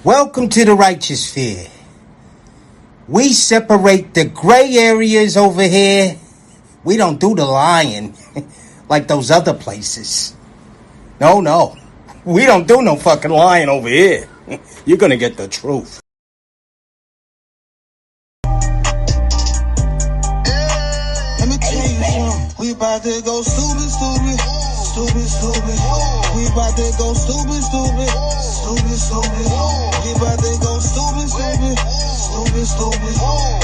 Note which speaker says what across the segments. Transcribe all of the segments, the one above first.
Speaker 1: Welcome to the righteous sphere. We separate the gray areas over here. We don't do the lying like those other places. No. We don't do no fucking lying over here. You're gonna get the truth.
Speaker 2: Let me tell you something. We about to go stupid. We about to go stupid. We about to go stupid.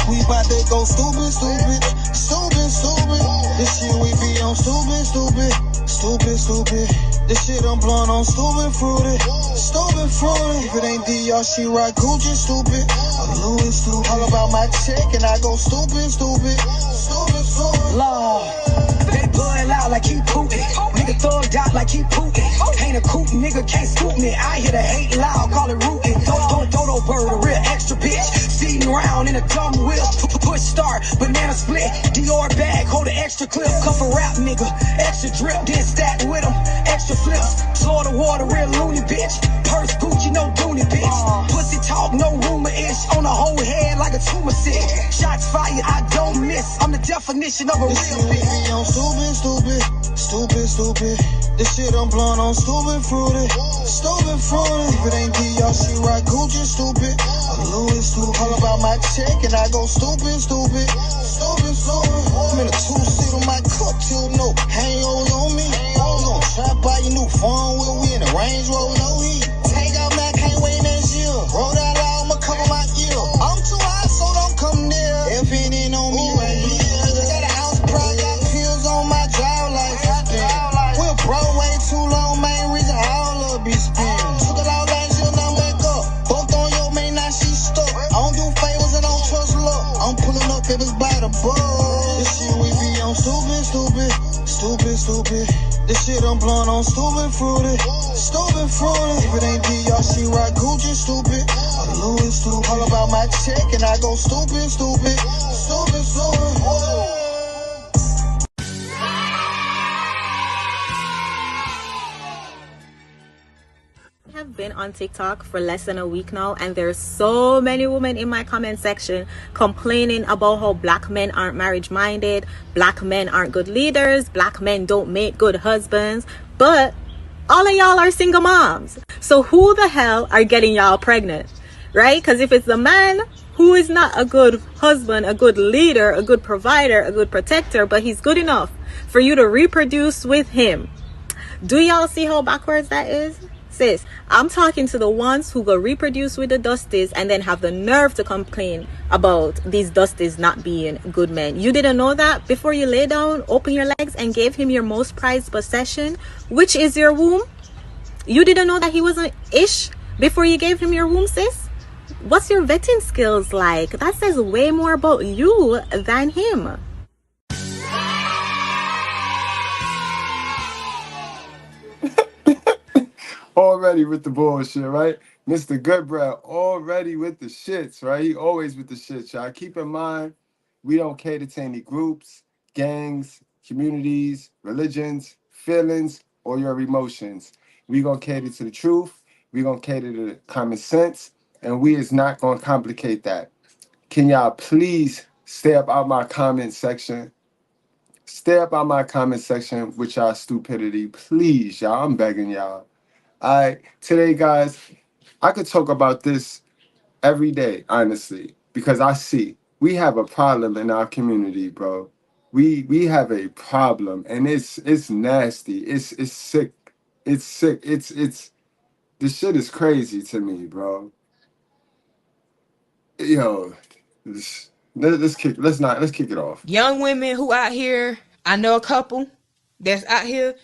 Speaker 2: We about to go stupid. This shit we be on stupid. This shit I'm blowing on stupid fruity. If it ain't D, she right Gucci stupid. I'm Louis stupid. All about my check and I go stupid.
Speaker 3: Law. They blood loud like he Putin. Nigga throw a dot like he Putin. Ain't a coot, nigga can't scoop me. I hear the hate loud, call it rootin'. Dodo bird, a real extra bitch. Feeding around in a dumb whip. Push start, banana split. Dior bag, hold an extra clip. Cuff a rap nigga, extra drip. Then stack with him, extra flips. Florida water, real loony bitch. Purse Gucci, no Dooney bitch. Pussy talk, no rumor-ish. On a whole head like a tumor sick. Shots fired, I don't miss. I'm the definition of a real bitch.
Speaker 2: We on stupid. This shit I'm blowing on stupid fruity. If it ain't D, she right Gucci stupid. I'm Louis stupid. All about my check and I go stupid. I'm in a two-seat on my cup till no hangovers on me. We gon' trap by your new phone wheel. We in a Range Rover, no heat. Take out Mac, can't wait next year. Roll that out, I'ma cover my ear. I'm too high, so don't come near. If it ain't on me right here. Got an ounce pride, got pills on my drive license. We're broke way too long, main reason all of be spinning. Took it out last year, now back up. Both on your main, now she stuck. I don't do favors and don't trust luck. I'm pulling up if it's by the book. This shit we be on stupid. This shit I'm blowing on stupid fruity. If it ain't D, she right Gucci stupid. I'm Louis stupid. All about my check and I go stupid.
Speaker 4: Have been on TikTok for less than a week now, and there's so many women in my comment section complaining about how black men aren't marriage minded, black men aren't good leaders, black men don't make good husbands, but all of y'all are single moms. So who the hell are getting y'all pregnant, right? Because if it's the man who is not a good husband, a good leader, a good provider, a good protector, but he's good enough for you to reproduce with him, do y'all see how backwards that is? Sis, I'm talking to the ones who go reproduce with the dusties and then have the nerve to complain about these dusties not being good men. You didn't know that before you lay down, open your legs, and gave him your most prized possession, which is your womb? You didn't know that he was an ish before you gave him your womb, sis? What's your vetting skills like? That says way more about you than him.
Speaker 5: Already with the bullshit, right? Mr. Goodbread already with the shits, right? He always with the shit, y'all. Keep in mind, we don't cater to any groups, gangs, communities, religions, feelings, or your emotions. We gonna cater to the truth. We gonna cater to the common sense, and we is not gonna complicate that. Can y'all please stay up out my comment section? Stay up out my comment section with y'all stupidity, please, y'all. I'm begging y'all. All right, today, guys, I could talk about this every day, honestly, because I see we have a problem in our community, bro. We have a problem, and it's nasty. It's sick. It's sick. It's this shit is crazy to me, bro. Yo, let's kick it off.
Speaker 6: Young women who out here, I know a couple that's out here.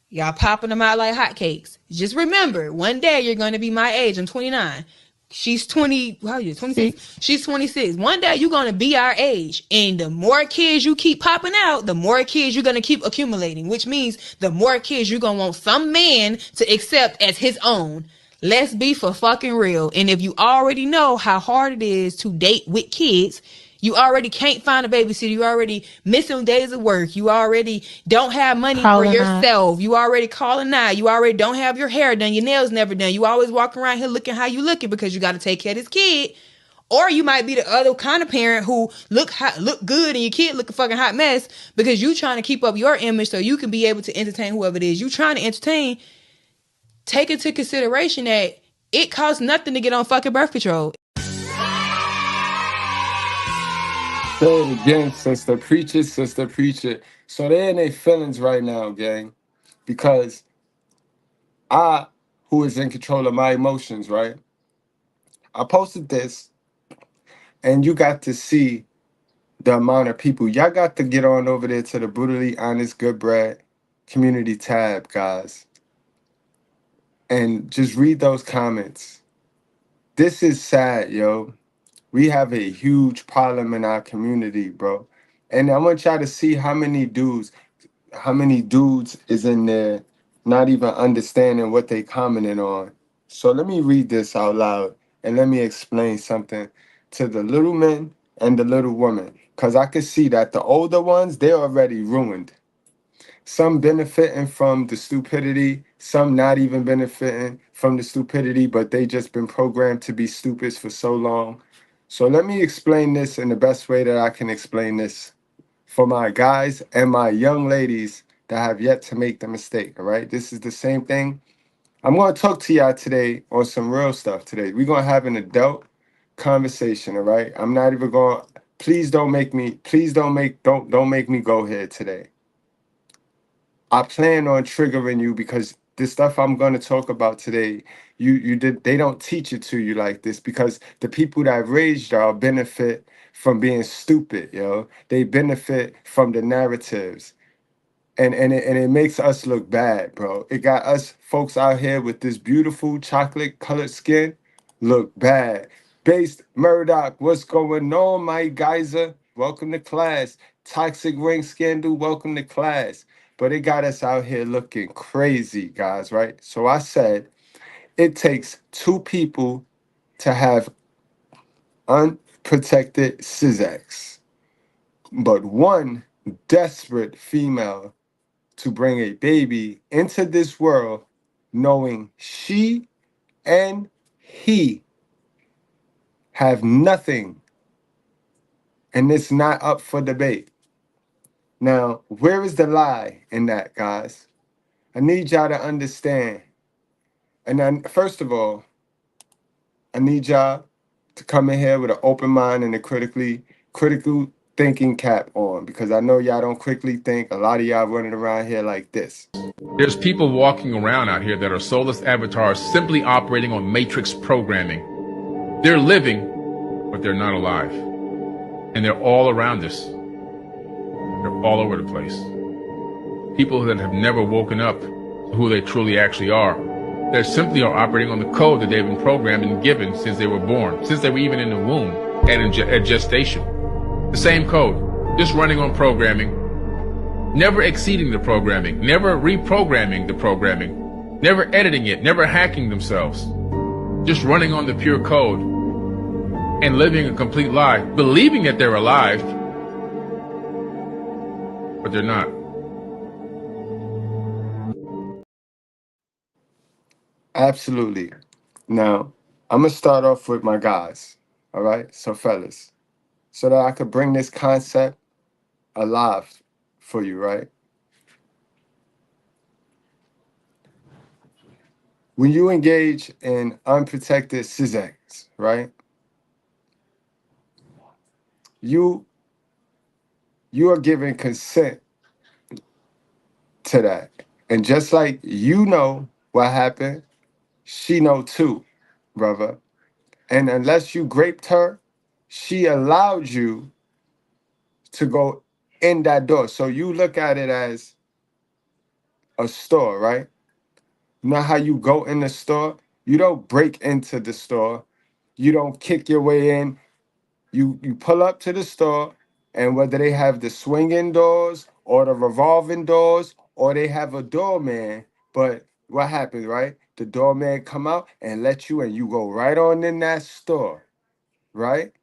Speaker 6: Y'all popping them out like hotcakes. Just remember, one day you're going to be my age. I'm 29. She's 20. How are you? 26? She's 26. One day you're going to be our age. And the more kids you keep popping out, the more kids you're going to keep accumulating, which means the more kids you're going to want some man to accept as his own. Let's be for fucking real. And if you already know how hard it is to date with kids, You already can't find a babysitter. You already missing days of work. You already don't have money
Speaker 4: Calling
Speaker 6: for
Speaker 4: out.
Speaker 6: yourself. You already calling out. You already don't have your hair done. Your nails never done. You always walking around here looking how you looking because you got to take care of this kid. Or you might be the other kind of parent who look good and your kid look a fucking hot mess because you trying to keep up your image so you can be able to entertain whoever it is you trying to entertain. Take into consideration that it costs nothing to get on fucking birth control.
Speaker 5: Say it again, sister. Preach it, sister. Preach it. So they're in their feelings right now, gang. Because I, who is in control of my emotions, right? I posted this and you got to see the amount of people. Y'all got to get on over there to the Brutally Honest Good Bread community tab, guys. And just read those comments. This is sad, yo. We have a huge problem in our community, bro. And I want y'all to see how many dudes is in there not even understanding what they commenting on. So let me read this out loud and let me explain something to the little men and the little women. Because I can see that the older ones, they're already ruined. Some benefiting from the stupidity, some not even benefiting from the stupidity, but they just been programmed to be stupid for so long. So let me explain this in the best way that I can explain this for my guys and my young ladies that have yet to make the mistake, all right? This is the same thing. I'm going to talk to y'all today on some real stuff today. We're going to have an adult conversation, all right? I'm not even going please don't make me don't make me go here today. I plan on triggering you because the stuff I'm going to talk about today, they don't teach it to you like this because the people that raised y'all benefit from being stupid, yo. They benefit from the narratives. And it makes us look bad, bro. It got us folks out here with this beautiful chocolate colored skin look bad. Based Murdoch, what's going on, my geyser? Welcome to class. Toxic ring scandal, welcome to class. But it got us out here looking crazy, guys, right? So I said it takes two people to have unprotected Sysax, but one desperate female to bring a baby into this world knowing she and he have nothing, and it's not up for debate. Now, where is the lie in that, guys? I need y'all to understand. And then, first of all, I need y'all to come in here with an open mind and a critical thinking cap on, because I know y'all don't quickly think. A lot of y'all running around here like this.
Speaker 7: There's people walking around out here that are soulless avatars simply operating on matrix programming. They're living, but they're not alive. And they're all around us. They're all over the place. People that have never woken up to who they truly actually are. They simply are operating on the code that they've been programmed and given since they were born, since they were even in the womb and at gestation. The same code, just running on programming, never exceeding the programming, never reprogramming the programming, never editing it, never hacking themselves, just running on the pure code and living a complete lie, believing that they're alive, but they're not.
Speaker 5: Absolutely. Now, I'm going to start off with my guys, all right? So, fellas, so that I could bring this concept alive for you, right? When you engage in unprotected Sysax, right? You are giving consent to that. And just like you know what happened, she know too, brother. And unless you graped her, she allowed you to go in that door. So you look at it as a store, right? You know how you go in the store? You don't break into the store. You don't kick your way in. You pull up to the store, and whether they have the swinging doors or the revolving doors or they have a doorman, but what happens, right? The doorman come out and let you in. You go right on in that store, right?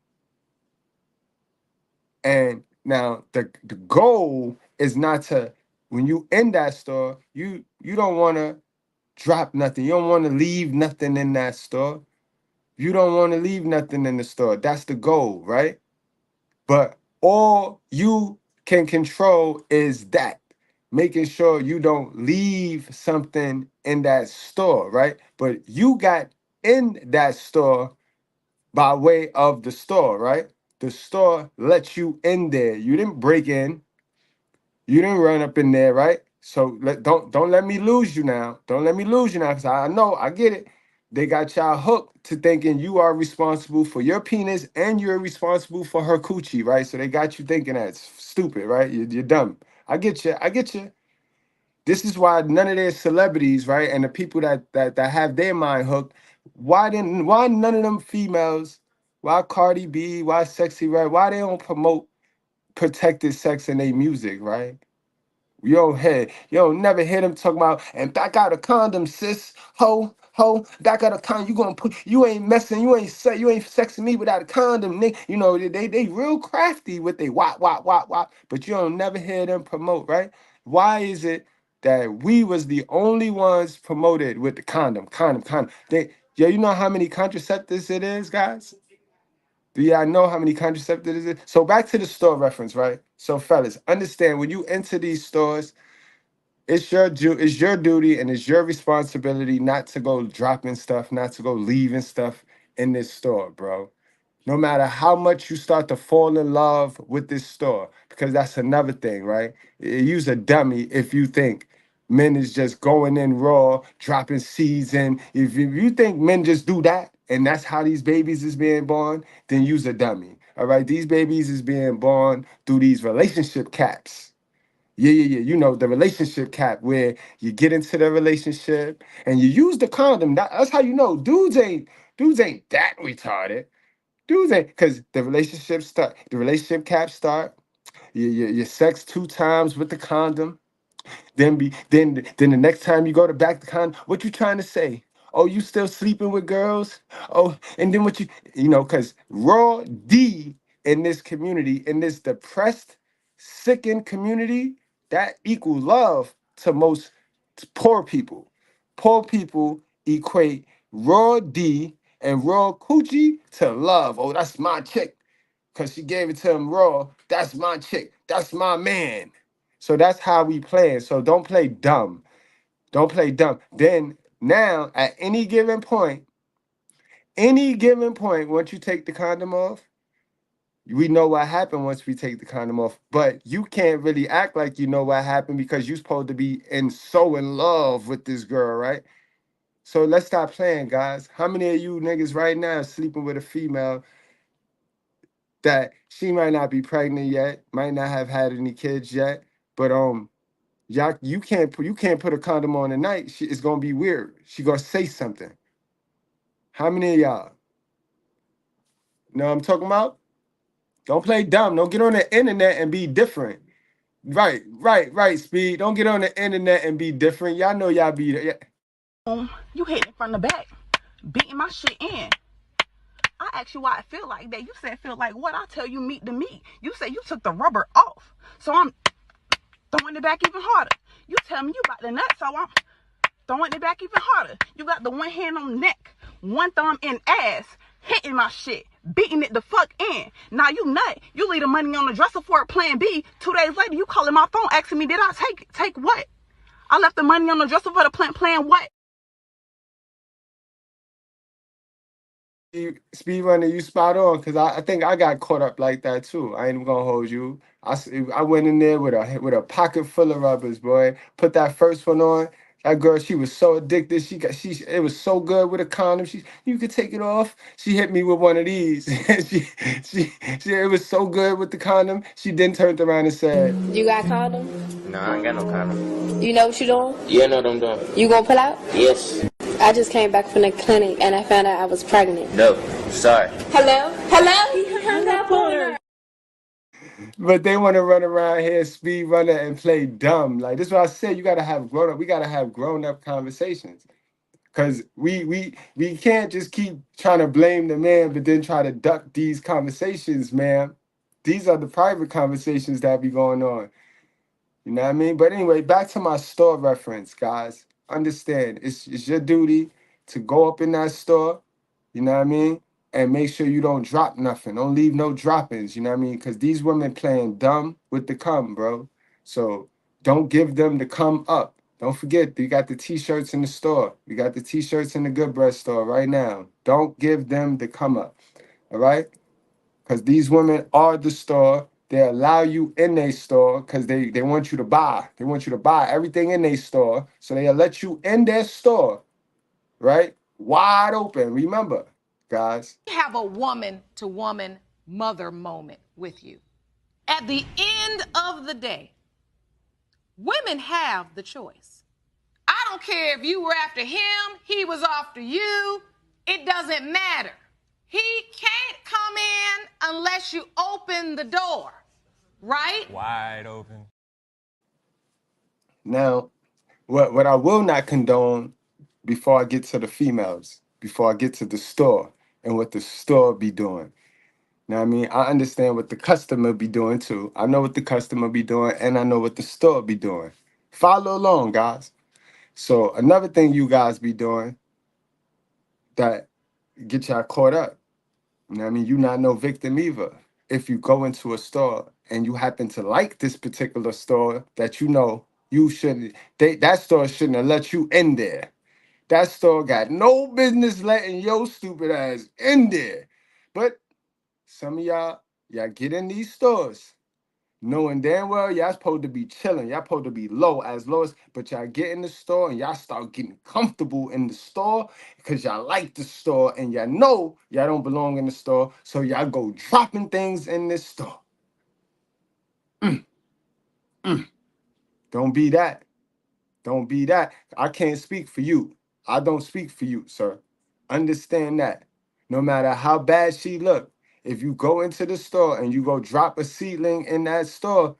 Speaker 5: And now the goal is not to, when you in that store, you don't want to drop nothing. You don't want to leave nothing in that store. You don't want to leave nothing in the store. That's the goal, right? But all you can control is that, making sure you don't leave something in that store, right? But you got in that store by way of the store, right? The store let you in there. You didn't break in. You didn't run up in there, right? So don't let me lose you now. Don't let me lose you now, because I know, I get it. They got y'all hooked to thinking you are responsible for your penis and you're responsible for her coochie, right? So they got you thinking that's stupid, right? You're dumb. I get you. I get you. This is why none of their celebrities, right, and the people that have their mind hooked, why none of them females, why Cardi B, why Sexy Red, why they don't promote protected sex in their music, right? You don't never hear them talk about, and back out a condom, sis, back out a condom. You gonna put, you ain't messing, you ain't sexing me without a condom, nigga. You know, they real crafty with they wop, but you don't never hear them promote, right? Why is it that we was the only ones promoted with the condom? You know how many contraceptives it is, guys? Do y'all know how many contraceptives it is? So back to the store reference, right? So fellas, understand, when you enter these stores, it's your duty and it's your responsibility not to go dropping stuff, not to go leaving stuff in this store, bro. No matter how much you start to fall in love with this store, because that's another thing, right? Use a dummy if you think men is just going in raw, dropping seeds in. If you think men just do that and that's how these babies is being born, then use a dummy. All right, these babies is being born through these relationship caps. Yeah. You know, the relationship cap where you get into the relationship and you use the condom. That's how you know dudes ain't that retarded. Dudes ain't, because the relationship cap start. You sex 2 times with the condom. Then the next time you go to back the con, what you trying to say? Oh, you still sleeping with girls? Oh, and then because raw D in this community, in this depressed, sickened community, that equal love to most poor people. Poor people equate raw D and raw coochie to love. Oh, that's my chick, because she gave it to him raw. That's my chick. That's my man. So that's how we play. So don't play dumb. Don't play dumb. Then now, at any given point, once you take the condom off, we know what happened once we take the condom off. But you can't really act like you know what happened because you're supposed to be so in love with this girl, right? So let's stop playing, guys. How many of you niggas right now are sleeping with a female that she might not be pregnant yet, might not have had any kids yet, but y'all, you can't put a condom on tonight. It's gonna be weird. She gonna say something. How many of y'all know what I'm talking about? Don't play dumb. Don't get on the internet and be different. Right, Speed. Don't get on the internet and be different. Y'all know y'all be there.
Speaker 8: You hitting from the back, beating my shit in. I asked you why I feel like that. You said feel like what? I tell you meat to meat. You said you took the rubber off. So I'm throwing it back even harder. You tell me you got the nut, so I'm throwing it back even harder. You got the one hand on neck, one thumb in ass, hitting my shit, beating it the fuck in. Now you nut. You leave the money on the dresser for a plan B. 2 days later, you calling my phone asking me, did I take what? I left the money on the dresser for the plan what?
Speaker 5: Speed runner, you spot on, because I think I got caught up like that too. I ain't even gonna hold you. I went in there with a pocket full of rubbers, boy. Put that first one on. That girl, she was so addicted. It was so good with a condom. You could take it off. She hit me with one of these. It was so good with the condom. She then turned around and said,
Speaker 9: You got condom?
Speaker 10: Nah, I ain't got no condom.
Speaker 9: You know what you doing?
Speaker 10: Yeah, I know what I'm doing.
Speaker 9: You gonna pull out?
Speaker 10: Yes.
Speaker 9: I just came back from the clinic and I found out I was pregnant.
Speaker 10: No, sorry.
Speaker 9: Hello? He hung up on her.
Speaker 5: but they want to run around here, speed runner, and play dumb. Like, this is what I said. We gotta have grown up conversations. Cause we can't just keep trying to blame the man, but then try to duck these conversations, man. These are the private conversations that be going on. You know what I mean? But anyway, back to my store reference, guys. Understand, it's your duty to go up in that store, you know what I mean? And make sure you don't drop nothing. Don't leave no droppings, you know what I mean? Because these women playing dumb with the cum, bro. So don't give them the come up. Don't forget, you got the t-shirts in the store. We got the t-shirts in the Good Bread store right now. Don't give them the come up, all right? Because these women are the store. They allow you in their store because they want you to buy. They want you to buy everything in their store. So they'll let you in their store, right? Wide open. Remember, guys.
Speaker 11: Have a woman to woman mother moment with you. At the end of the day, women have the choice. I don't care if you were after him, he was after you. It doesn't matter. He can't come in unless you open the door, right?
Speaker 12: Wide open.
Speaker 5: Now, what I will not condone before I get to the females, before I get to the store and what the store be doing. Now, I mean, I understand what the customer be doing too. I know what the customer be doing, and I know what the store be doing. Follow along, guys. So another thing you guys be doing that get y'all caught up. You know what I mean? You not no victim either. If you go into a store and you happen to like this particular store that you know you shouldn't, that store shouldn't have let you in there. That store got no business letting your stupid ass in there. But some of y'all get in these stores knowing damn well y'all supposed to be chilling. Y'all supposed to be low as, but y'all get in the store and y'all start getting comfortable in the store because y'all like the store and y'all know y'all don't belong in the store. So y'all go dropping things in this store. Don't be that. Don't be that. I can't speak for you. I don't speak for you, sir. Understand that. No matter how bad she look, if you go into the store and you go drop a seedling in that store,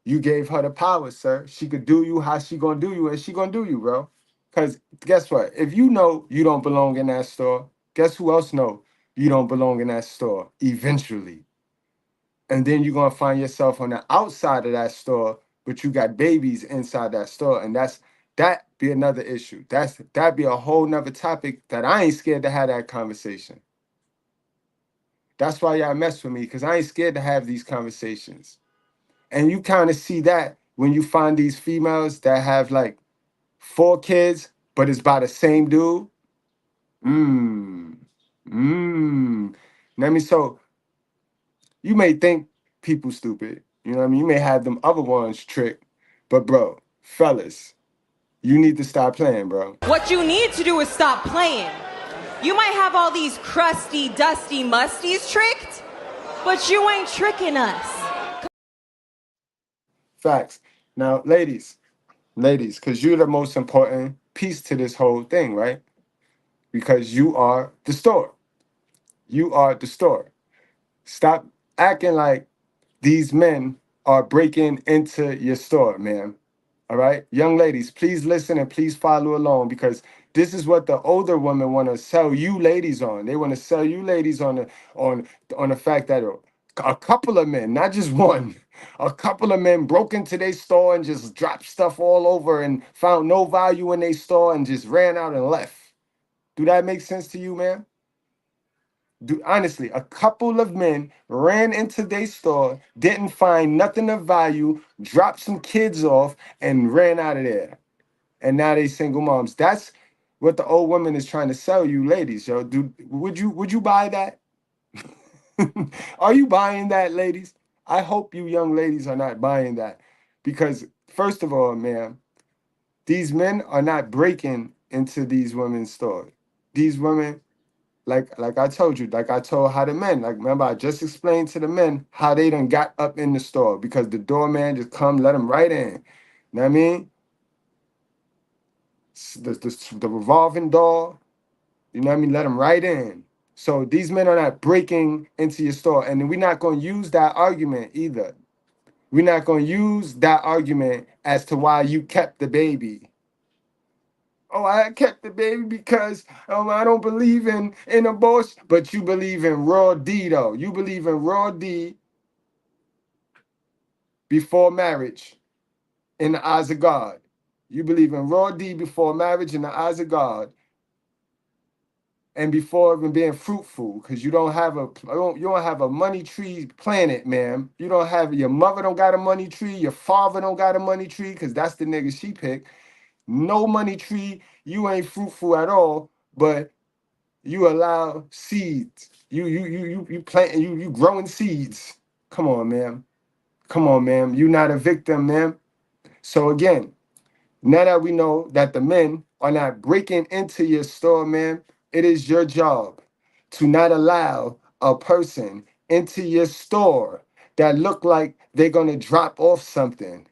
Speaker 5: you gave her the power, sir. She could do you how she gonna do you, and she gonna do you, bro. Because guess what? If you know you don't belong in that store, guess who else know you don't belong in that store eventually? And then you're gonna find yourself on the outside of that store, but you got babies inside that store, and that be another issue. That be a whole nother topic that I ain't scared to have that conversation. That's why y'all mess with me, because I ain't scared to have these conversations. And you kind of see that when you find these females that have like 4 kids, but it's by the same dude. I mean, so you may think people stupid, you know what I mean? You may have them other ones tricked, but bro, fellas, you need to stop playing, bro.
Speaker 13: What you need to do is stop playing. You might have all these crusty, dusty musties tricked, but you ain't tricking us.
Speaker 5: Facts. Now, ladies, because you're the most important piece to this whole thing, right? Because you are the store. You are the store. Stop acting like these men are breaking into your store, man. All right? Young ladies, please listen and please follow along, because this is what the older women want to sell you ladies on. They want to sell you ladies on the fact that a couple of men, not just one, a couple of men broke into their store and just dropped stuff all over and found no value in their store and just ran out and left. Do that make sense to you, man? Honestly, a couple of men ran into their store, didn't find nothing of value, dropped some kids off, and ran out of there. And now they single moms. That's what the old woman is trying to sell you, ladies. Yo, would you buy that? Are you buying that, ladies? I hope you young ladies are not buying that, because first of all, ma'am, these men are not breaking into these women's stores. These women, like I told you, like I told how the men, like remember I just explained to the men how they done got up in the store because the doorman just come, let them right in. You know what I mean? The revolving door, you know what I mean? Let them right in. So these men are not breaking into your store. And we're not going to use that argument either. We're not going to use that argument as to why you kept the baby. Oh, I kept the baby because I don't believe in abortion. But you believe in raw D though. You believe in raw D before marriage in the eyes of God. You believe in raw D before marriage in the eyes of God, and before even being fruitful, because you don't have a money tree planet, man. You don't have your mother don't got a money tree, your father don't got a money tree, because that's the nigga she picked. No money tree, you ain't fruitful at all, but you allow seeds. You plant you growing seeds. Come on, man. Come on, man. You're not a victim, man. So again, now that we know that the men are not breaking into your store, man, it is your job to not allow a person into your store that look like they're gonna drop off something.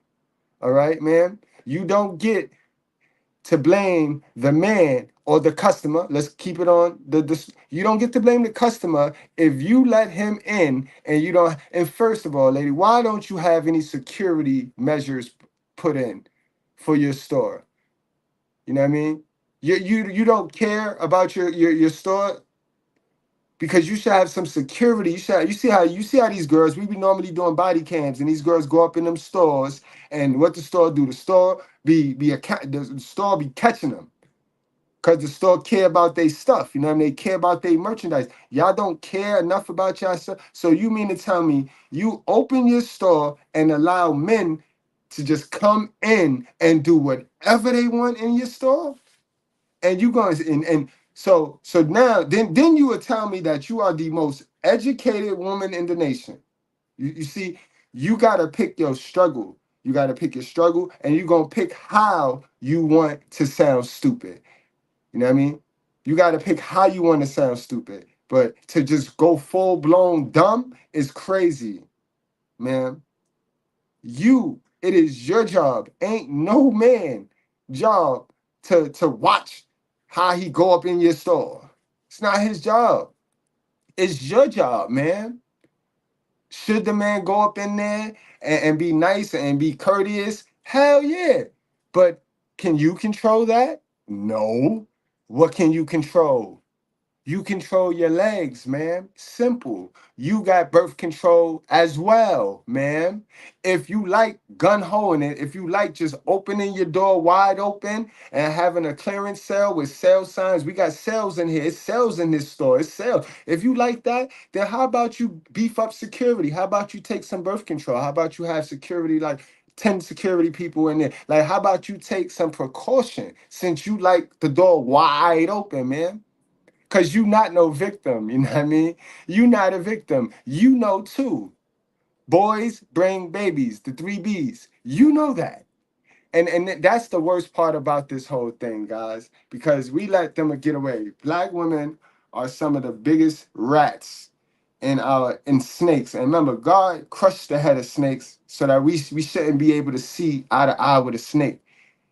Speaker 5: All right, man. You don't get to blame the man or the customer. Let's keep it on the you don't get to blame the customer if you let him in and you don't. And first of all, lady, why don't you have any security measures put in for your store? You know what I mean? You don't care about your store because you should have some security. You see how these girls, we be normally doing body cams, and these girls go up in them stores, and what the store do? The store the store be catching them because the store care about their stuff. You know what I mean? They care about their merchandise. Y'all don't care enough about y'all stuff. So you mean to tell me you open your store and allow men to just come in and do whatever they want in your store? And you going and so now then you would tell me that you are the most educated woman in the nation. You see, you gotta pick your struggle. You gotta pick your struggle, and you're gonna pick how you want to sound stupid. You know what I mean? You gotta pick how you want to sound stupid. But to just go full blown dumb is crazy, man. It is your job. Ain't no man job to watch how he go up in your store. It's not his job. It's your job, man. Should the man go up in there and be nice and be courteous? Hell yeah. But can you control that? No. What can you control? You control your legs, man. Simple. You got birth control as well, man. If you like gun hoing it, if you like just opening your door wide open and having a clearance sale with sale signs, we got sales in here. It's sales in this store. It's sales. If you like that, then how about you beef up security? How about you take some birth control? How about you have security like 10 security people in there? Like, how about you take some precaution since you like the door wide open, man? Because you not no victim, you know what I mean? You not a victim. You know too. Boys bring babies, the 3 Bs. You know that. And that's the worst part about this whole thing, guys, because we let them get away. Black women are some of the biggest rats in snakes. And remember, God crushed the head of snakes so that we shouldn't be able to see eye to eye with a snake.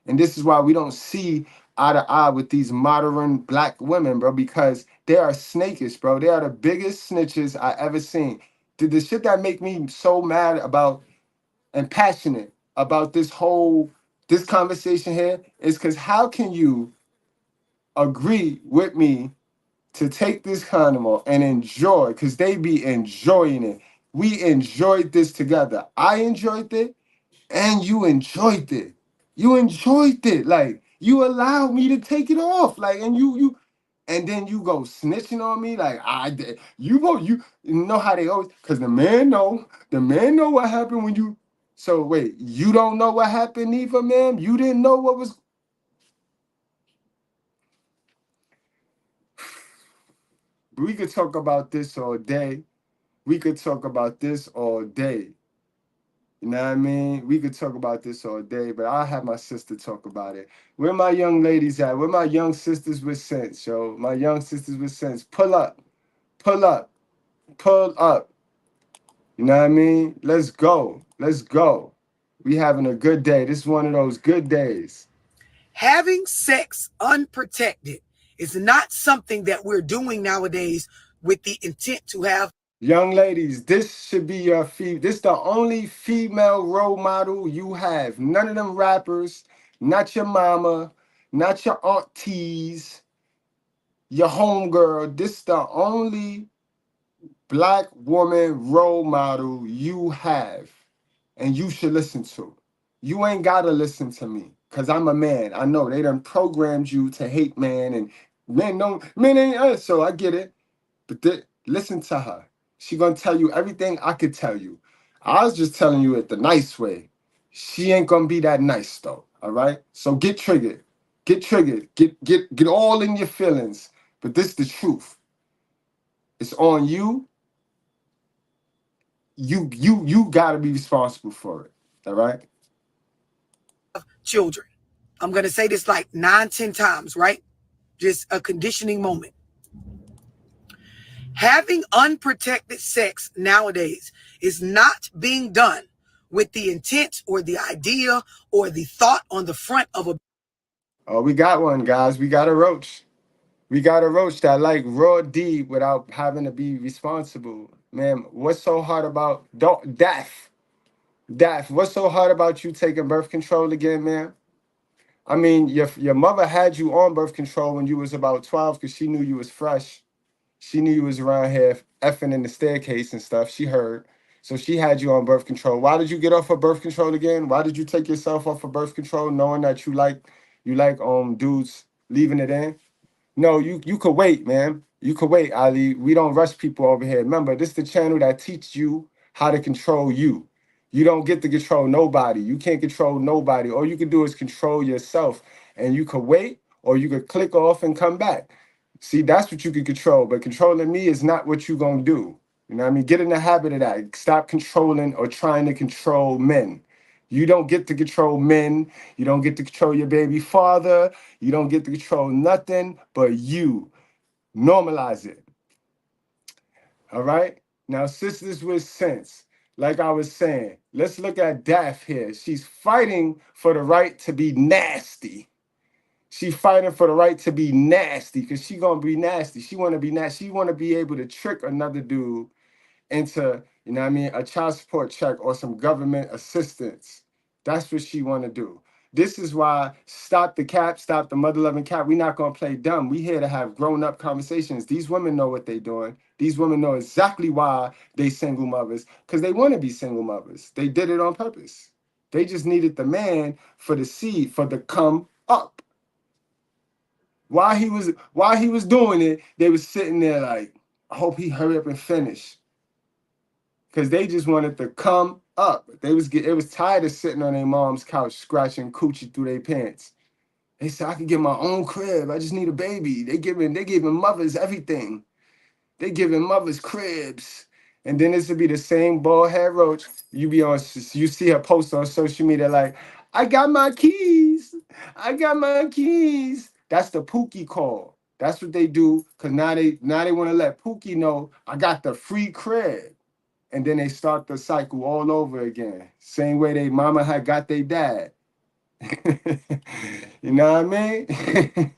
Speaker 5: And this is why we don't see eye to eye with these modern black women, bro, because they are snakish, bro. They are the biggest snitches I ever seen. The shit that make me so mad about and passionate about this conversation here is because how can you agree with me to take this condom and enjoy, because they be enjoying it. We enjoyed this together. I enjoyed it and you enjoyed it. You enjoyed it. Like, you allowed me to take it off. Like, and you and then you go snitching on me. Like, I did. You know how they always, because the man know what happened when you. So wait, you don't know what happened either, ma'am? You didn't know what was. We could talk about this all day. We could talk about this all day. You know what I mean? We could talk about this all day, but I'll have my sister talk about it. Where my young ladies at? Where my young sisters with sense, yo? My young sisters with sense. Pull up. Pull up. Pull up. You know what I mean? Let's go. Let's go. We having a good day. This is one of those good days.
Speaker 3: Having sex unprotected is not something that we're doing nowadays with the intent to have.
Speaker 5: Young ladies, this should be your this the only female role model you have. None of them rappers, not your mama, not your aunties, your homegirl. This the only black woman role model you have, and you should listen to. You ain't gotta listen to me, cause I'm a man. I know they done programmed you to hate man, and men ain't us, so I get it. But listen to her. She gonna tell you everything I could tell you. I was just telling you it the nice way. She ain't gonna be that nice though. All right. So get triggered. Get triggered. Get all in your feelings. But this the truth. It's on you. You gotta be responsible for it. All right.
Speaker 3: Children. I'm going to say this like 9, 10 times, right? Just a conditioning moment. Having unprotected sex nowadays is not being done with the intent or the idea or the thought on the front of a...
Speaker 5: Oh, we got one, guys. We got a roach. We got a roach that like raw D without having to be responsible. Man, what's so hard about death? Death. What's so hard about you taking birth control again, man? I mean, your mother had you on birth control when you was about 12 because she knew you was fresh. She knew you was around here effing in the staircase and stuff. She heard. So she had you on birth control. Why did you get off of birth control again? Why did you take yourself off of birth control knowing that you like dudes leaving it in? No, you could wait, man. You could wait, Ali. We don't rush people over here. Remember, this is the channel that teaches you how to control you. You don't get to control nobody. You can't control nobody. All you can do is control yourself. And you could wait or you could click off and come back. See, that's what you can control. But controlling me is not what you're going to do. You know what I mean? Get in the habit of that. Stop controlling or trying to control men. You don't get to control men. You don't get to control your baby father. You don't get to control nothing but you. Normalize it. All right? Now, sisters with sense, like I was saying, let's look at Daph here. She's fighting for the right to be nasty. She's fighting for the right to be nasty because she going to be nasty. She want to be nasty. She want to be able to trick another dude into, you know what I mean, a child support check or some government assistance. That's what she want to do. This is why stop the cap, stop the mother loving cap. We're not going to play dumb. We here to have grown up conversations. These women know what they're doing. These women know exactly why they single mothers, because they want to be single mothers. They did it on purpose. They just needed the man for the seed, for the come up. While he was doing it, they was sitting there like, I hope he hurry up and finish. Because they just wanted to come up. It was tired of sitting on their mom's couch scratching coochie through their pants. They said, I could get my own crib. I just need a baby. They giving mothers everything. They giving mothers cribs. And then this would be the same bald head roach. You see her post on social media like, I got my keys. I got my keys. That's the Pookie call. That's what they do. Because now they want to let Pookie know I got the free crib. And then they start the cycle all over again. Same way they mama had got their dad. You know what I mean?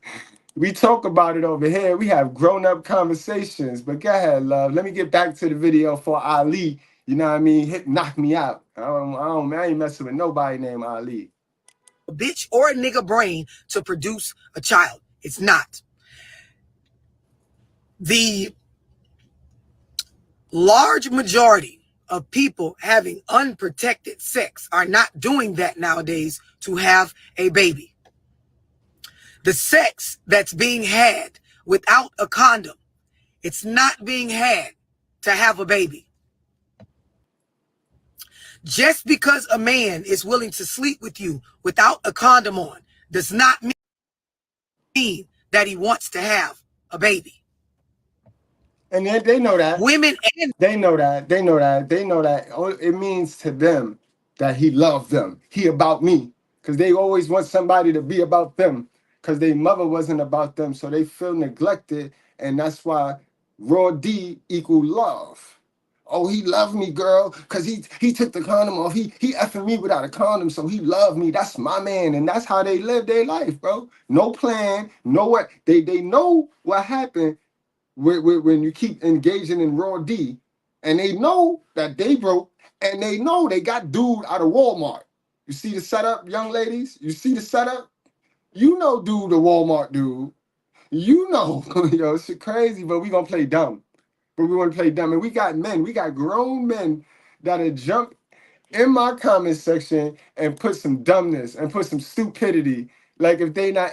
Speaker 5: We talk about it over here. We have grown-up conversations. But go ahead, love. Let me get back to the video for Ali. You know what I mean? Knock me out. I ain't messing with nobody named Ali.
Speaker 3: A bitch or a nigga brain to produce a child. It's not. The large majority of people having unprotected sex are not doing that nowadays to have a baby. The sex that's being had without a condom, it's not being had to have a baby. Just because a man is willing to sleep with you without a condom on does not mean that he wants to have a baby.
Speaker 5: And they know that.
Speaker 3: Women and
Speaker 5: they know that. It means to them that he loves them. He about me. Because they always want somebody to be about them. Because their mother wasn't about them. So they feel neglected. And that's why raw D equal love. Oh, he loved me, girl. Because he took the condom off. He effing me without a condom. So he loved me. That's my man. And that's how they live their life, bro. No plan. No what. They know what happened. When you keep engaging in raw D, and they know that they broke, and they know they got dude out of Walmart. You see the setup, young ladies? You see the setup? You know, dude, the Walmart dude. You know, yo, shit crazy, but we gonna play dumb. But we want to play dumb. And we got men, we got grown men that'll jump in my comment section and put some dumbness and put some stupidity. Like if they not,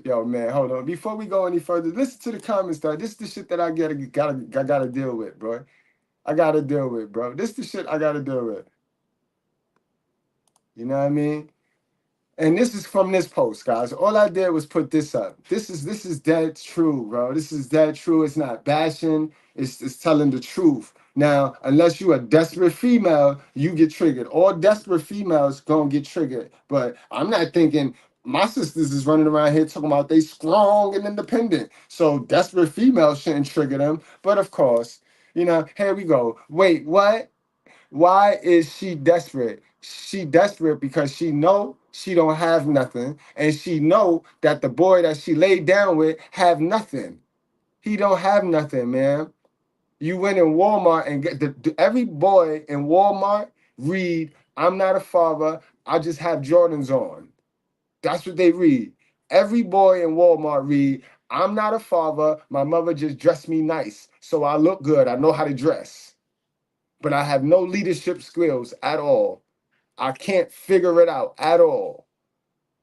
Speaker 5: yo man, hold on. Before we go any further, listen to the comments. Though. This is the shit that I gotta deal with, bro. I gotta deal with, bro. This is the shit I gotta deal with. You know what I mean? And this is from this post, guys. All I did was put this up. This is dead true, bro. This is dead true. It's not bashing. It's telling the truth. Now, unless you a desperate female, you get triggered. All desperate females gonna get triggered. But I'm not thinking my sisters is running around here talking about they strong and independent. So desperate females shouldn't trigger them. But of course, you know, here we go. Wait, what? Why is she desperate? She desperate because she know she don't have nothing, and she know that the boy that she laid down with have nothing. He don't have nothing, man. You went in Walmart and get every boy in Walmart read, "I'm not a father. I just have Jordans on." That's what they read. Every boy in Walmart read, "I'm not a father. My mother just dressed me nice, so I look good. I know how to dress, but I have no leadership skills at all. I can't figure it out at all."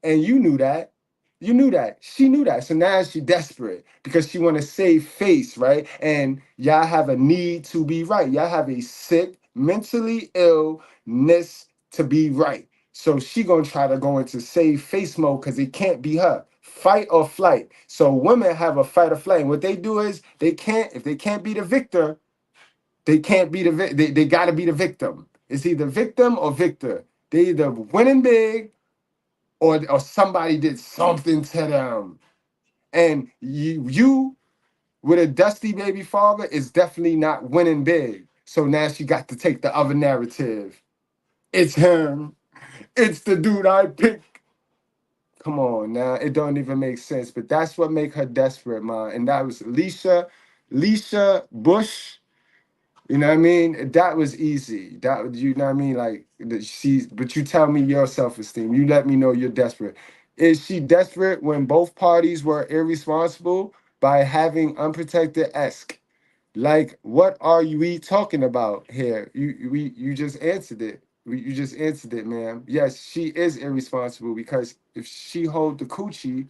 Speaker 5: And you knew that. You knew that. She knew that. So now she's desperate because she want to save face, right? And y'all have a need to be right. Y'all have a sick, mentally illness to be right. So she gonna try to go into save face mode because it can't be her. Fight or flight. So women have a fight or flight. And what they do is if they can't be the victor, they can't be they gotta be the victim. It's either victim or victor. They either winning big or somebody did something to them. And you with a dusty baby father is definitely not winning big. So now she got to take the other narrative. It's him. It's the dude I picked. Come on now, it don't even make sense. But that's what make her desperate, man. And that was Leisha Bush. You know what I mean? That was easy. That you know what I mean? Like but you tell me your self-esteem. You let me know you're desperate. Is she desperate when both parties were irresponsible by having unprotected esque? Like, what are we talking about here? You just answered it. You just answered it, ma'am. Yes, she is irresponsible because if she hold the coochie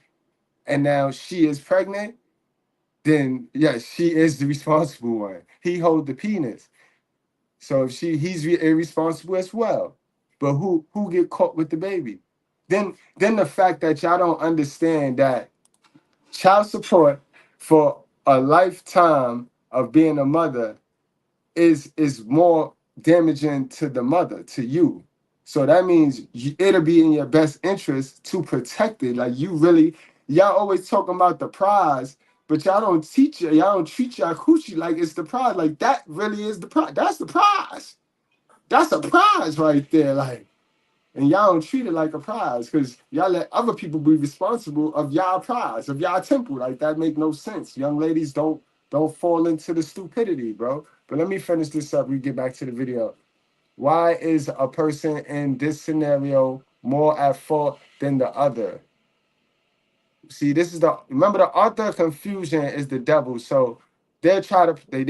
Speaker 5: and now she is pregnant, then yes, she is the responsible one. He hold the penis. So if he's irresponsible as well. But who get caught with the baby? Then the fact that y'all don't understand that child support for a lifetime of being a mother is more damaging to the mother, to you. So that means it'll be in your best interest to protect it. Like y'all always talking about the prize, but y'all don't treat y'all coochie like it's the prize. Like that really is the prize. That's the prize. That's a prize right there. Like, and y'all don't treat it like a prize because y'all let other people be responsible of y'all prize, of y'all temple. Like that make no sense. Young ladies don't fall into the stupidity, bro. But let me finish this up. We get back to the video. Why is a person in this scenario more at fault than the other? See, remember the author of confusion is the devil. So they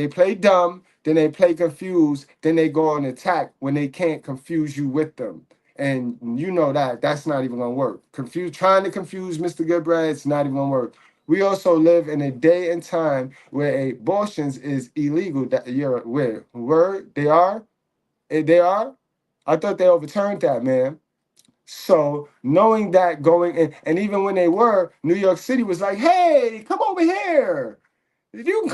Speaker 5: play dumb, then they play confused, then they go on attack when they can't confuse you with them. And you know that's not even gonna work. Trying to confuse Mr. Goodbread, it's not even gonna work. We also live in a day and time where abortions is illegal. That you're aware. Word, they are? They are? I thought they overturned that, man. So knowing that going in, and even when they were, New York City was like, "Hey, come over here. You can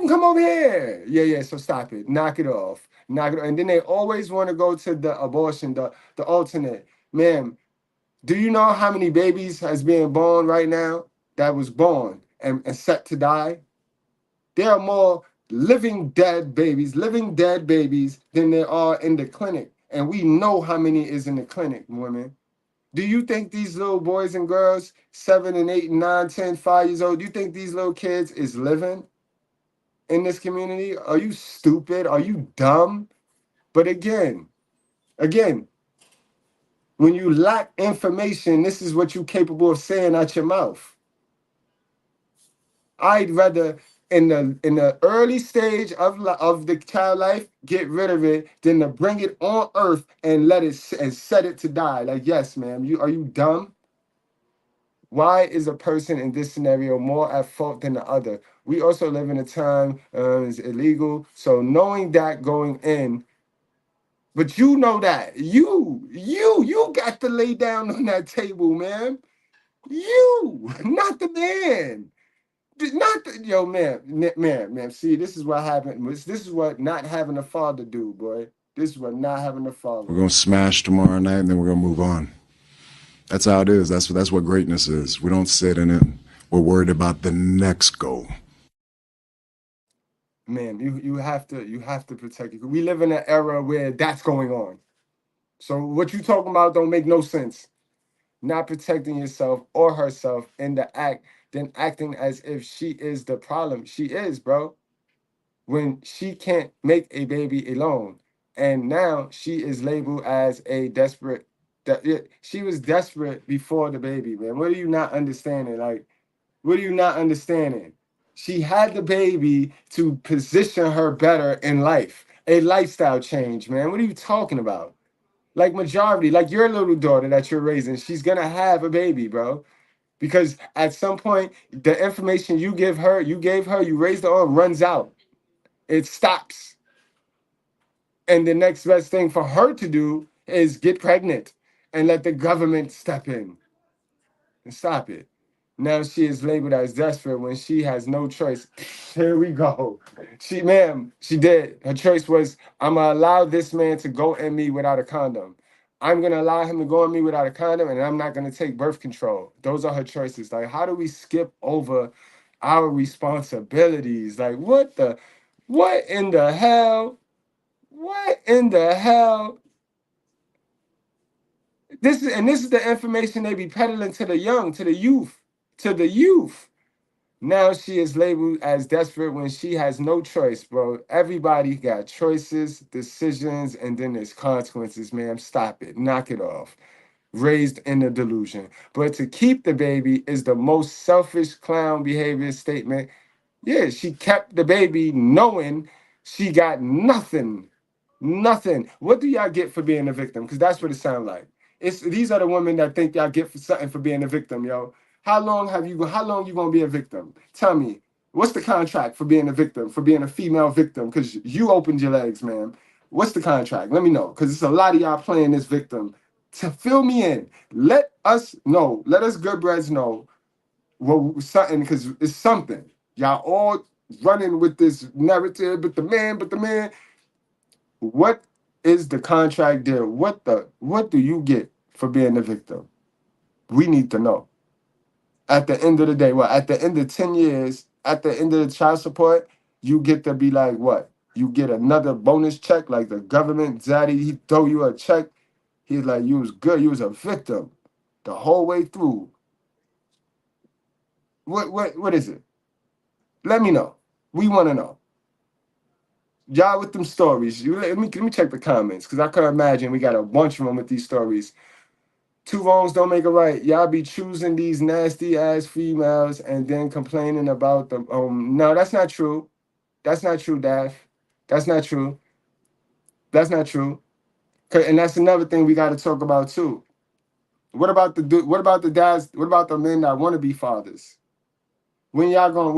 Speaker 5: come over here." Yeah. So stop it. Knock it off. Knock it off. And then they always want to go to the abortion, the alternate. Man, do you know how many babies has being born right now that was born and set to die? There are more living dead babies than there are in the clinic. And we know how many is in the clinic, women. Do you think these little boys and girls, 7 and 8 and 9, 10, 5 years old, do you think these little kids is living in this community? Are you stupid? Are you dumb? But again, When you lack information, this is what you're capable of saying out your mouth. I'd rather in the early stage of the child life get rid of it than to bring it on earth and let it and set it to die. Like, yes, ma'am, are you dumb? Why is a person in this scenario more at fault than the other? We also live in a time it's illegal. So knowing that going in, but you know that you got to lay down on that table, man. You, not the man. Not the, yo, man. See, this is what happened. This is what not having a father do, boy. This is what not having a father.
Speaker 12: We're gonna smash tomorrow night, and then we're gonna move on. That's how it is. That's what greatness is. We don't sit in it. We're worried about the next goal.
Speaker 5: Man, you have to protect it. We live in an era where that's going on. So what you talking about don't make no sense. Not protecting yourself or herself in the act, then acting as if she is the problem. She is, bro. When she can't make a baby alone. And now she is labeled as a desperate. She was desperate before the baby, man. What are you not understanding? Like, what are you not understanding? She had the baby to position her better in life. A lifestyle change, man. What are you talking about? Like majority, like your little daughter that you're raising, she's gonna have a baby, bro. Because at some point, the information you gave her, you raised her on, runs out. It stops. And the next best thing for her to do is get pregnant and let the government step in and stop it. Now she is labeled as desperate when she has no choice. Here we go. She did. Her choice was, I'm going to allow this man to go in me without a condom. I'm going to allow him to go in me without a condom, and I'm not going to take birth control. Those are her choices. Like, how do we skip over our responsibilities? Like, what in the hell? What in the hell? This is the information they be peddling to the young, to the youth. Now she is labeled as desperate when she has no choice, bro. Everybody got choices, decisions, and then there's consequences, ma'am. Stop it. Knock it off. Raised in a delusion. But to keep the baby is the most selfish clown behavior statement. Yeah, she kept the baby knowing she got nothing. Nothing. What do y'all get for being a victim? Because that's what it sounds like. These are the women that think y'all get for something for being a victim, yo. How long you gonna be a victim? Tell me, what's the contract for being a victim, for being a female victim? Because you opened your legs, man. What's the contract? Let me know. Because it's a lot of y'all playing this victim. To fill me in. Let us know. Let us good breads know what something, because it's something. Y'all all running with this narrative, but the man. What is the contract deal? What do you get for being a victim? We need to know. At the end of the day, at the end of 10 years, at the end of the child support, you get to be like, what? You get another bonus check, like the government, daddy, he throw you a check. He's like, you was good, you was a victim the whole way through. What is it? Let me know. We want to know. Y'all with them stories. Let me check the comments, because I can imagine we got a bunch of them with these stories. Two wrongs don't make a right. Y'all be choosing these nasty ass females and then complaining about them. No, that's not true. That's not true, Daph. That's not true. That's not true. And that's another thing we got to talk about too. What about the dads? What about the men that want to be fathers? When y'all gonna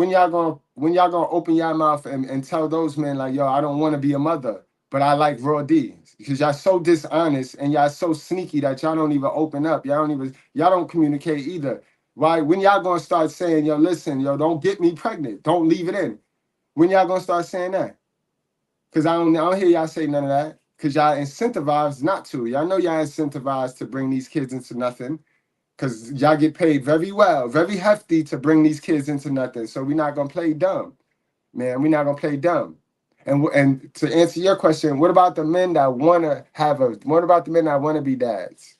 Speaker 5: open your mouth and tell those men like, yo, I don't want to be a mother, but I like raw D, because y'all so dishonest and y'all so sneaky that y'all don't even open up. Y'all don't communicate either. Why? When y'all gonna start saying, yo, listen, yo, don't get me pregnant, don't leave it in? When y'all gonna start saying that? Because I don't hear y'all say none of that. Because y'all incentivized not to. Y'all know y'all incentivized to bring these kids into nothing. Because y'all get paid very well, very hefty to bring these kids into nothing. So we're not going to play dumb. Man, we're not going to play dumb. And to answer your question, what about the men that want to be dads?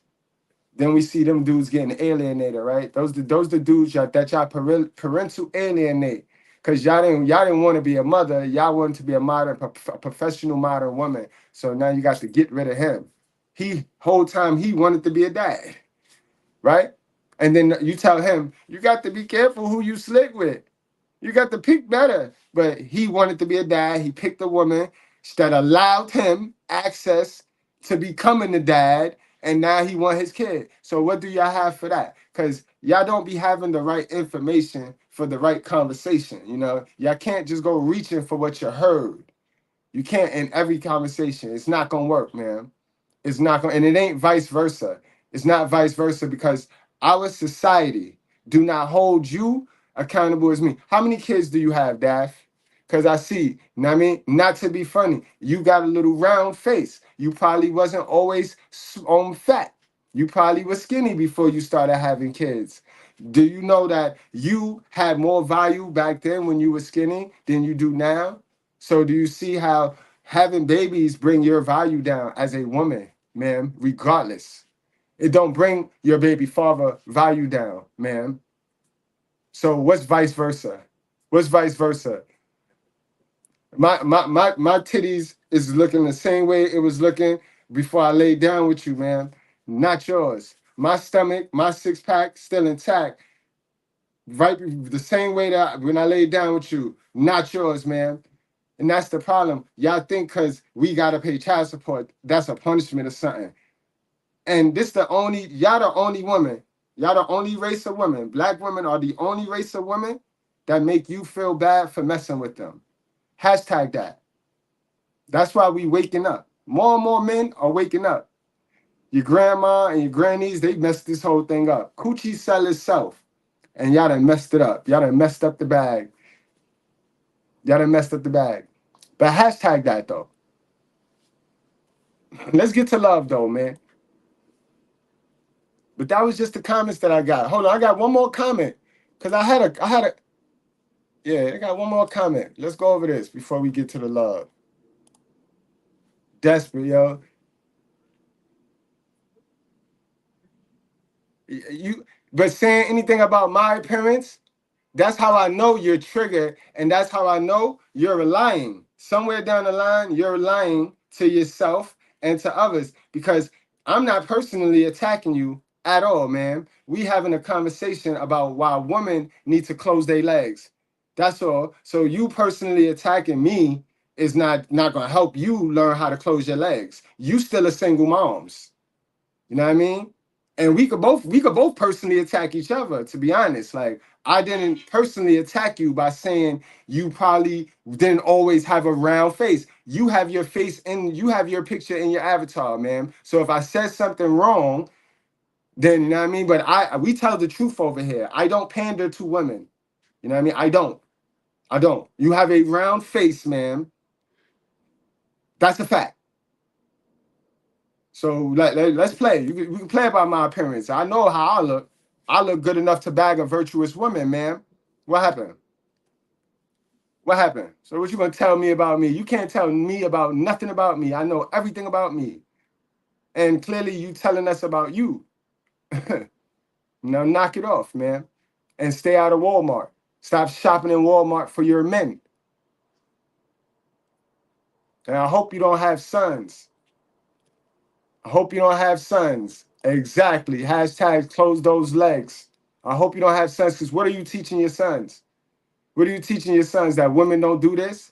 Speaker 5: Then we see them dudes getting alienated, right? Those the dudes that y'all parental alienate. Because y'all didn't want to be a mother. Y'all wanted to be a professional modern woman. So now you got to get rid of him. He whole time he wanted to be a dad, right? And then you tell him, you got to be careful who you slick with. You got to pick better. But he wanted to be a dad. He picked a woman that allowed him access to becoming a dad. And now he want his kid. So what do y'all have for that? Because y'all don't be having the right information for the right conversation. You know, y'all can't just go reaching for what you heard. You can't in every conversation. It's not gonna work, man. It's not going, and it ain't vice versa. It's not vice versa because our society do not hold you accountable as me. How many kids do you have, Daph? Because I see, you know what I mean? Not to be funny, you got a little round face. You probably wasn't always fat. You probably was skinny before you started having kids. Do you know that you had more value back then when you were skinny than you do now? So do you see how having babies bring your value down as a woman, ma'am, regardless? It don't bring your baby father value down, ma'am. So what's vice versa? What's vice versa? My titties is looking the same way it was looking before I laid down with you, ma'am. Not yours. My stomach, my six pack still intact. Right the same way that when I laid down with you, not yours, ma'am. And that's the problem. Y'all think because we gotta pay child support, that's a punishment or something. And this y'all the only woman, y'all the only race of women. Black women are the only race of women that make you feel bad for messing with them. Hashtag that. That's why we waking up. More and more men are waking up. Your grandma and your grannies, they messed this whole thing up. Coochie sell itself. And y'all done messed it up. Y'all done messed up the bag. Y'all done messed up the bag. But hashtag that though. Let's get to love though, man. But that was just the comments that I got. Hold on, I got one more comment. Cause I had a yeah, I got one more comment. Let's go over this before we get to the love. Desperate, yo. But saying anything about my appearance, that's how I know you're triggered, and that's how I know you're lying. Somewhere down the line, you're lying to yourself and to others because I'm not personally attacking you at all, man. We having a conversation about why women need to close their legs. That's all. So you personally attacking me is not gonna help you learn how to close your legs. You still a single moms. You know what I mean? And we could both personally attack each other, to be honest. Like I didn't personally attack you by saying you probably didn't always have a round face. You have your face and you have your picture in your avatar, man. So if I said something wrong, then you know what I mean? But we tell the truth over here. I don't pander to women. You know what I mean? I don't. You have a round face, man. That's a fact. So let's play. We can play about my appearance. I know how I look. I look good enough to bag a virtuous woman, man. What happened? What happened? So what you gonna tell me about me? You can't tell me about nothing about me. I know everything about me. And clearly you telling us about you. Now knock it off, man. And stay out of Walmart. Stop shopping in Walmart for your men. And I hope you don't have sons. I hope you don't have sons. Exactly. Hashtag close those legs. I hope you don't have sons, because what are you teaching your sons? What are you teaching your sons? That women don't do this?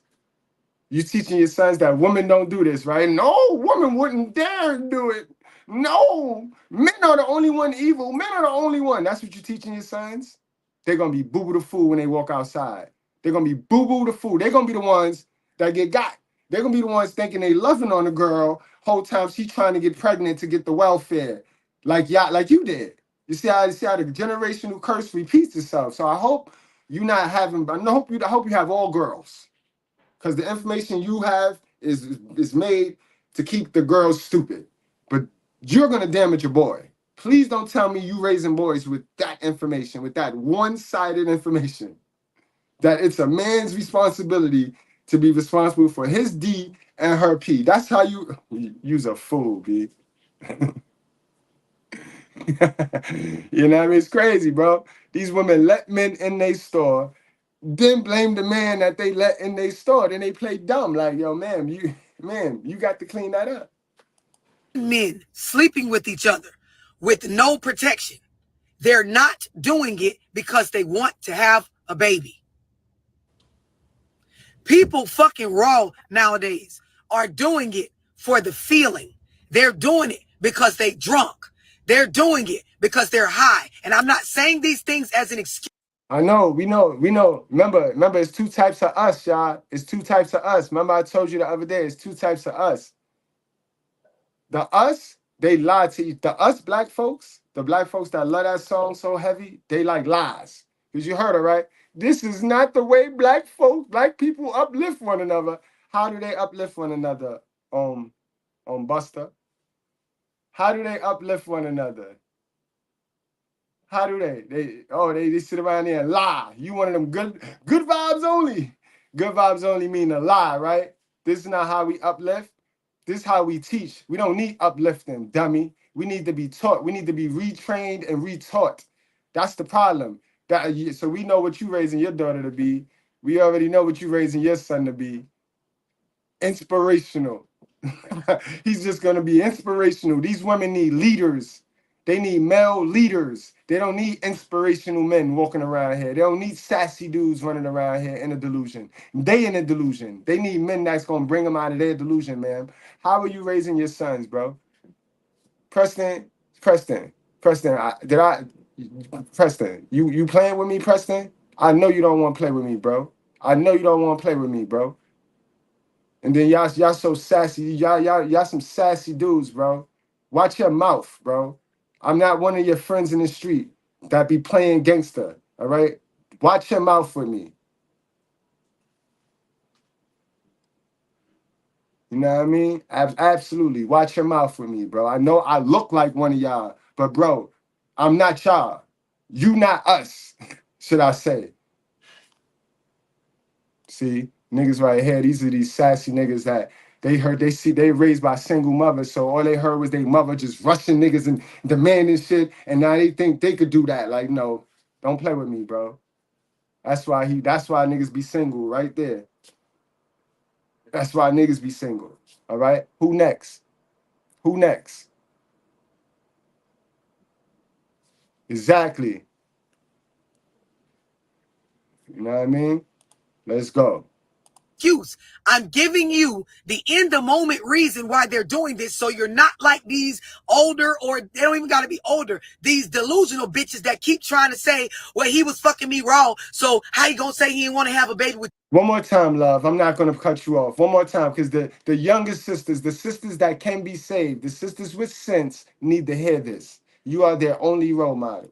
Speaker 5: You teaching your sons that women don't do this, right? No, women wouldn't dare do it. No, men are the only one evil. Men are the only one. That's what you're teaching your sons? They're going to be boo-boo the fool when they walk outside. They're going to be boo-boo the fool. They're going to be the ones that get got. They're going to be the ones thinking they loving on the girl whole time she's trying to get pregnant to get the welfare. Like you did. You see how the generational curse repeats itself. So I hope you not having, I hope you have all girls. Because the information you have is made to keep the girls stupid. But you're going to damage your boy. Please don't tell me you raising boys with that information, with that one-sided information. That it's a man's responsibility to be responsible for his D and her P. That's how you's a fool, B. You know what I mean? It's crazy, bro. These women let men in their store, then blame the man that they let in their store. Then they play dumb. Like, yo, you got to clean that up.
Speaker 3: men sleeping with each other with no protection. They're not doing it because they want to have a baby. People fucking raw nowadays are doing it for the feeling. They're doing it because they drunk. They're doing it because they're high. And I'm not saying these things as an excuse.
Speaker 5: I know, we know. Remember, it's two types of us, y'all. It's two types of us. Remember, I told you the other day, it's two types of us. The us, they lie to you. The us black folks, the black folks that love that song so heavy, they like lies. Because you heard it, right? This is not the way black people uplift one another. How do they uplift one another, Buster? How do they uplift one another? How do they? They sit around there and lie. You one of them good vibes only. Good vibes only mean a lie, right? This is not how we uplift. This is how we teach. We don't need uplifting, dummy. We need to be taught. We need to be retrained and retaught. That's the problem. So we know what you raising your daughter to be. We already know what you raising your son to be. Inspirational. He's just going to be inspirational. These women need leaders. They need male leaders. They don't need inspirational men walking around here. They don't need sassy dudes running around here in a delusion. They in a delusion. They need men that's going to bring them out of their delusion, man. How are you raising your sons, bro? Preston, you playing with me, Preston? I know you don't want to play with me, bro. And then y'all so sassy. Y'all some sassy dudes, bro. Watch your mouth, bro. I'm not one of your friends in the street that be playing gangster, all right? Watch your mouth with me. You know what I mean? Absolutely. Watch your mouth with me, bro. I know I look like one of y'all, but, bro, I'm not y'all. You not us, should I say. See, niggas right here, these are these sassy niggas that they raised by single mothers, so all they heard was their mother just rushing niggas and demanding shit, and now they think they could do that. Like, no, don't play with me, bro. That's why niggas be single right there. That's why niggas be single. All right? Who next? Exactly. You know what I mean? Let's go.
Speaker 3: Excuse. I'm giving you the in the moment reason why they're doing this, so you're not like these older, or they don't even gotta be older, these delusional bitches that keep trying to say, well, he was fucking me raw, so how you gonna say he didn't want to have a baby with?
Speaker 5: One more time, love. I'm not gonna cut you off. One more time, because the youngest sisters, the sisters that can be saved, the sisters with sense need to hear this. You are their only role model.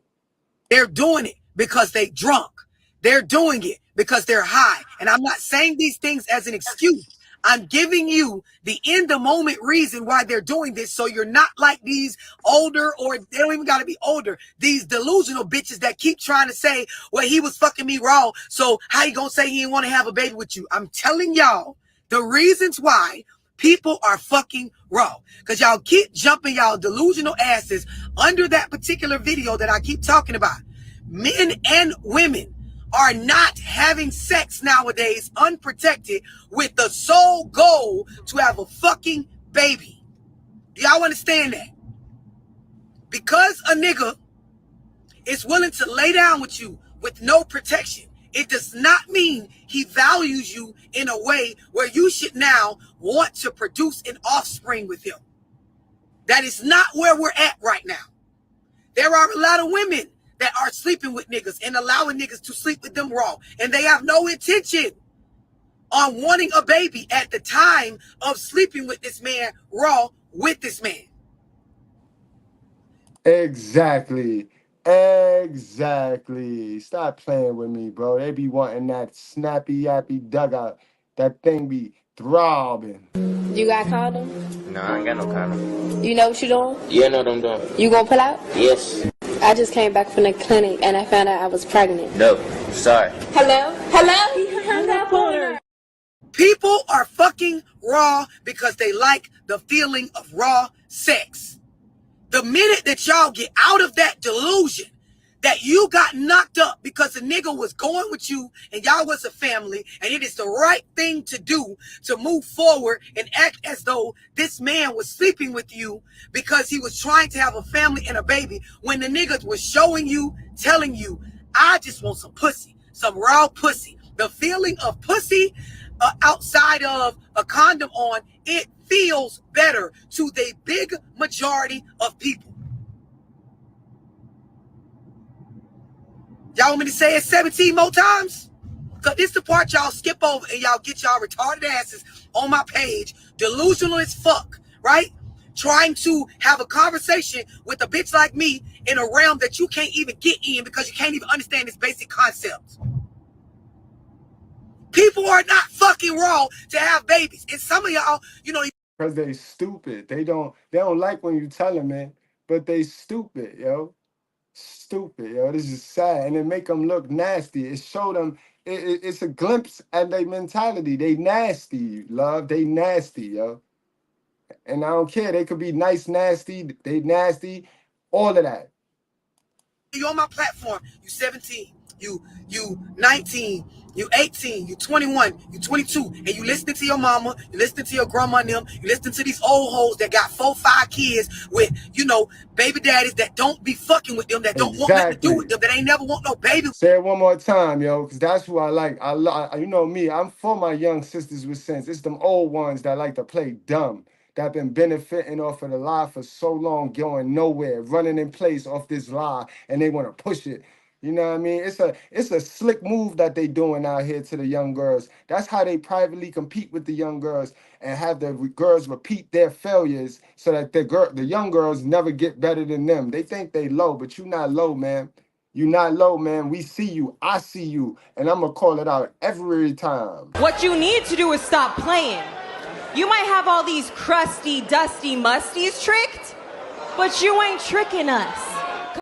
Speaker 3: They're doing it because they drunk. They're doing it because they're high. And I'm not saying these things as an excuse. I'm giving you the in the moment reason why they're doing this, so you're not like these older, or they don't even got to be older, these delusional bitches that keep trying to say, well, he was fucking me raw, so how you gonna say he didn't want to have a baby with you? I'm telling y'all the reasons why people are fucking raw, because y'all keep jumping y'all delusional asses under that particular video that I keep talking about. Men and women are not having sex nowadays unprotected with the sole goal to have a fucking baby. Do y'all understand that? Because a nigga is willing to lay down with you with no protection, it does not mean he values you in a way where you should now want to produce an offspring with him. That is not where we're at right now. There are a lot of women that are sleeping with niggas and allowing niggas to sleep with them raw, and they have no intention on wanting a baby at the time of sleeping with this man raw with this man.
Speaker 5: Exactly. Stop playing with me, bro. They be wanting that snappy yappy dugout. That thing be throbbing.
Speaker 9: You got condom?
Speaker 10: Nah, I ain't got no condom.
Speaker 9: You know what you doing?
Speaker 10: Yeah, I know what I'm doing.
Speaker 9: You gonna pull out?
Speaker 10: Yes.
Speaker 9: I just came back from the clinic and I found out I was pregnant.
Speaker 10: No, sorry.
Speaker 9: Hello? He hung up on her.
Speaker 3: People are fucking raw because they like the feeling of raw sex. The minute that y'all get out of that delusion that you got knocked up because the nigga was going with you and y'all was a family, and it is the right thing to do to move forward and act as though this man was sleeping with you because he was trying to have a family and a baby, when the nigga was showing you, telling you, I just want some pussy, some raw pussy. The feeling of pussy outside of a condom on, it feels better to the big majority of people. Y'all want me to say it 17 more times? Because this is the part y'all skip over and y'all get y'all retarded asses on my page, delusional as fuck, right? Trying to have a conversation with a bitch like me in a realm that you can't even get in because you can't even understand this basic concept. People are not fucking wrong to have babies. And some of y'all, you know,
Speaker 5: Because they stupid. They don't like when you tell them, man, but they stupid, yo. Stupid, yo. This is sad. And it make them look nasty. It show them, it's a glimpse at their mentality. They nasty, love. They nasty, yo. And I don't care. They could be nice, nasty. They nasty. All of that.
Speaker 3: you on my platform, you 17, you 19, you 18, you 21, you 22, and you listening to your mama, you listening to your grandma and them, you listening to these old hoes that got 4, 5 kids with, you know, baby daddies that don't be fucking with them, that don't want nothing to do with them, that ain't never want no baby.
Speaker 5: Say it one more time, yo, because that's who I like. You know me, I'm for my young sisters with sense. It's them old ones that like to play dumb, that been benefiting off of the lie for so long, going nowhere, running in place off this lie, and they want to push it. You know what I mean? It's a slick move that they doing out here to the young girls. That's how they privately compete with the young girls and have the girls repeat their failures so that the young girls never get better than them. They think they low, but you not low, man. You not low, man. We see you. I see you. And I'm going to call it out every time.
Speaker 13: What you need to do is stop playing. You might have all these crusty, dusty musties tricked, but you ain't tricking us.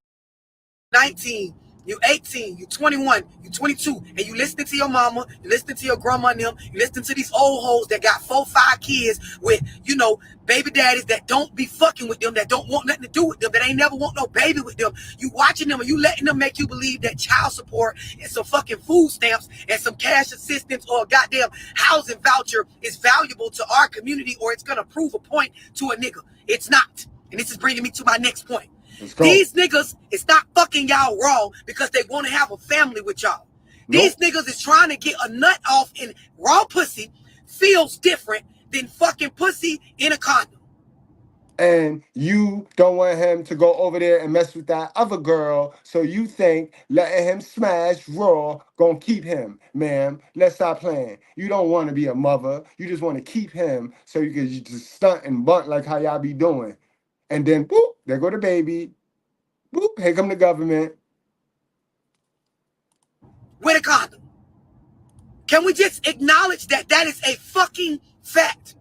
Speaker 3: 19, you 18, you 21, you 22, and you listening to your mama, you listening to your grandma and them, you listening to these old hoes that got 4, 5 kids with, you know, baby daddies that don't be fucking with them, that don't want nothing to do with them, that ain't never want no baby with them. You watching them and you letting them make you believe that child support and some fucking food stamps and some cash assistance or a goddamn housing voucher is valuable to our community, or it's gonna prove a point to a nigga. It's not. And this is bringing me to my next point. These niggas is not fucking y'all wrong because they want to have a family with y'all. These niggas is trying to get a nut off in raw pussy, feels different than fucking pussy in a condom.
Speaker 5: And you don't want him to go over there and mess with that other girl, so you think letting him smash raw gonna keep him. Ma'am, let's stop playing. You don't want to be a mother. You just want to keep him so you can just stunt and bunt like how y'all be doing. And then, boop, there go the baby. Boop, here come the government.
Speaker 3: With a condom. Can we just acknowledge that that is a fucking fact?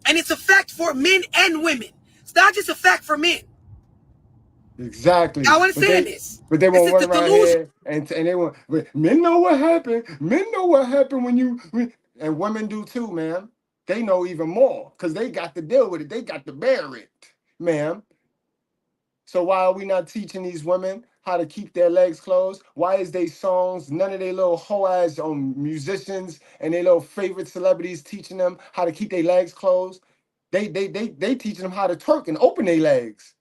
Speaker 3: And it's a fact for men and women. It's not just a fact for men.
Speaker 5: Exactly.
Speaker 3: Y'all understand this?
Speaker 5: But they won't run around here and they won't. Men know what happened. Men know what happened and women do too, ma'am. They know even more because they got to deal with it. They got to bear it, ma'am. So why are we not teaching these women how to keep their legs closed? Why is they songs, none of their little hoe-ass musicians and their little favorite celebrities teaching them how to keep their legs closed? They teaching them how to twerk and open their legs.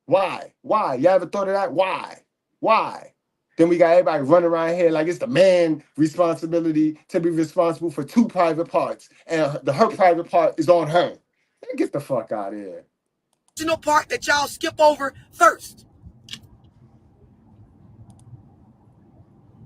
Speaker 5: Why? Why? You ever thought of that? Why? Why? Then we got everybody running around here like it's the man responsibility to be responsible for 2 private parts. And her private part is on her. Get the fuck out of here.
Speaker 3: Part that y'all skip over first.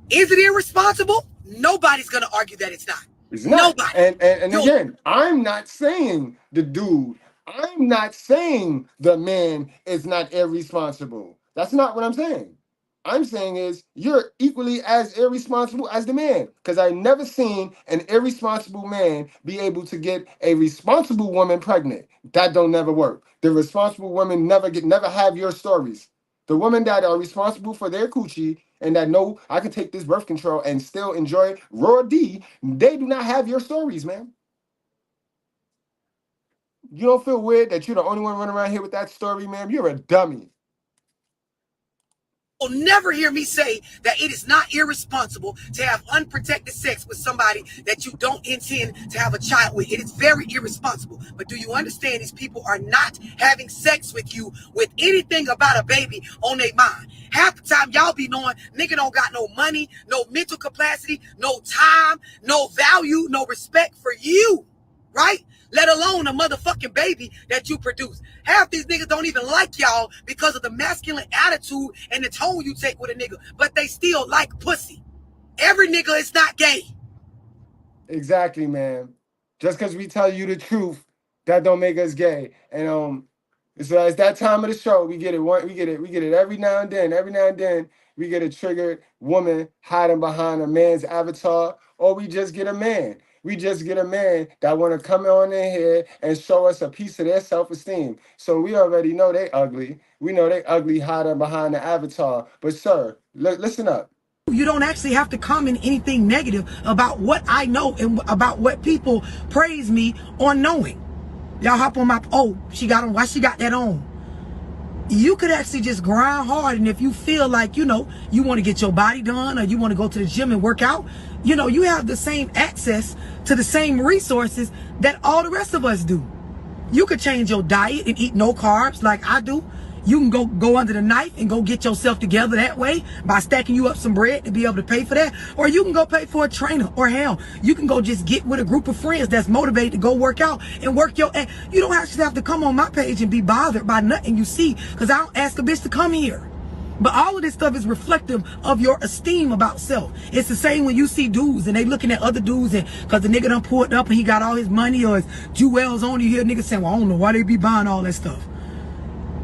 Speaker 3: Is it irresponsible? Nobody's gonna argue that it's not.
Speaker 5: It's not.
Speaker 3: Nobody.
Speaker 5: And again, I'm not saying the dude. I'm not saying the man is not irresponsible. That's not what I'm saying. I'm saying is you're equally as irresponsible as the man, because I never seen an irresponsible man be able to get a responsible woman pregnant. That don't never work. The responsible women never have your stories. The women that are responsible for their coochie and that know I can take this birth control and still enjoy raw D, they do not have your stories, man. You don't feel weird that you're the only one running around here with that story, man? You're a dummy.
Speaker 3: You'll never hear me say that it is not irresponsible to have unprotected sex with somebody that you don't intend to have a child with. It is very irresponsible. But do you understand these people are not having sex with you with anything about a baby on their mind? Half the time y'all be knowing nigga don't got no money, no mental capacity, no time, no value, no respect for you, right? Let alone a motherfucking baby that you produce. Half these niggas don't even like y'all because of the masculine attitude and the tone you take with a nigga, but they still like pussy. Every nigga is not gay.
Speaker 5: Exactly, man. Just because we tell you the truth, that don't make us gay. And so it's that time of the show. We get it every now and then. Every now and then we get a triggered woman hiding behind a man's avatar, or we just get a man. We just get a man that want to come on in here and show us a piece of their self-esteem. So we already know they ugly. We know they ugly hiding behind the avatar. But sir, listen up.
Speaker 3: You don't actually have to comment anything negative about what I know and about what people praise me on knowing. Y'all hop on my, oh, she got on, why she got that on? You could actually just grind hard, and if you feel like, you know, you want to get your body done or you want to go to the gym and work out, you know, you have the same access to the same resources that all the rest of us do. You could change your diet and eat no carbs like I do. You can go under the knife and go get yourself together that way by stacking you up some bread to be able to pay for that. Or you can go pay for a trainer, or hell, you can go just get with a group of friends that's motivated to go work out and work your ass. You don't actually have to come on my page and be bothered by nothing you see, because I don't ask a bitch to come here. But all of this stuff is reflective of your esteem about self. It's the same when you see dudes and they looking at other dudes, and because the nigga done pulled up and he got all his money or his jewels on, you hear niggas saying, well, I don't know why they be buying all that stuff.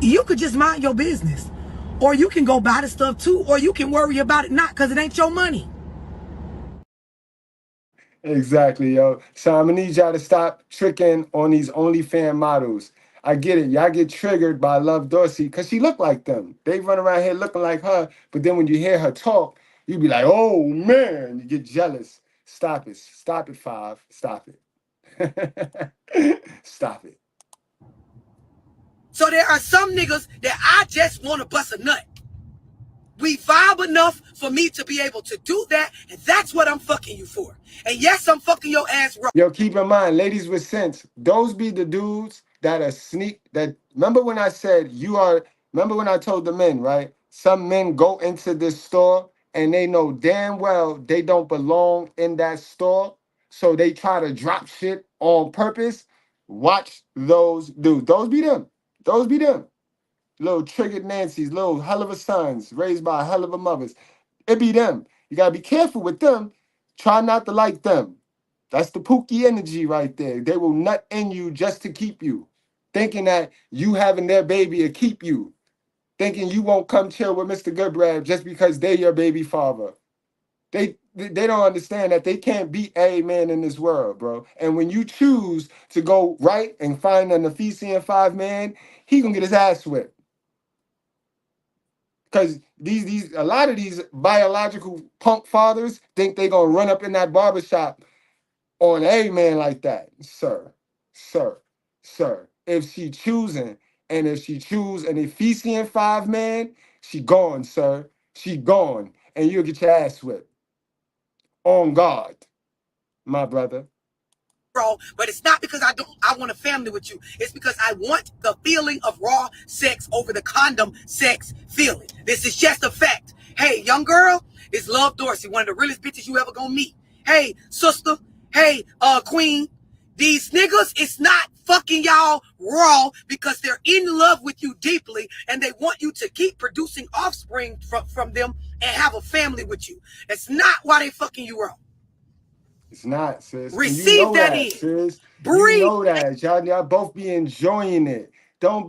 Speaker 3: You could just mind your business, or you can go buy the stuff too, or you can worry about it not because it ain't your money.
Speaker 5: Exactly, yo. So I'm gonna need y'all to stop tricking on these OnlyFans models. I get it. Y'all get triggered by Love Dorsey because she look like them. They run around here looking like her, but then when you hear her talk, you be like, oh man, you get jealous. Stop it. Stop it, Five. Stop it. Stop it.
Speaker 3: So there are some niggas that I just want to bust a nut. We vibe enough for me to be able to do that, and that's what I'm fucking you for. And yes, I'm fucking your ass raw.
Speaker 5: Yo, keep in mind, ladies with sense, those be the dudes that are remember when I said remember when I told the men, right? Some men go into this store and they know damn well they don't belong in that store, so they try to drop shit on purpose. Watch those dudes. Those be them. Those be them. Little triggered Nancy's, little hell of a sons raised by hell of a mothers. It be them. You gotta be careful with them. Try not to like them. That's the Pookie energy right there. They will nut in you just to keep you. Thinking that you having their baby will keep you. Thinking you won't come chill with Mr. Goodbrad just because they're your baby father. They don't understand that they can't beat a man in this world, bro. And when you choose to go right and find an Ephesian 5 man, he gonna get his ass whipped. Because a lot of these biological punk fathers think they gonna run up in that barbershop on a man like that. Sir. If she choose an Ephesian 5 man, she gone, sir. She gone. And you'll get your ass whipped. On God, my brother.
Speaker 3: Bro, but it's not because I want a family with you. It's because I want the feeling of raw sex over the condom sex feeling. This is just a fact. Hey, young girl, it's Love Dorsey, one of the realest bitches you ever gonna meet. Hey, sister. Hey, queen. These niggas, it's not fucking y'all raw because they're in love with you deeply and they want you to keep producing offspring from them and have a family with you. That's not why they fucking you raw.
Speaker 5: It's not, sis.
Speaker 3: Receive
Speaker 5: and you know
Speaker 3: that
Speaker 5: that,
Speaker 3: in.
Speaker 5: sis.
Speaker 3: Breathe.
Speaker 5: You know that. Y'all both be enjoying it. That's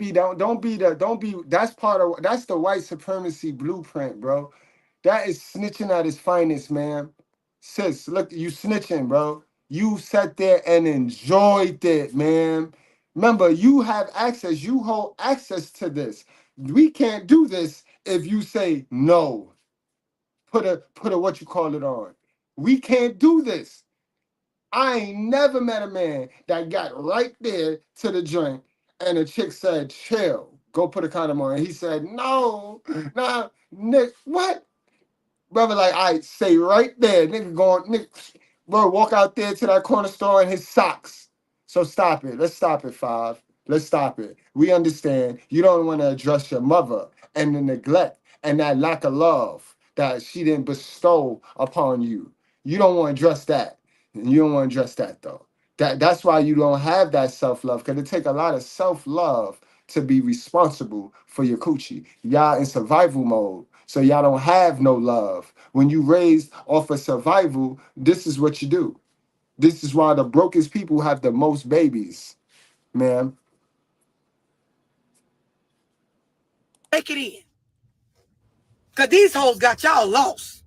Speaker 5: the white supremacy blueprint, bro. That is snitching at its finest, man. Sis, look, you snitching, bro. You sat there and enjoyed it, man. Remember, you have access. You hold access to this. We can't do this if you say no. Put a what you call it on. We can't do this. I ain't never met a man that got right there to the joint and the chick said, chill. Go put a condom on. And he said, no, nah, Nick, what? Brother, like, all right, stay right there. Nigga going, nigga, bro, walk out there to that corner store in his socks. So stop it. Let's stop it, Five. Let's stop it. We understand you don't want to address your mother and the neglect and that lack of love that she didn't bestow upon you. You don't want to address that. And you don't want to address that, though. That's why you don't have that self-love, because it takes a lot of self-love to be responsible for your coochie. Y'all in survival mode, so y'all don't have no love. When you raised off of survival, this is what you do. This is why the brokest people have the most babies, man.
Speaker 3: Take it in. Because these hoes got y'all lost.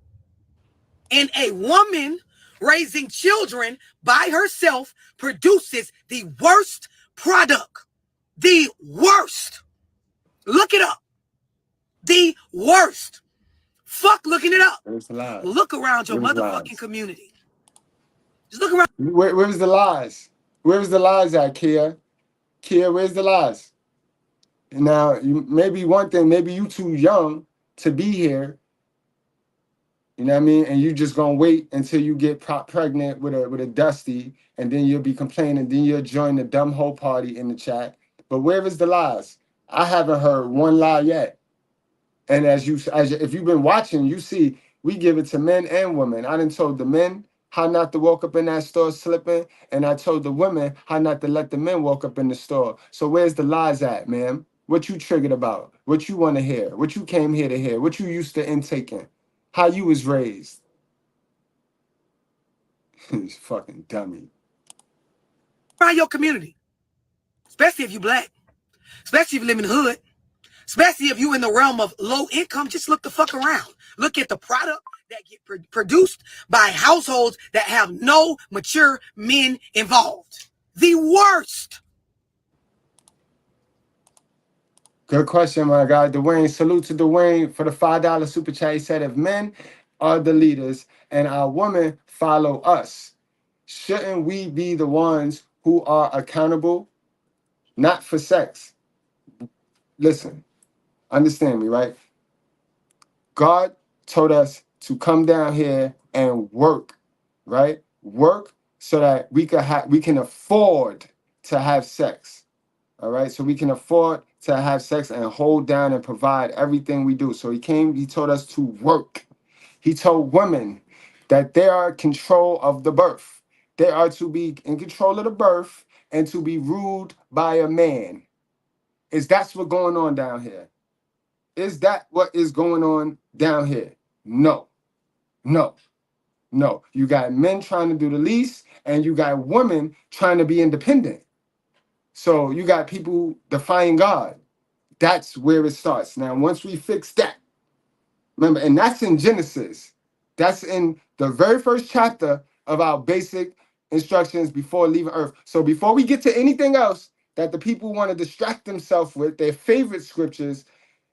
Speaker 3: And a woman raising children by herself produces the worst product. The worst. Look it up. The worst. Fuck looking it up. Look around your motherfucking community. Just look around.
Speaker 5: Where's the lies? Where's the lies at, Kia? Kia, where's the lies? Now, maybe one thing, maybe you too young to be here. You know what I mean? And you just gonna wait until you get pregnant with a Dusty, and then you'll be complaining. Then you'll join the dumb hoe party in the chat. But where is the lies? I haven't heard one lie yet. And if you've been watching, you see we give it to men and women. I done told the men how not to walk up in that store slipping, and I told the women how not to let the men walk up in the store. So where's the lies at, man? What you triggered about? What you want to hear? What you came here to hear? What you used to intaking? How you was raised? Fucking dummy.
Speaker 3: Around your community, especially if you black, especially if you live in the hood, especially if you in the realm of low income. Just look the fuck around. Look at the product that get produced by households that have no mature men involved. The worst.
Speaker 5: Good question, my guy. Dwayne, salute to Dwayne for the $5 super chat. He said, if men are the leaders and our women follow us, shouldn't we be the ones who are accountable? Not for sex. Listen, understand me, right? God told us to come down here and work, right? Work so that we can afford to have sex. All right, so we can afford to have sex and hold down and provide everything we do. So he told us to work. He told women that they are in control of the birth. They are to be in control of the birth and to be ruled by a man. Is that what's going on down here? Is that what is going on down here? No, no, no. You got men trying to do the least, and you got women trying to be independent. So you got people defying God. That's where it starts. Now, once we fix that, remember, and that's in Genesis. That's in the very first chapter of our basic instructions before leaving Earth. So before we get to anything else that the people want to distract themselves with, their favorite scriptures,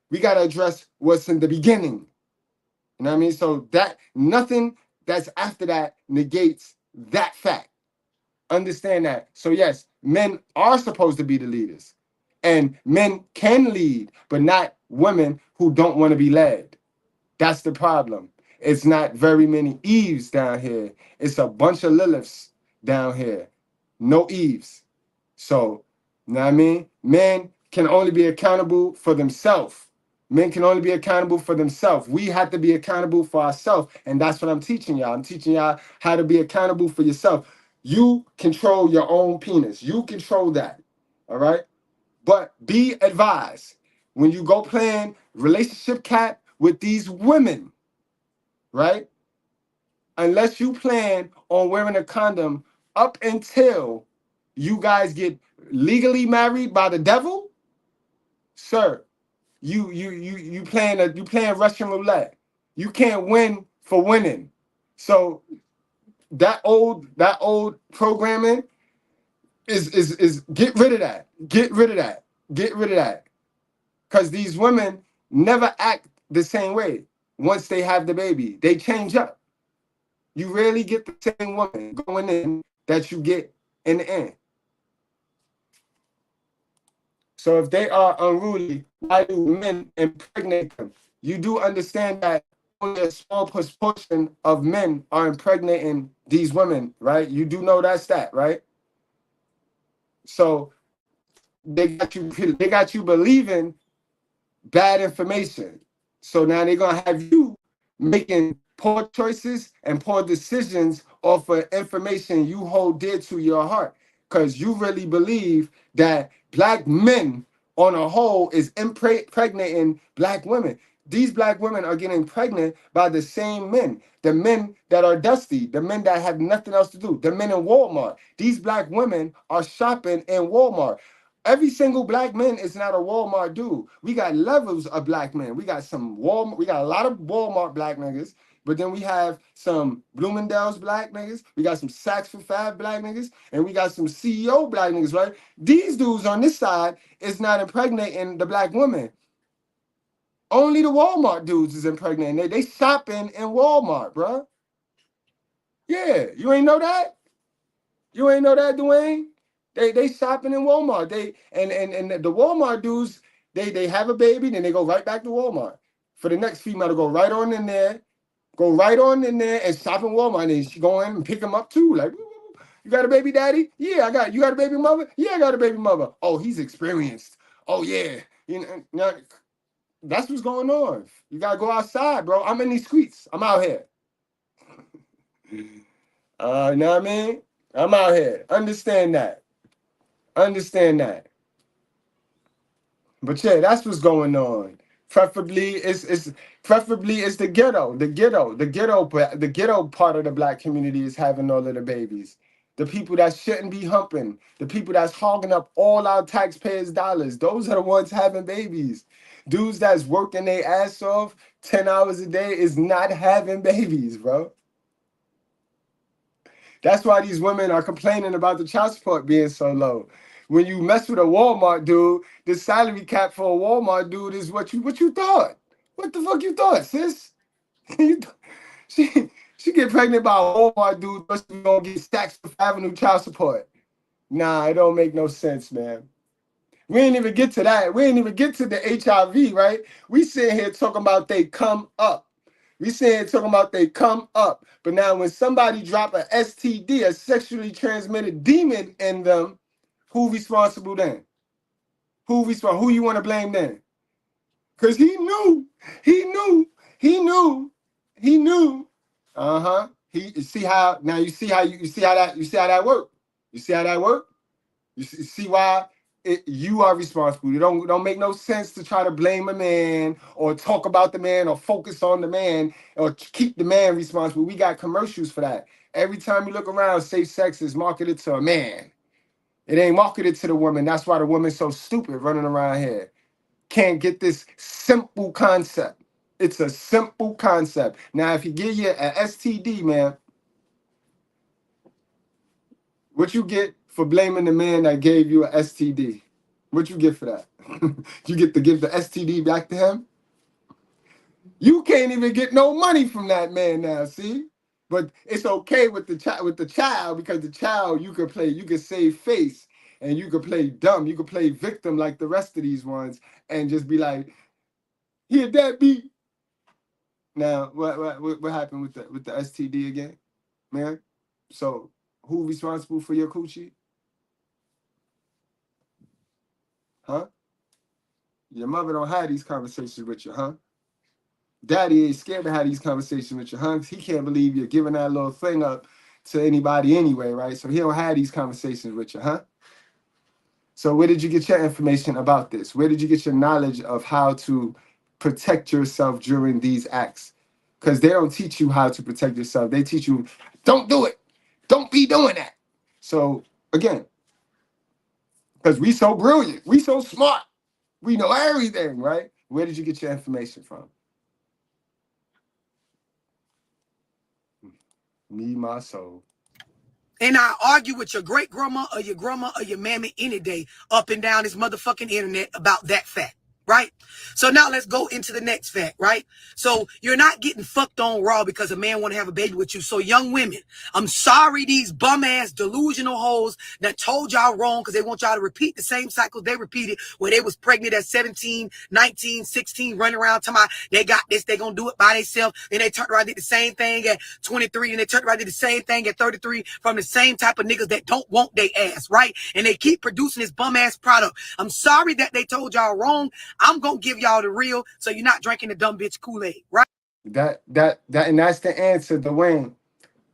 Speaker 5: we got to address what's in the beginning. You know what I mean? So that nothing that's after that negates that fact. Understand that. So yes, men are supposed to be the leaders, and men can lead, but not women who don't want to be led. That's the problem. It's not very many Eves down here. It's a bunch of Liliths down here. No Eves. So, you know what I mean? Men can only be accountable for themselves. Men can only be accountable for themselves. We have to be accountable for ourselves. And that's what I'm teaching y'all. I'm teaching y'all how to be accountable for yourself. You control your own penis. You control that. All right? But be advised, when you go playing relationship cat with these women, right? Unless you plan on wearing a condom up until you guys get legally married by the devil, sir, you playing Russian roulette. You can't win for winning. So that old programming is get rid of that. Get rid of that. Get rid of that. Because these women never act the same way once they have the baby. They change up. You rarely get the same woman going in that you get in the end. So if they are unruly, why do men impregnate them? You do understand that only a small proportion of men are impregnating these women, right? You do know that stat, right? So they got you believing bad information. So now they're gonna have you making poor choices and poor decisions off of information you hold dear to your heart. Because you really believe that black men on a whole is impregnating black women. These black women are getting pregnant by the same men, the men that are dusty, the men that have nothing else to do, the men in Walmart. These black women are shopping in Walmart. Every single black man is not a Walmart dude. We got levels of black men. We got some Walmart. We got a lot of Walmart black niggas, but then we have some Bloomingdale's black niggas. We got some Saks for Fab black niggas, and we got some CEO black niggas. Right? These dudes on this side is not impregnating the black women. Only the Walmart dudes is impregnating. They shopping in Walmart, bro. Yeah, you ain't know that. You ain't know that, Dwayne. They shopping in Walmart. And the Walmart dudes, they have a baby, then they go right back to Walmart. For the next female to go right on in there and shop in Walmart. And she go in and pick them up too. Like, you got a baby daddy? Yeah, I got. You got a baby mother? Yeah, I got a baby mother. Oh, he's experienced. Oh yeah. You know, that's what's going on. You gotta go outside, bro. I'm in these streets. I'm out here. You know what I mean? I'm out here. Understand that. Understand that. But yeah, that's what's going on. Preferably it's the ghetto. The ghetto part of the black community is having all of the babies. The people that shouldn't be humping, the people that's hogging up all our taxpayers' dollars, those are the ones having babies. Dudes that's working their ass off 10 hours a day is not having babies, bro. That's why these women are complaining about the child support being so low. When you mess with a Walmart dude, the salary cap for a Walmart dude is what you thought. What the fuck you thought, sis? she get pregnant by a Walmart dude, but she gonna get stacks of Avenue child support. Nah, it don't make no sense, man. We ain't even get to that. We ain't even get to the HIV, right? We sitting here talking about they come up. We saying talking about they come up, but now when somebody drop a STD, a sexually transmitted demon in them, who responsible then? Who you want to blame then? Because he knew. You see how that work? You see how that work? You see why you are responsible. It don't make no sense to try to blame a man or talk about the man or focus on the man or keep the man responsible. We got commercials for that. Every time you look around, safe sex is marketed to a man. It ain't marketed to the woman. That's why the woman's so stupid running around here. Can't get this simple concept. It's a simple concept. Now, if you give you an STD, man, what you get for blaming the man that gave you an STD? What you get for that? You get to give the STD back to him? You can't even get no money from that man now, see? But it's okay with the child because the child you can save face and you could play dumb, you could play victim like the rest of these ones and just be like, here, deadbeat. Now, what happened with the STD again, man? So who responsible for your coochie? Huh? Your mother don't have these conversations with you, huh? Daddy ain't scared to have these conversations with you, huh? He can't believe you're giving that little thing up to anybody anyway, right? So he don't have these conversations with you, huh? So where did you get your information about this? Where did you get your knowledge of how to protect yourself during these acts? Because they don't teach you how to protect yourself. They teach you, don't do it. Don't be doing that. So again, because we so brilliant, we so smart, we know everything, right? Where did you get your information from? Me, my soul.
Speaker 3: And I argue with your great grandma or your grandma or your mammy any day up and down this motherfucking internet about that fact. right? So now let's go into the next fact, right? So you're not getting fucked on raw because a man want to have a baby with you. So young women, I'm sorry these bum-ass delusional hoes that told y'all wrong because they want y'all to repeat the same cycle they repeated when they was pregnant at 17, 19, 16, running around talking about they got this, they gonna do it by themselves. And they turned around and did the same thing at 23, and they turned around and did the same thing at 33 from the same type of niggas that don't want they ass, right? And they keep producing this bum-ass product. I'm sorry that they told y'all wrong. I'm gonna give y'all the real, so you're not drinking the dumb bitch Kool-Aid, right?
Speaker 5: And that's the answer, Dwayne.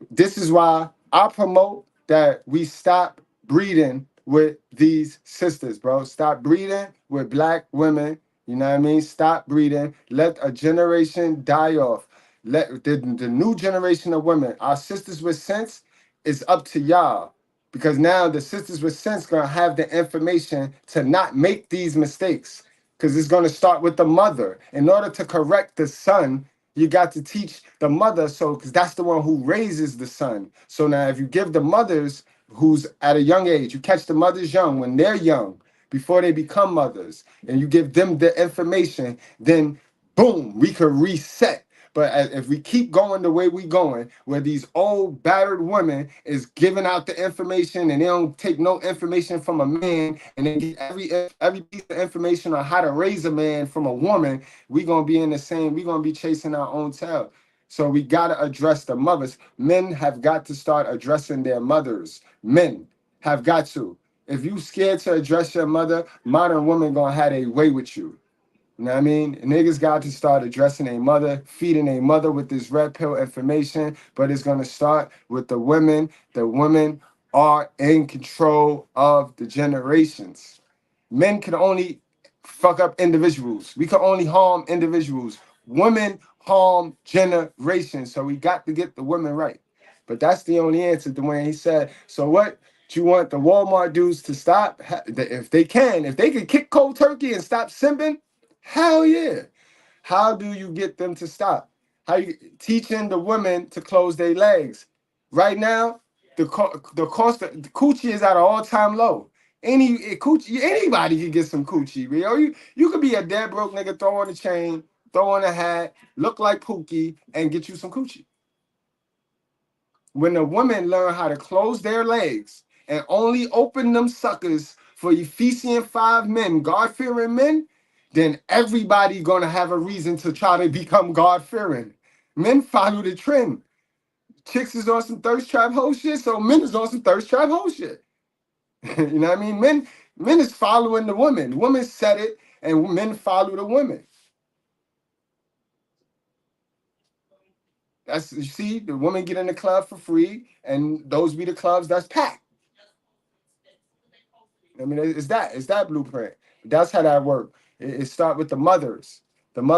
Speaker 5: This is why I promote that we stop breeding with these sisters, bro. Stop breeding with black women. You know what I mean? Stop breeding. Let a generation die off. Let the new generation of women, our sisters with sense, is up to y'all. Because now the sisters with sense gonna have the information to not make these mistakes. Because it's gonna start with the mother. In order to correct the son, you got to teach the mother, so because that's the one who raises the son. So now if you give the mothers who's at a young age, you catch the mothers young when they're young, before they become mothers, and you give them the information, then boom, we could reset. But if we keep going the way we going, where these old battered women is giving out the information and they don't take no information from a man, and they get every piece of information on how to raise a man from a woman, we gonna be in the same. We gonna be chasing our own tail. So we gotta address the mothers. Men have got to start addressing their mothers. Men have got to. If you scared to address your mother, modern women gonna have a way with you. You know what I mean? Niggas got to start addressing a mother, feeding a mother with this red pill information, but it's going to start with the women. The women are in control of the generations. Men can only fuck up individuals. We can only harm individuals. Women harm generations. So we got to get the women right. But that's the only answer, Dwayne. He said, so what? Do you want the Walmart dudes to stop? If they can kick cold turkey and stop simping, hell yeah. How do you get them to stop? How you teaching the women to close their legs? Right now, the cost of the coochie is at an all-time low. Anybody can get some coochie, yo. You could be a dead broke nigga, throw on a chain, throw on a hat, look like Pookie, and get you some coochie. When the women learn how to close their legs and only open them suckers for Ephesians 5 men, God-fearing men, then everybody gonna have a reason to try to become God-fearing. Men follow the trend. Chicks is on some thirst trap hoe shit, so men is on some thirst trap hoe shit. You know what I mean? Men is following the woman. Women said it, and men follow the women. That's, you see, the women get in the club for free, and those be the clubs that's packed. I mean, it's that blueprint. That's how that works. It start with the mothers. You know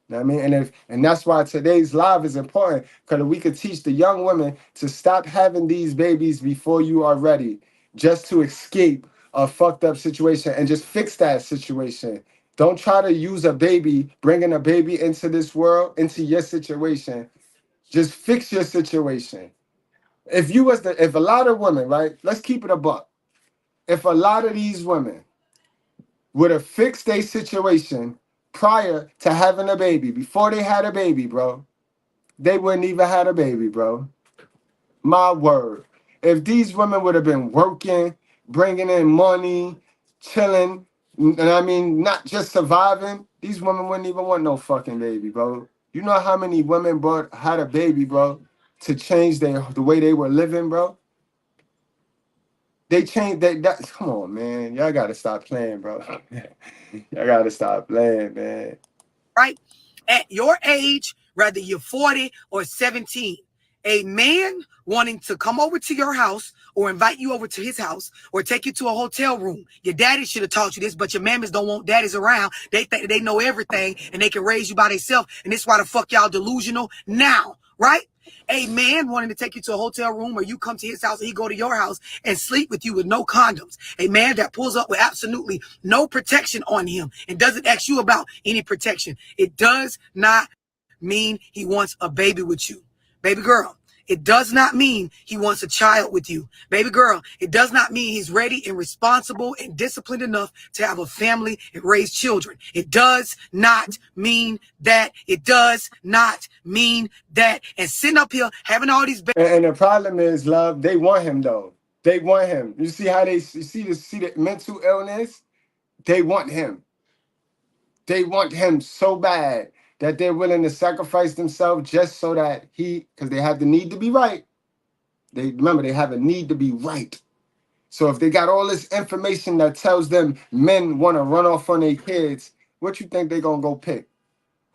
Speaker 5: what I mean? And that's why today's live is important, because we could teach the young women to stop having these babies before you are ready, just to escape a fucked up situation and just fix that situation. Don't try to use a baby, bringing a baby into this world, into your situation. Just fix your situation. If a lot of women, right? Let's keep it a buck. If a lot of these women would have fixed their situation prior to having a baby, before they had a baby, bro, they wouldn't even had a baby, bro. My word. If these women would have been working, bringing in money, chilling, and I mean, not just surviving, these women wouldn't even want no fucking baby, bro. You know how many women had a baby, bro, to change the way they were living, bro? They changed that. Come on, man. Y'all gotta stop playing, bro. Y'all gotta stop playing, man.
Speaker 3: Right? At your age, whether you're 40 or 17, a man wanting to come over to your house or invite you over to his house or take you to a hotel room. Your daddy should have taught you this, but your mammas don't want daddies around. They think they know everything and they can raise you by themselves. And this is why the fuck y'all delusional now, right? A man wanting to take you to a hotel room, or you come to his house and he go to your house and sleep with you with no condoms. A man that pulls up with absolutely no protection on him and doesn't ask you about any protection. It does not mean he wants a baby with you. Baby girl, it does not mean he wants a child with you. Baby girl, it does not mean he's ready and responsible and disciplined enough to have a family and raise children. It does not mean that. It does not mean that. And sitting up here having all these
Speaker 5: And the problem is, love, they want him though. They want him. You see how you see the mental illness? They want him. They want him so bad that they're willing to sacrifice themselves just so that because they have the need to be right. They have a need to be right. So if they got all this information that tells them men want to run off on their kids, what you think they gonna go pick?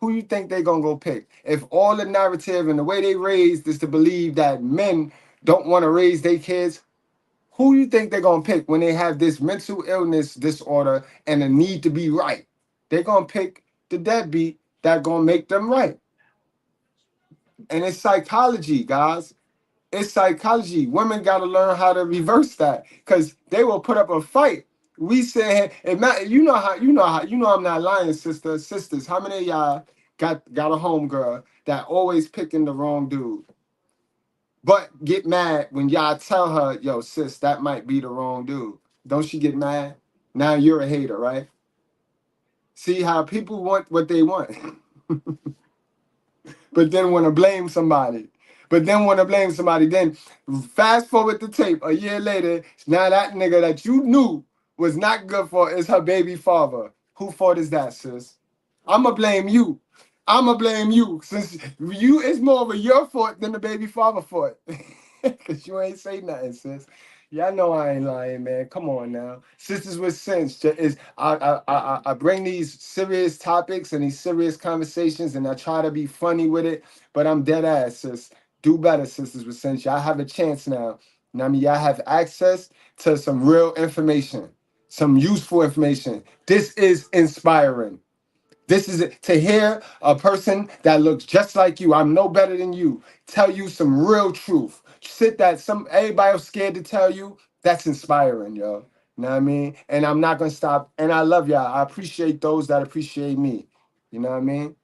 Speaker 5: Who you think they gonna go pick? If all the narrative and the way they raised is to believe that men don't want to raise their kids, who you think they're gonna pick when they have this mental illness disorder and a need to be right? They're gonna pick the deadbeat that gonna make them right. And it's psychology, guys. It's psychology. Women gotta learn how to reverse that because they will put up a fight. We say, you know I'm not lying, sisters. How many of y'all got a homegirl that always picking the wrong dude? But get mad when y'all tell her, yo, sis, that might be the wrong dude. Don't she get mad? Now you're a hater, right? See how people want what they want. But then want to blame somebody. Then fast forward the tape a year later. Now that nigga that you knew was not good for is her baby father. Who fault is that, sis? I'ma blame you. Since it's more of a your fault than the baby father fault. Cause you ain't say nothing, sis. Y'all know I ain't lying, man. Come on now. Sisters with Sense I bring these serious topics and these serious conversations and I try to be funny with it, but I'm dead ass, sis. Do better, Sisters with Sense. Y'all have a chance now. I mean, y'all have access to some real information, some useful information. This is inspiring. This is it. To hear a person that looks just like you, I'm no better than you, tell you some real truth. Everybody was scared to tell you, that's inspiring, yo. You know what I mean? And I'm not gonna stop. And I love y'all. I appreciate those that appreciate me. You know what I mean?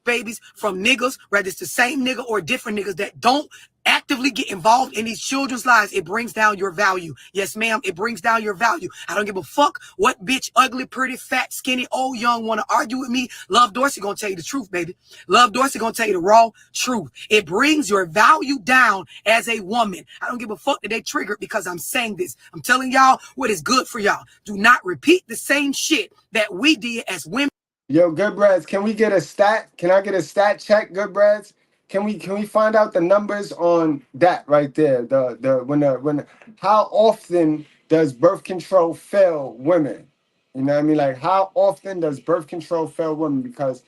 Speaker 3: Babies from niggas, whether it's the same nigga or different niggas that don't actively get involved in these children's lives, it brings down your value. Yes, ma'am, it brings down your value. I don't give a fuck what bitch, ugly, pretty, fat, skinny, old, young, want to argue with me. Love Dorsey gonna tell you the truth, baby. Love Dorsey gonna tell you the raw truth. It brings your value down as a woman. I don't give a fuck that they triggered because I'm saying this. I'm telling y'all what is good for y'all. Do not repeat the same shit that we did as women.
Speaker 5: Yo, Good Brads, can we get a stat? Can I get a stat check, Good Brads? Can we find out the numbers on that right there? How often does birth control fail women? You know what I mean? Like, how often does birth control fail women? Because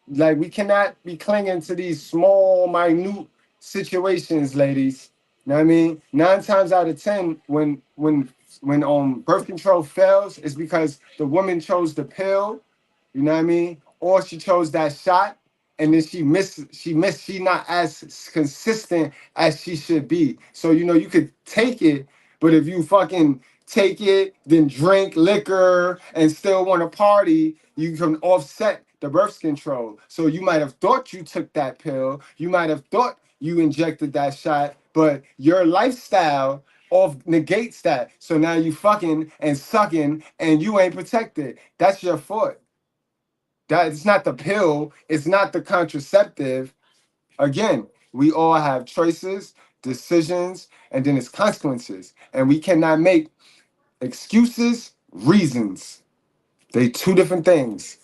Speaker 5: like we cannot be clinging to these small, minute situations, ladies. You know what I mean? 9 times out of 10, when birth control fails, it's because the woman chose the pill. You know what I mean? Or she chose that shot and then she not as consistent as she should be. So, you know, you could take it, but if you fucking take it, then drink liquor and still want to party, you can offset the birth control. So you might have thought you took that pill. You might have thought you injected that shot, but your lifestyle negates that. So now you fucking and sucking and you ain't protected. That's your fault. That it's not the pill, it's not the contraceptive. Again, we all have choices, decisions, and then it's consequences. And we cannot make excuses, reasons. They 2 different things.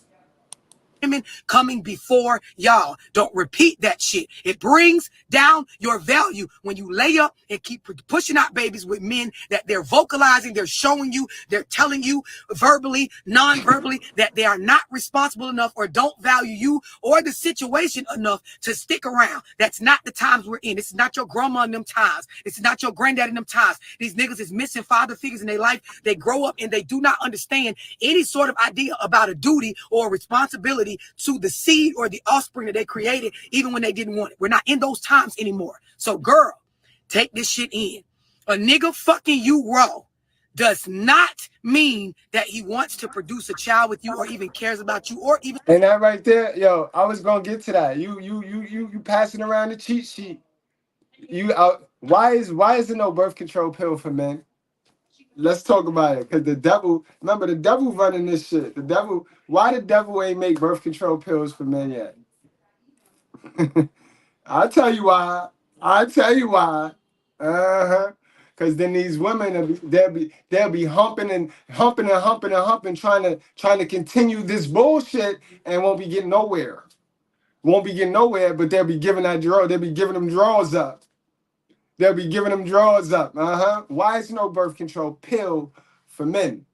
Speaker 3: Women coming before y'all. Don't repeat that shit. It brings down your value when you lay up and keep pushing out babies with men that they're vocalizing, they're showing you, they're telling you verbally, non-verbally that they are not responsible enough or don't value you or the situation enough to stick around. That's not the times we're in. This is not your grandma in them times. This is not your granddad in them times. These niggas is missing father figures in their life. They grow up and they do not understand any sort of idea about a duty or a responsibility to the seed or the offspring that they created, even when they didn't want it. We're not in those times anymore. So, girl, take this shit in. A nigga fucking you raw does not mean that he wants to produce a child with you or even cares about you or even.
Speaker 5: And that right there, yo, I was gonna get to that. You passing around the cheat sheet. You out? Why is there no birth control pill for men? Let's talk about it. Cause the devil, remember the devil running this shit. The devil. Why the devil ain't make birth control pills for men yet? I'll tell you why. I'll tell you why. Uh-huh. Cause then these women they'll be humping and humping and humping and humping, trying to continue this bullshit and won't be getting nowhere. Won't be getting nowhere, but they'll be giving that draw. They'll be giving them draws up. They'll be giving them draws up. Uh-huh. Why is no birth control pill for men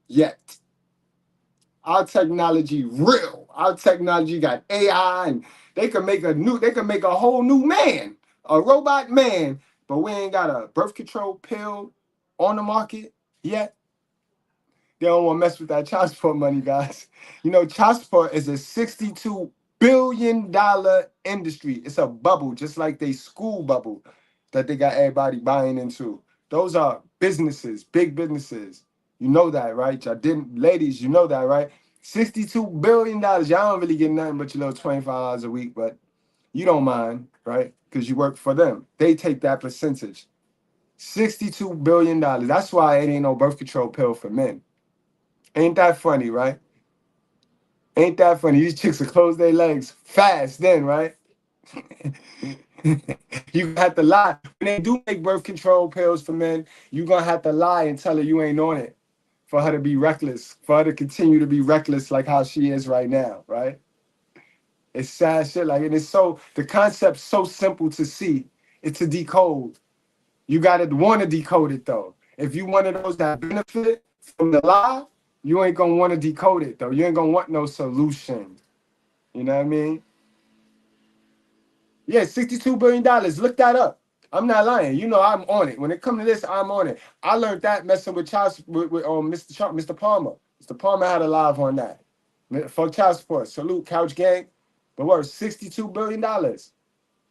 Speaker 5: yet? Our technology real. Our technology got AI and they can make a whole new man, a robot man, but we ain't got a birth control pill on the market yet. They don't want to mess with that child support money, guys. You know, child support is a $62 billion industry. It's a bubble, just like they school bubble that they got everybody buying into. Those are businesses, big businesses. You know that, right? Y'all didn't, ladies, you know that, right? $62 billion. Y'all don't really get nothing but your little 25 hours a week, but you don't mind, right? Because you work for them. They take that percentage. $62 billion. That's why it ain't no birth control pill for men. Ain't that funny, right? Ain't that funny? These chicks will close their legs fast then, right? You have to lie. When they do make birth control pills for men, you're going to have to lie and tell her you ain't on it for her to be reckless, for her to continue to be reckless like how she is right now, right? It's sad shit. Like, and it's so, the concept's so simple to see. It's to decode. You got to want to decode it, though. If you one of those that benefit from the lie, you ain't going to want to decode it, though. You ain't going to want no solution. You know what I mean? Yeah, $62 billion. Look that up. I'm not lying. You know I'm on it. When it comes to this, I'm on it. I learned that messing with Mr. Palmer. Mr. Palmer had a live on that. Fuck child support. Salute, Couch Gang. But worth $62 billion.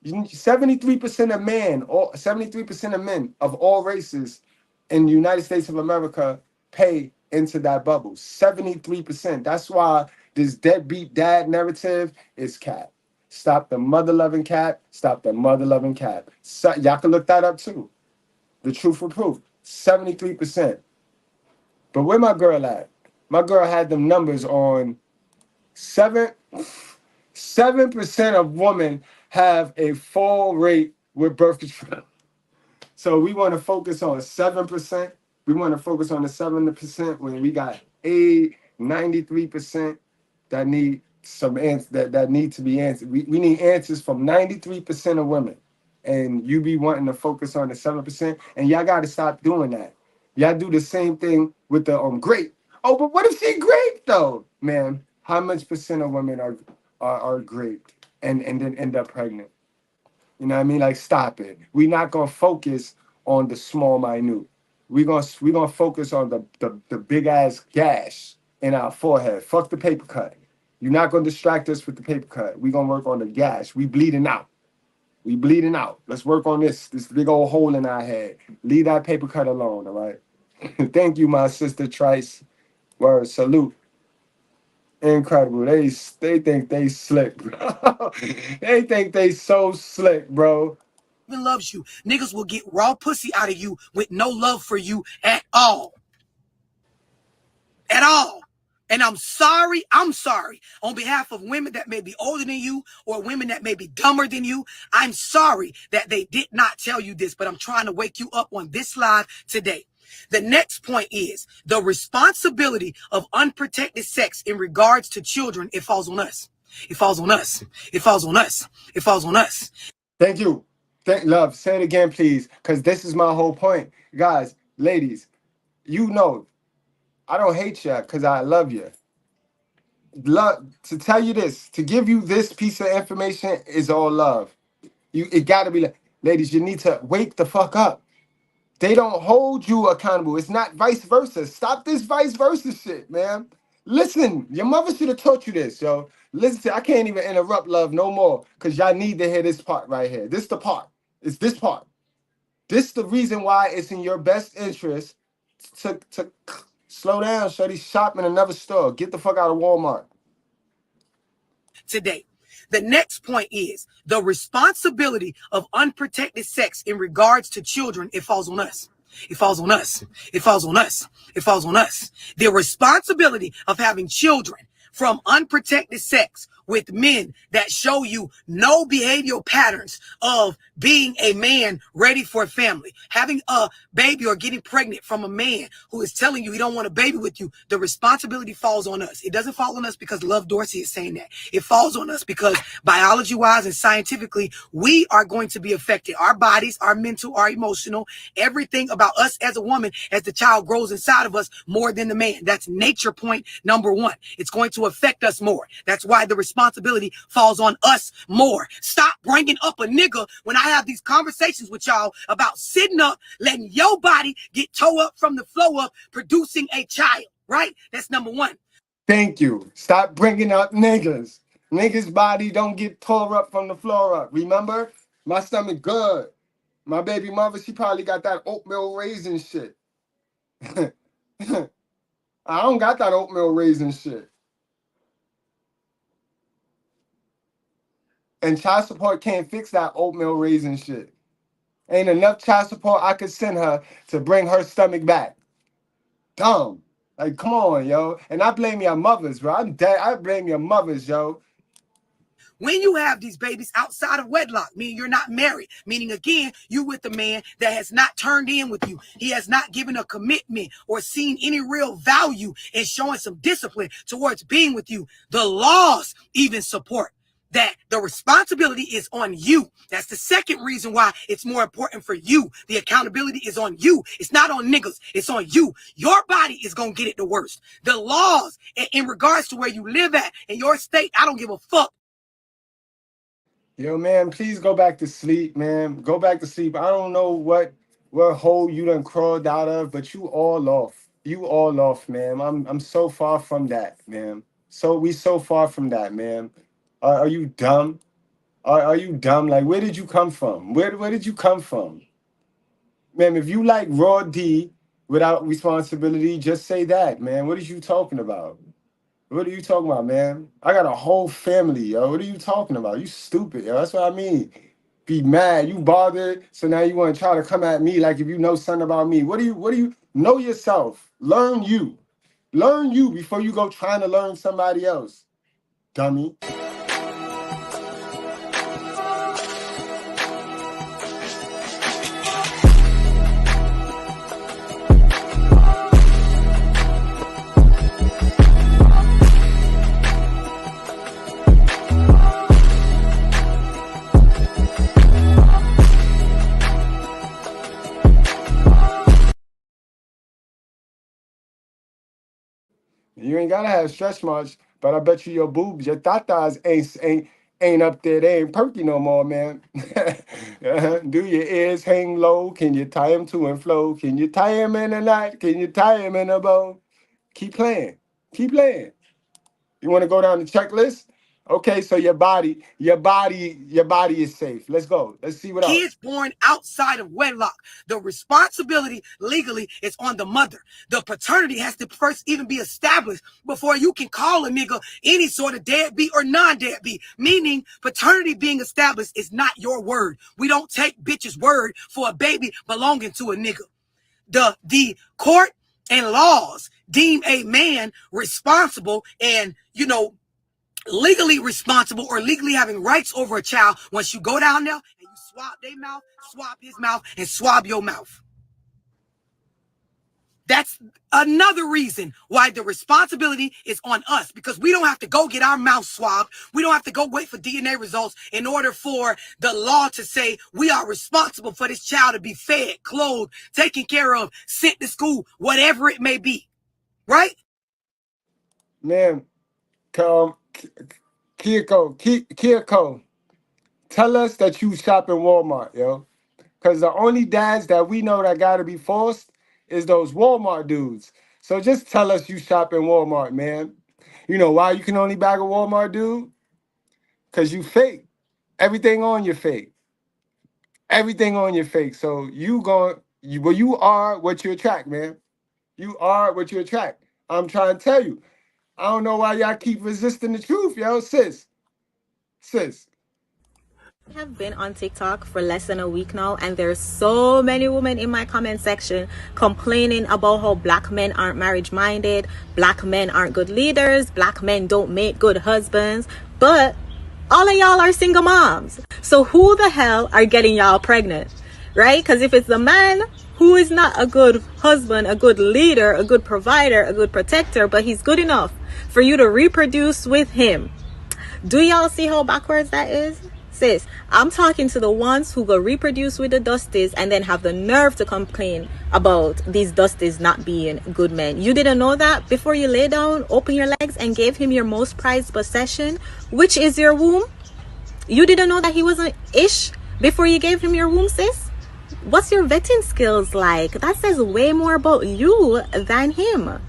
Speaker 5: 73% of men, or 73% of men of all races in the United States of America pay into that bubble. 73%. That's why this deadbeat dad narrative is cap. Stop the mother-loving cap. Stop the mother-loving cap. So, y'all can look that up too. The truth for proof. 73%. But where my girl at? My girl had them numbers on 7% of women have a fall rate with birth control. So we want to focus on 7%. We want to focus on the 7% when we got 93% that need some answers that need to be answered. We need answers from 93% of women. And you be wanting to focus on the 7%. And y'all got to stop doing that. Y'all do the same thing with the grape. Oh, but what if she grape though? Man, how much percent of women are graped and then end up pregnant? You know what I mean? Like, stop it. We're not gonna focus on the small minute. We're gonna focus on the big ass gash in our forehead. Fuck the paper cut. You're not gonna distract us with the paper cut. We're gonna work on the gash. We bleeding out. We bleeding out. Let's work on this big old hole in our head. Leave that paper cut alone, all right? Thank you, my sister Trice. Word, salute. Incredible. They think they slick, bro. They think they so slick, bro.
Speaker 3: Even loves you. Niggas will get raw pussy out of you with no love for you at all. At all. And I'm sorry on behalf of women that may be older than you or women that may be dumber than you. I'm sorry that they did not tell you this, but I'm trying to wake you up on this live today. The next point is the responsibility of unprotected sex in regards to children. It falls on us. It falls on us. It falls on us. It falls on us.
Speaker 5: Thank you. Love, say it again, please, because this is my whole point. Guys, ladies, you know, I don't hate you because I love you. Love, to tell you this, to give you this piece of information is all love. It got to be like, ladies, you need to wake the fuck up. They don't hold you accountable. It's not vice versa. Stop this vice versa shit, man. Listen, your mother should have taught you this, yo. Listen, I can't even interrupt love no more because y'all need to hear this part right here. This the part. It's this part. This the reason why it's in your best interest to slow down, shorty. Shop in another store. Get the fuck out of Walmart.
Speaker 3: Today, The next point is the responsibility of unprotected sex in regards to children. It falls on us. It falls on us. It falls on us. It falls on us. The responsibility of having children from unprotected sex with men that show you no behavioral patterns of being a man ready for a family, having a baby or getting pregnant from a man who is telling you he don't want a baby with you. The responsibility falls on us. It doesn't fall on us because Love Dorsey is saying that. It falls on us because biology wise and scientifically, we are going to be affected. Our bodies, our mental, our emotional, everything about us as a woman, as the child grows inside of us more than the man. That's nature point number one. It's going to affect us more. That's why the responsibility falls on us more. Stop bringing up a nigga when I have these conversations with y'all about sitting up, letting your body get toe up from the flow up, producing a child, right? That's number one.
Speaker 5: Thank you. Stop bringing up niggas. Niggas' body don't get tore up from the floor up. Remember? My stomach good. My baby mother, she probably got that oatmeal raisin shit. I don't got that oatmeal raisin shit. And child support can't fix that oatmeal raisin shit. Ain't enough child support I could send her to bring her stomach back. Dumb. Like, come on, yo. And I blame your mothers, bro. I'm dead. I blame your mothers, yo.
Speaker 3: When you have these babies outside of wedlock, meaning you're not married, meaning again, you with a man that has not turned in with you. He has not given a commitment or seen any real value in showing some discipline towards being with you. The laws even support that the responsibility is on you. That's the second reason why it's more important for you. The accountability is on you. It's not on niggas. It's on you. Your body is going to get it the worst. The laws in regards to where you live at in your state, I don't give a fuck.
Speaker 5: Yo, man, please go back to sleep, man. Go back to sleep. I don't know what hole you done crawled out of, but you all off. You all off, man. I'm so far from that, man. We so far from that, man. Are you dumb? Are you dumb? Like, where did you come from? Where did you come from? Man, if you like raw D without responsibility, just say that, man. What are you talking about? What are you talking about, man? I got a whole family, yo. What are you talking about? You stupid, yo. That's what I mean. Be mad. You bothered, so now you want to try to come at me like if you know something about me. What do you know yourself? Learn you. Learn you before you go trying to learn somebody else. Dummy. You ain't gotta have stretch marks, but I bet you your boobs, your tatas ain't up there. They ain't perky no more, man. Do your ears hang low? Can you tie them to and flow? Can you tie them in a knot? Can you tie them in a bow? Keep playing. Keep playing. You want to go down the checklist? Okay, so your body is safe. Let's go. Let's see what else.
Speaker 3: Kids born outside of wedlock, the responsibility legally is on the mother. The paternity has to first even be established before you can call a nigga any sort of deadbeat or non-deadbeat. Meaning paternity being established is not your word. We don't take bitch's word for a baby belonging to a nigga. The court and laws deem a man responsible and, legally responsible or legally having rights over a child once you go down there and you swab their mouth, swab his mouth, and swab your mouth. That's another reason why the responsibility is on us, because we don't have to go get our mouth swabbed. We don't have to go wait for DNA results in order for the law to say we are responsible for this child to be fed, clothed, taken care of, sent to school, whatever it may be. Right?
Speaker 5: Man, Kiyoko, tell us that you shop in Walmart, yo. Because the only dads that we know that got to be forced is those Walmart dudes. So just tell us you shop in Walmart, man. You know why you can only bag a Walmart dude? Because you fake. Everything on your fake. Everything on your fake. So you are what you attract, man. You are what you attract. I'm trying to tell you. I don't know why y'all keep resisting the truth, yo, sis. sis.
Speaker 4: I have been on TikTok for less than a week now, and there's so many women in my comment section complaining about how black men aren't marriage minded, black men aren't good leaders, black men don't make good husbands, but all of y'all are single moms. So who the hell are getting y'all pregnant, right? Because if it's the man who is not a good husband, a good leader, a good provider, a good protector, but he's good enough for you to reproduce with him, do y'all see how backwards that is? Sis, I'm talking to the ones who go reproduce with the Dusties and then have the nerve to complain about these Dusties not being good men. You didn't know that before you lay down, open your legs, and gave him your most prized possession, which is your womb? You didn't know that he was an ish before you gave him your womb, sis? What's your vetting skills like? That says way more about you than him.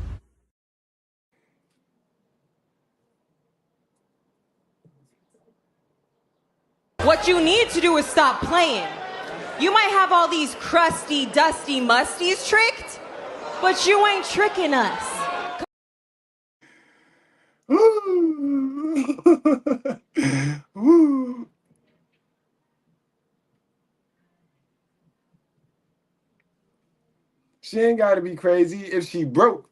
Speaker 13: What you need to do is stop playing. You might have all these crusty, dusty musties tricked, but you ain't tricking us.
Speaker 5: Woo. She ain't got to be crazy if she broke.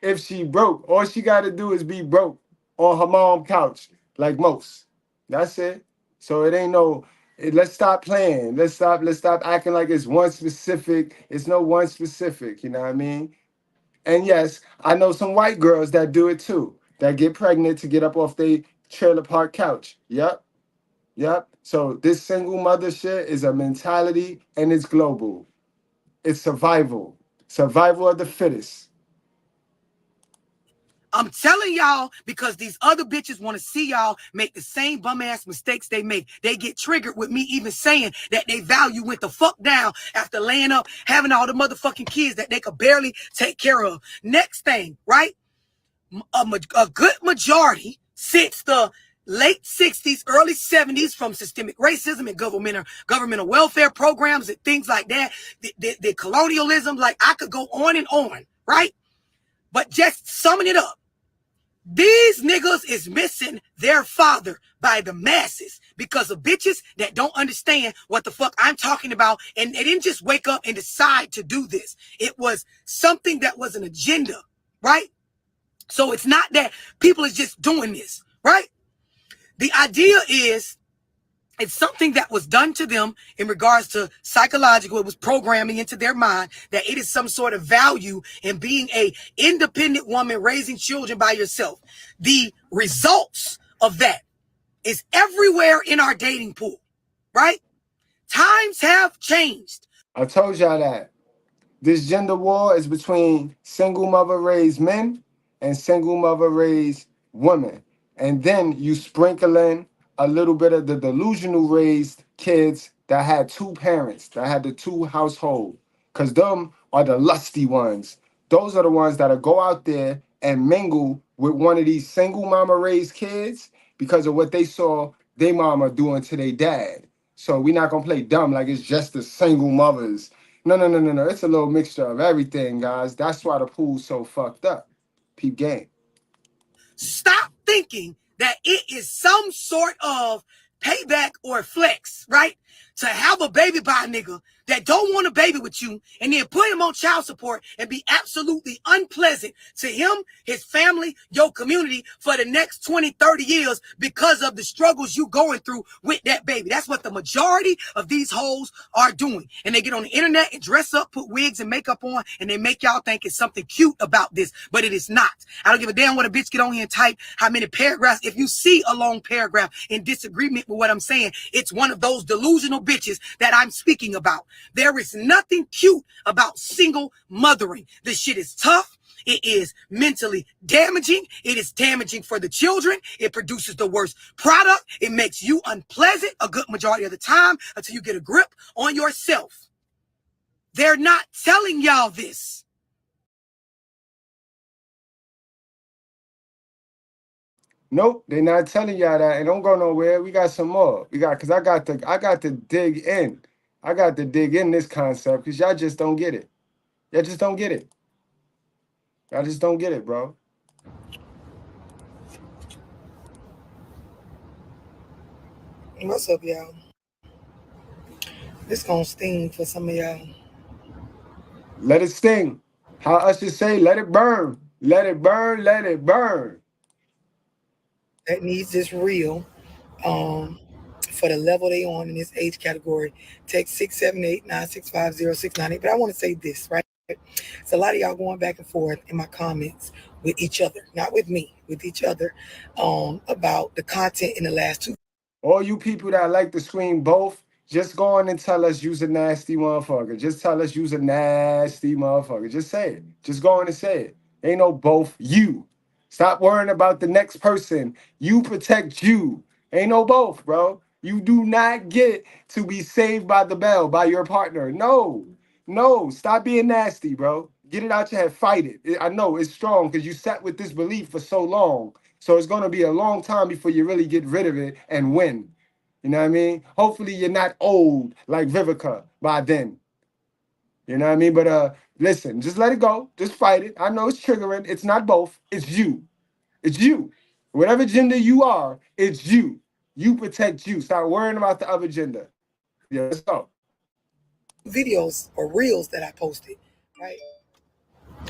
Speaker 5: If she broke, all she got to do is be broke on her mom's couch, like most. That's it. So it ain't no. Let's stop playing. Let's stop acting like it's one specific. It's no one specific. You know what I mean? And yes, I know some white girls that do it too. That get pregnant to get up off their trailer park couch. Yep. So this single mother shit is a mentality, and it's global. It's survival. Survival of the fittest.
Speaker 3: I'm telling y'all because these other bitches want to see y'all make the same bum ass mistakes they make. They get triggered with me even saying that they value went the fuck down after laying up, having all the motherfucking kids that they could barely take care of. Next thing, right? A good majority since the late 60s, early 70s from systemic racism and governmental welfare programs and things like that, the colonialism, like I could go on, right? But just summing it up, these niggas is missing their father by the masses because of bitches that don't understand what the fuck I'm talking about. And they didn't just wake up and decide to do this. It was something that was an agenda, right? So it's not that people is just doing this, right? The idea is it's something that was done to them in regards to psychological. It was programming into their mind that it is some sort of value in being a independent woman raising children by yourself. The results of that is everywhere in our dating pool, right? Times have changed.
Speaker 5: I told y'all that. This gender war is between single mother raised men and single mother raised women. And then you sprinkle in a little bit of the delusional raised kids that had two parents, that had the two household. Because them are the lusty ones. Those are the ones that'll go out there and mingle with one of these single mama raised kids because of what they saw their mama doing to their dad. So we're not going to play dumb like it's just the single mothers. No. It's a little mixture of everything, guys. That's why the pool's so fucked up. Peep game.
Speaker 3: Stop thinking that it is some sort of payback or flex, right? To have a baby by a nigga that don't want a baby with you and then put him on child support and be absolutely unpleasant to him, his family, your community for the next 20, 30 years because of the struggles you going through with that baby. That's what the majority of these hoes are doing. And they get on the internet and dress up, put wigs and makeup on, and they make y'all think it's something cute about this, but it is not. I don't give a damn what a bitch get on here and type how many paragraphs. If you see a long paragraph in disagreement with what I'm saying, it's one of those delusional bitches that I'm speaking about. There is nothing cute about single mothering. This shit is tough. It is mentally damaging. It is damaging for the children. It produces the worst product. It makes you unpleasant a good majority of the time until you get a grip on yourself. They're not telling y'all this.
Speaker 5: Nope, they're not telling y'all that, and don't go nowhere. We got some more. Because I got to dig in. I got to dig in this concept because y'all just don't get it. Y'all just don't get it. Y'all just don't get it, bro.
Speaker 3: What's up, y'all? This gonna sting for some of y'all.
Speaker 5: Let it sting. How Usher say, let it burn. Let it burn, let it burn.
Speaker 3: That needs this real. For the level they on in this age category. Text 678-965-0698. But I want to say this, right? It's a lot of y'all going back and forth in my comments with each other, not with me, with each other, about the content in the last two.
Speaker 5: All you people that like to scream both, just go on and tell us you's a nasty motherfucker. Just tell us you's a nasty motherfucker. Just say it. Just go on and say it. Ain't no both. You. Stop worrying about the next person. You protect you. Ain't no both, bro. You do not get to be saved by the bell by your partner. No. No. Stop being nasty, bro. Get it out your head. Fight it. I know it's strong because you sat with this belief for so long. So it's going to be a long time before you really get rid of it and win. You know what I mean? Hopefully you're not old like Vivica by then. You know what I mean? But listen, just let it go. Just fight it. I know it's triggering. It's not both. It's you. It's you. Whatever gender you are, it's you. You protect you. Stop worrying about the other gender. Yeah, let's go.
Speaker 3: Videos or reels that I posted, right?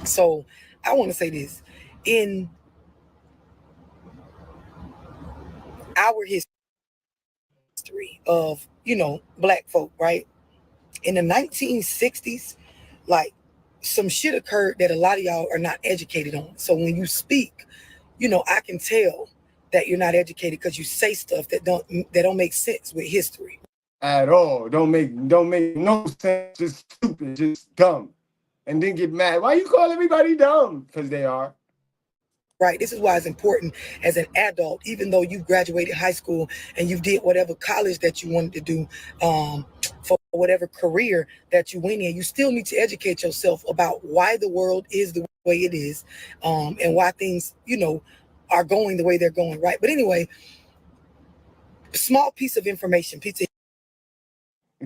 Speaker 3: So I want to say this. In our history of, black folk, right? In the 1960s, like some shit occurred that a lot of y'all are not educated on. So when you speak, I can tell that you're not educated because you say stuff that don't make sense with history.
Speaker 5: At all. Don't make no sense. Just stupid, just dumb. And then get mad. Why you call everybody dumb? Because they are.
Speaker 3: Right. This is why it's important as an adult, even though you graduated high school and you did whatever college that you wanted to do, for whatever career that you went in, you still need to educate yourself about why the world is the way it is, and why things, are going the way they're going. Right. But anyway, small piece of information, pizza.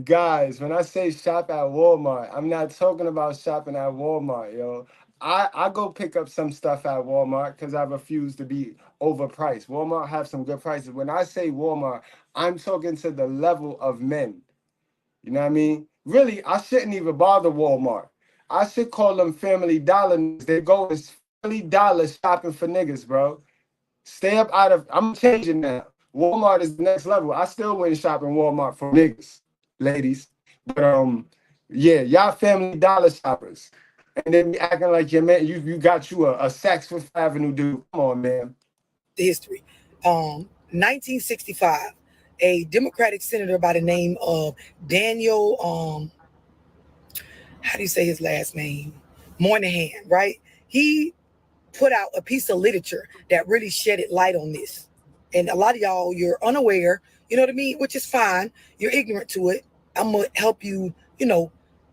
Speaker 5: Guys, when I say shop at Walmart, I'm not talking about shopping at Walmart, yo. I go pick up some stuff at Walmart because I refuse to be overpriced. Walmart have some good prices. When I say Walmart, I'm talking to the level of men. You know what I mean? Really, I shouldn't even bother Walmart. I should call them Family Dollar. They go as Family Dollar shopping for niggas, bro. Stay up out of. I'm changing now. Walmart is the next level. I still went shopping Walmart for niggas, ladies. But yeah, y'all Family Dollar shoppers. And then be acting like your man, you got you a Saks Fifth Avenue dude. Come on, man.
Speaker 3: The history. 1965, a Democratic senator by the name of Daniel, how do you say his last name? Moynihan, right? He put out a piece of literature that really shedded light on this. And a lot of y'all, you're unaware, you know what I mean? Which is fine. You're ignorant to it. I'm going to help you,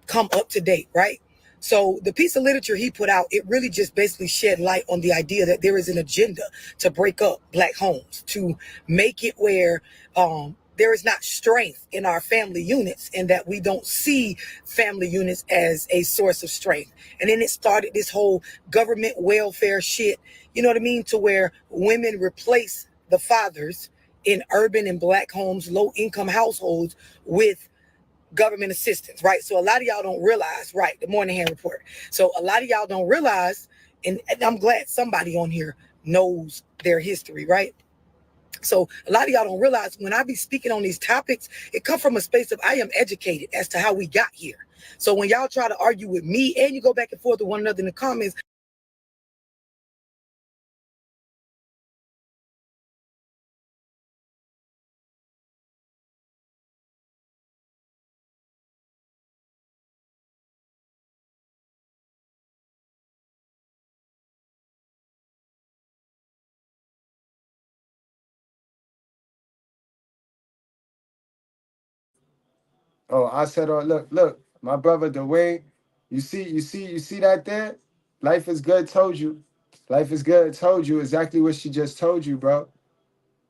Speaker 3: come up to date, right? So the piece of literature he put out, it really just basically shed light on the idea that there is an agenda to break up black homes, to make it where there is not strength in our family units, and that we don't see family units as a source of strength. And then it started this whole government welfare shit, you know what I mean? To where women replace the fathers in urban and black homes, low income households with government assistance, right? So a lot of y'all don't realize, right, the Moynihan report. So a lot of y'all don't realize, and I'm glad somebody on here knows their history, right? So a lot of y'all don't realize when I be speaking on these topics, it comes from a space of I am educated as to how we got here. So when y'all try to argue with me and you go back and forth with one another in the comments,
Speaker 5: Oh, I said, oh, look, my brother Dwayne, you see that there? Life is good told you. Life is good told you exactly what she just told you, bro.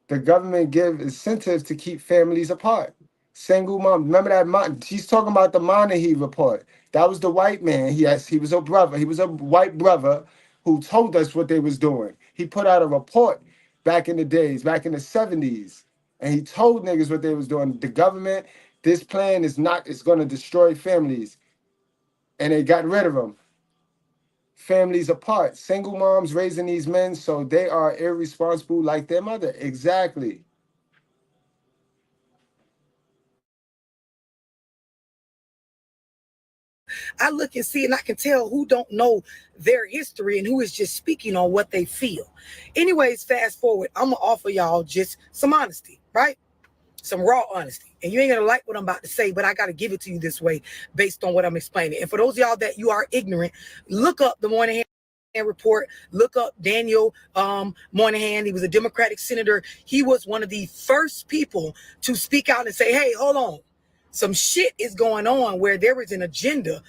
Speaker 5: The government give incentives to keep families apart. Single mom, remember that mom? She's talking about the Monaghy report. That was the white man. Yes, he was a brother. He was a white brother who told us what they was doing. He put out a report back in the days, back in the 70s. And he told niggas what they was doing. The government, this plan is not, it's going to destroy families. And they got rid of them. Families apart. Single moms raising these men, so they are irresponsible like their mother. Exactly.
Speaker 3: I look and see, and I can tell who don't know their history and who is just speaking on what they feel. Anyways, fast forward, I'm gonna offer y'all just some honesty, right? Some raw honesty. And you ain't gonna like what I'm about to say, but I gotta give it to you this way based on what I'm explaining. And for those of y'all that you are ignorant, look up the Moynihan report, look up Daniel Moynihan. He was a Democratic senator. He was one of the first people to speak out and say, hey, hold on. Some shit is going on where there is an agenda.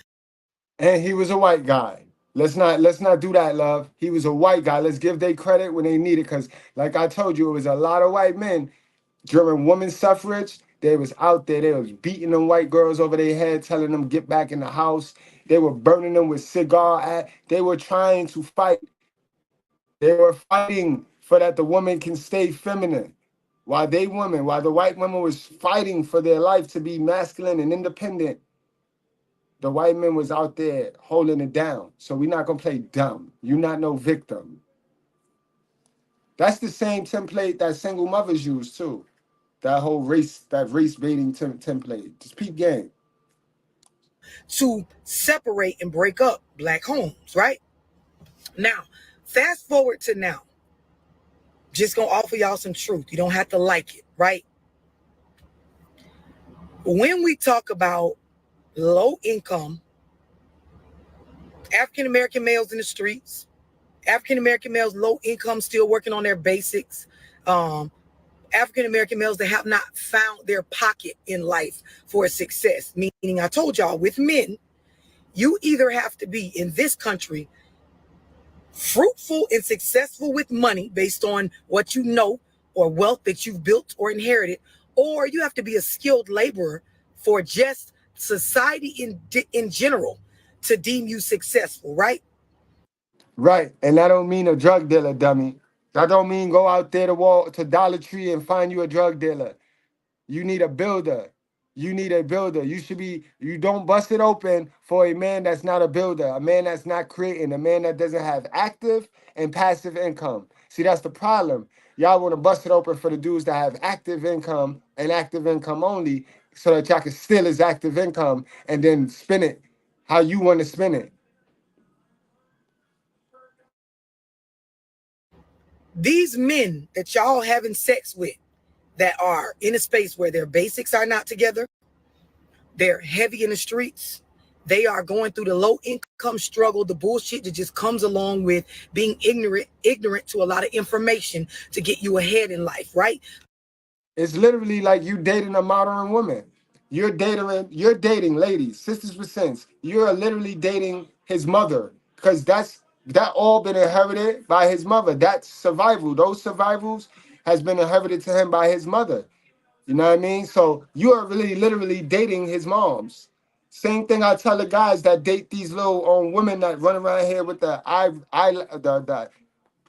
Speaker 5: And he was a white guy. Let's not do that, love. He was a white guy. Let's give they credit when they need it. Because like I told you, it was a lot of white men during women's suffrage. They was out there. They was beating them white girls over their head, telling them get back in the house. They were burning them with cigar. They were trying to fight. They were fighting for that the woman can stay feminine. While the white woman was fighting for their life to be masculine and independent, the white man was out there holding it down. So we're not going to play dumb. You're not no victim. That's the same template that single mothers use too. That whole race baiting template. Just peep game.
Speaker 3: To separate and break up black homes, right? Now, fast forward to now. Just going to offer y'all some truth. You don't have to like it, right? When we talk about low income, African-American males in the streets, African-American males, low income, still working on their basics, African-American males that have not found their pocket in life for success. Meaning, I told y'all, with men, you either have to be in this country fruitful and successful with money based on what you know or wealth that you've built or inherited, or you have to be a skilled laborer for just society in general to deem you successful, right?
Speaker 5: Right. And that don't mean a drug dealer, dummy. That don't mean go out there to Dollar Tree and find you a drug dealer. You need a builder. You need a builder. You don't bust it open for a man that's not a builder, a man that's not creating, a man that doesn't have active and passive income. See, that's the problem. Y'all want to bust it open for the dudes that have active income and active income only so that y'all can steal his active income and then spin it how you want to spin it.
Speaker 3: These men that y'all having sex with that are in a space where their basics are not together, they're heavy in the streets, they are going through the low income struggle, the bullshit that just comes along with being ignorant to a lot of information to get you ahead in life, right?
Speaker 5: It's literally like you dating a modern woman. You're dating ladies, sisters with sense. You're literally dating his mother because that all been inherited by his mother. That's survival. Those survivals has been inherited to him by his mother. You know what I mean? So you are really literally dating his moms. Same thing I tell the guys that date these little women that run around here with the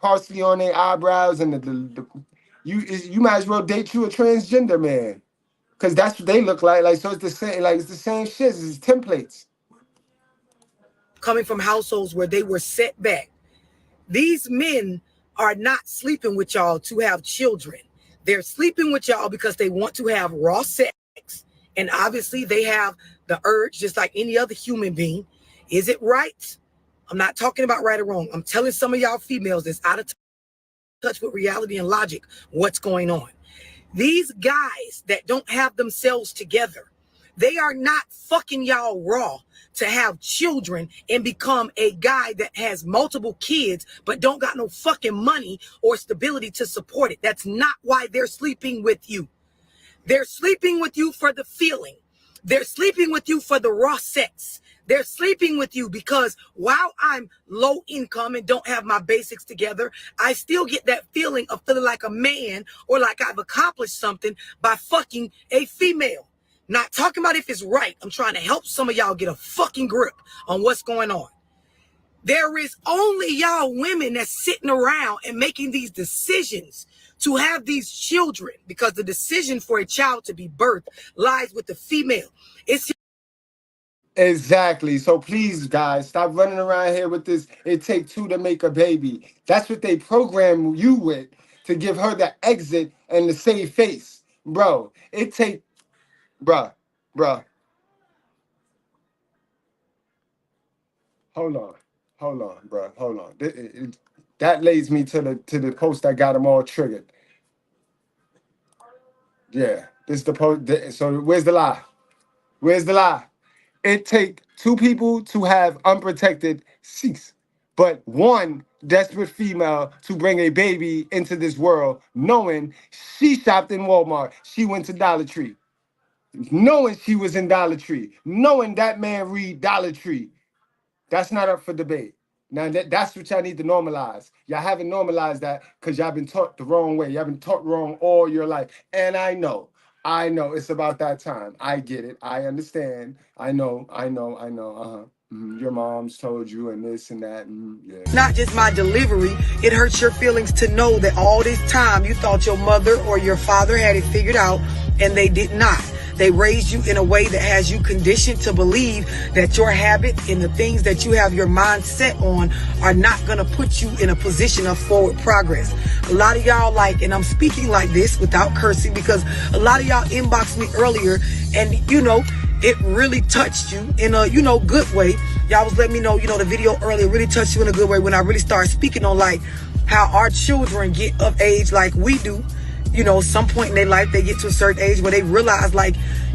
Speaker 5: parsley on their eyebrows and you might as well date you a transgender man. Cause that's what they look like. Like, so it's the same shit. It's templates.
Speaker 3: Coming from households where they were set back. These men are not sleeping with y'all to have children. They're sleeping with y'all because they want to have raw sex. And obviously they have the urge, just like any other human being. Is it right? I'm not talking about right or wrong. I'm telling some of y'all females that's out of touch with reality and logic what's going on. These guys that don't have themselves together, they are not fucking y'all raw to have children and become a guy that has multiple kids but don't got no fucking money or stability to support it. That's not why they're sleeping with you. They're sleeping with you for the feeling. They're sleeping with you for the raw sex. They're sleeping with you because while I'm low income and don't have my basics together, I still get that feeling of feeling like a man or like I've accomplished something by fucking a female. Not talking about if it's right. I'm trying to help some of y'all get a fucking grip on what's going on. There is only y'all women that's sitting around and making these decisions to have these children, because the decision for a child to be birthed lies with the female. It's
Speaker 5: Exactly. So please, guys, stop running around here with this. It take two to make a baby. That's what they program you with, to give her the exit and the save face, bro. It take, bruh. Hold on, bro. Hold on. That leads me to the post that got them all triggered. Yeah, this the post. So where's the lie? Where's the lie? It take two people to have unprotected sex, but one desperate female to bring a baby into this world, knowing she shopped in Walmart, she went to Dollar Tree, knowing she was in Dollar Tree, knowing that man read Dollar Tree. That's not up for debate. Now that's what y'all need to normalize. Y'all haven't normalized that because y'all been taught the wrong way. Y'all been taught wrong all your life. And I know it's about that time. I get it. I understand. I know. Your mom's told you and this and that. Yeah.
Speaker 3: not just my delivery. It hurts your feelings to know that all this time you thought your mother or your father had it figured out, and they did not. They raised you in a way that has you conditioned to believe that your habits and the things that you have your mind set on are not going to put you in a position of forward progress. A lot of y'all and I'm speaking like this without cursing because a lot of y'all inboxed me earlier and, it really touched you in a, good way. Y'all was letting me know, the video earlier really touched you in a good way when I really started speaking on how our children get of age like we do. Some point in their life, they get to a certain age where they realize,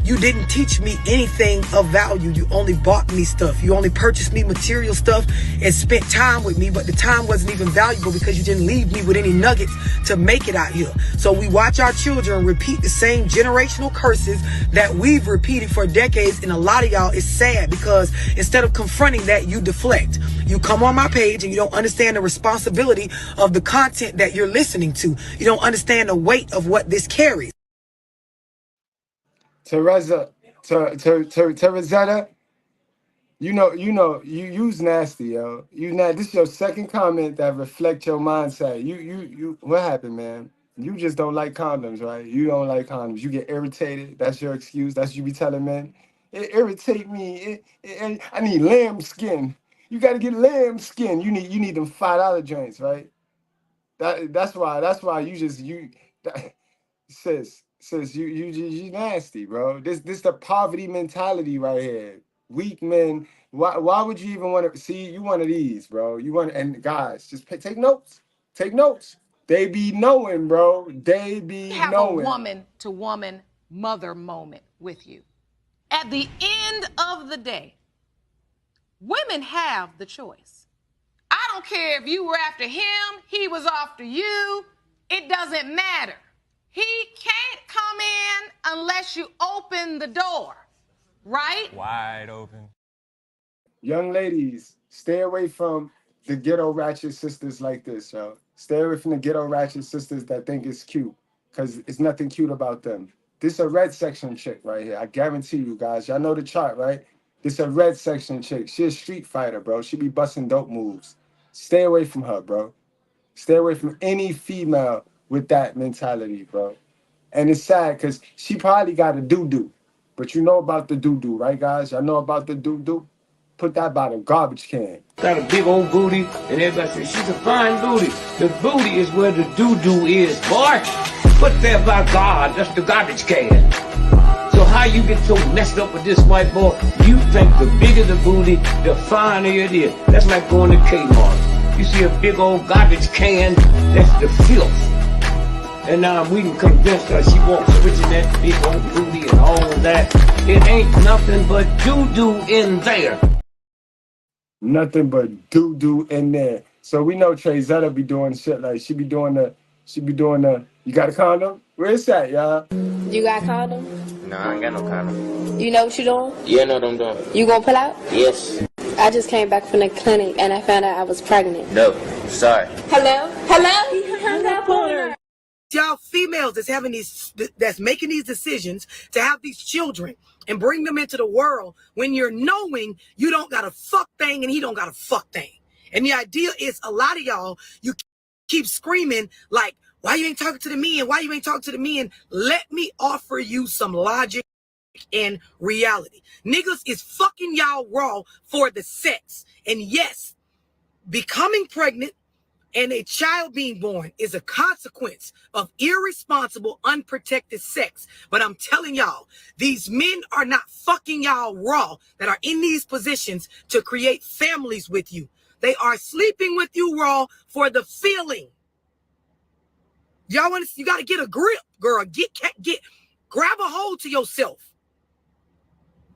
Speaker 3: you didn't teach me anything of value. You only bought me stuff. You only purchased me material stuff and spent time with me, but the time wasn't even valuable because you didn't leave me with any nuggets to make it out here. So we watch our children repeat the same generational curses that we've repeated for decades, and a lot of y'all is sad because instead of confronting that, you deflect. You come on my page and you don't understand the responsibility of the content that you're listening to. You don't understand the weight of what this carries.
Speaker 5: Teresa, you use nasty, yo. This is your second comment that reflect your mindset. You what happened, man? You just don't like condoms, right? You don't like condoms. You get irritated. That's your excuse. That's what you be telling men. It irritate me. I need lamb skin. You got to get lamb skin. You need them $5 joints, right? That's why sis, you nasty, bro. This the poverty mentality right here. Weak men. Why would you even want to see? You one of these, bro. And guys, just take notes. Take notes. They be knowing, bro. They be
Speaker 11: Have
Speaker 5: knowing.
Speaker 11: a woman-to-woman mother moment with you. At the end of the day, women have the choice. I don't care if you were after him, he was after you. It doesn't matter. He can't come in unless you open the door, right?
Speaker 14: Wide open.
Speaker 5: Young ladies, stay away from the ghetto ratchet sisters like this, yo. Stay away from the ghetto ratchet sisters that think it's cute, because it's nothing cute about them. This a red section chick right here. I guarantee you guys. Y'all know the chart, right? This a red section chick. She a street fighter, bro. She be busting dope moves. Stay away from her, bro. Stay away from any female with that mentality, bro. And it's sad because she probably got a doo-doo. But you know about the doo-doo, right, guys? Y'all know about the doo-doo? Put that by the garbage can.
Speaker 15: Got a big old booty, and everybody says, she's a fine booty. The booty is where the doo-doo is, boy. Put there by God, that's the garbage can. So how you get so messed up with this white boy? You think the bigger the booty, the finer it is. That's like going to Kmart. You see a big old garbage can, that's the filth. And now we can convince her she won't switching that big old booty and all of that. It ain't nothing but doo-doo in there.
Speaker 5: Nothing but doo-doo in there. So we know Trey Zetta be doing shit like she be doing the, you got a condom? Where is that, y'all?
Speaker 9: You got a condom?
Speaker 10: Nah, I ain't got no condom.
Speaker 9: You know what you doing?
Speaker 10: Yeah, I know what I'm doing.
Speaker 9: You gonna pull out?
Speaker 10: Yes.
Speaker 9: I just came back from the clinic and I found out I was pregnant.
Speaker 10: No, sorry.
Speaker 9: Hello? Hello? He hung up on her.
Speaker 3: Y'all females that's making these decisions to have these children and bring them into the world when you're knowing you don't got a fuck thing and he don't got a fuck thing. And the idea is a lot of y'all, you keep screaming like, Why you ain't talking to the men? Why you ain't talking to the men? Let me offer you some logic and reality. Niggas is fucking y'all raw for the sex. And yes, becoming pregnant and a child being born is a consequence of irresponsible, unprotected sex. But I'm telling y'all, these men are not fucking y'all raw that are in these positions to create families with you. They are sleeping with you raw for the feeling. Y'all want to, you got to get a grip, girl. Grab a hold to yourself.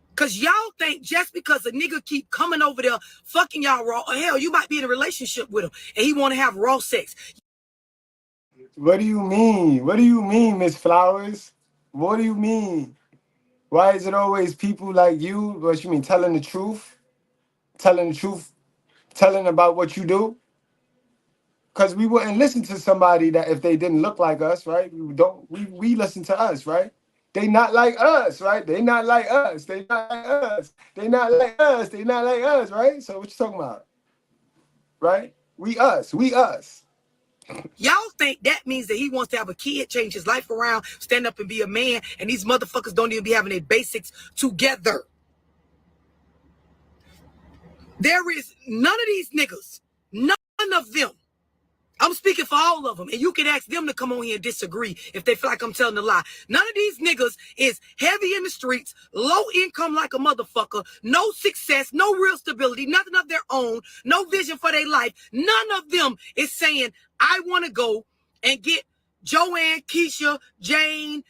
Speaker 3: Because y'all think just because a nigga keep coming over there fucking y'all raw, or hell, you might be in a relationship with him and he want to have raw sex.
Speaker 5: What do you mean? What do you mean, Miss Flowers? What do you mean? Why is it always people like you? What you mean, telling the truth? Telling the truth? Telling about what you do? Because we wouldn't listen to somebody that if they didn't look like us, right? We listen to us, right? They not like us, right? They not like us. They not like us. They not like us. They not like us, right? So what you talking about? Right? We us. We us.
Speaker 3: Y'all think that means that he wants to have a kid, change his life around, stand up and be a man, and these motherfuckers don't even be having their basics together. There is none of these niggas, none of them. I'm speaking for all of them, and you can ask them to come on here and disagree if they feel like I'm telling a lie. None of these niggas is heavy in the streets, low income like a motherfucker, no success, no real stability, nothing of their own, no vision for their life. None of them is saying, I want to go and get Joanne, Keisha, Jane,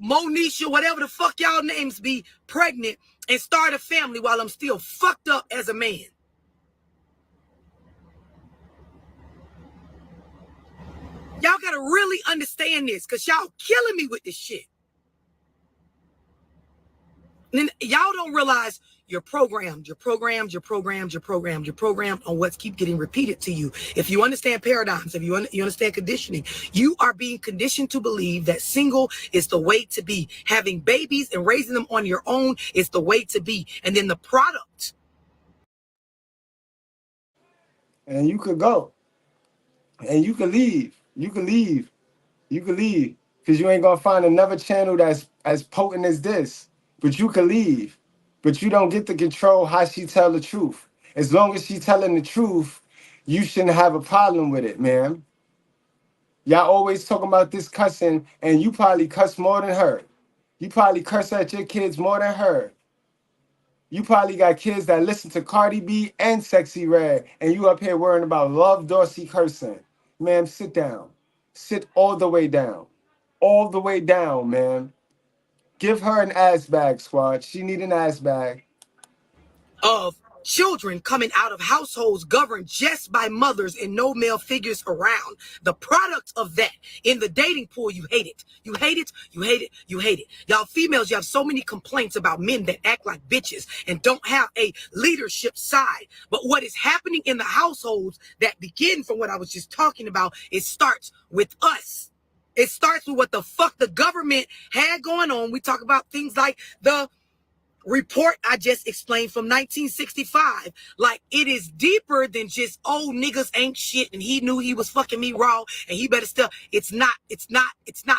Speaker 3: Monisha, whatever the fuck y'all names be, pregnant and start a family while I'm still fucked up as a man. Y'all gotta really understand this, because y'all killing me with this shit. And then y'all don't realize you're programmed on what's keep getting repeated to you. If you understand paradigms, if you understand conditioning, you are being conditioned to believe that single is the way to be. Having babies and raising them on your own is the way to be. And then the product.
Speaker 5: And you could go. And you could leave. You could leave. You could leave. Because you ain't going to find another channel that's as potent as this. But you could leave. But you don't get to control how she tell the truth. As long as she telling the truth, you shouldn't have a problem with it, man. Y'all always talking about this cussing, and you probably cuss more than her. You probably curse at your kids more than her. You probably got kids that listen to Cardi B and Sexy Red, and you up here worrying about Love Dorsey cursing. Ma'am, sit down. Sit all the way down. All the way down, man. Give her an ass bag, squad. She need an ass bag.
Speaker 3: Of children coming out of households governed just by mothers and no male figures around. The product of that in the dating pool, you hate it. You hate it, you hate it, you hate it. Y'all females, you have so many complaints about men that act like bitches and don't have a leadership side. But what is happening in the households that begin from what I was just talking about, it starts with us. It starts with what the fuck the government had going on. We talk about things like the report I just explained from 1965. Like, it is deeper than just, oh, niggas ain't shit and he knew he was fucking me raw and he better still. It's not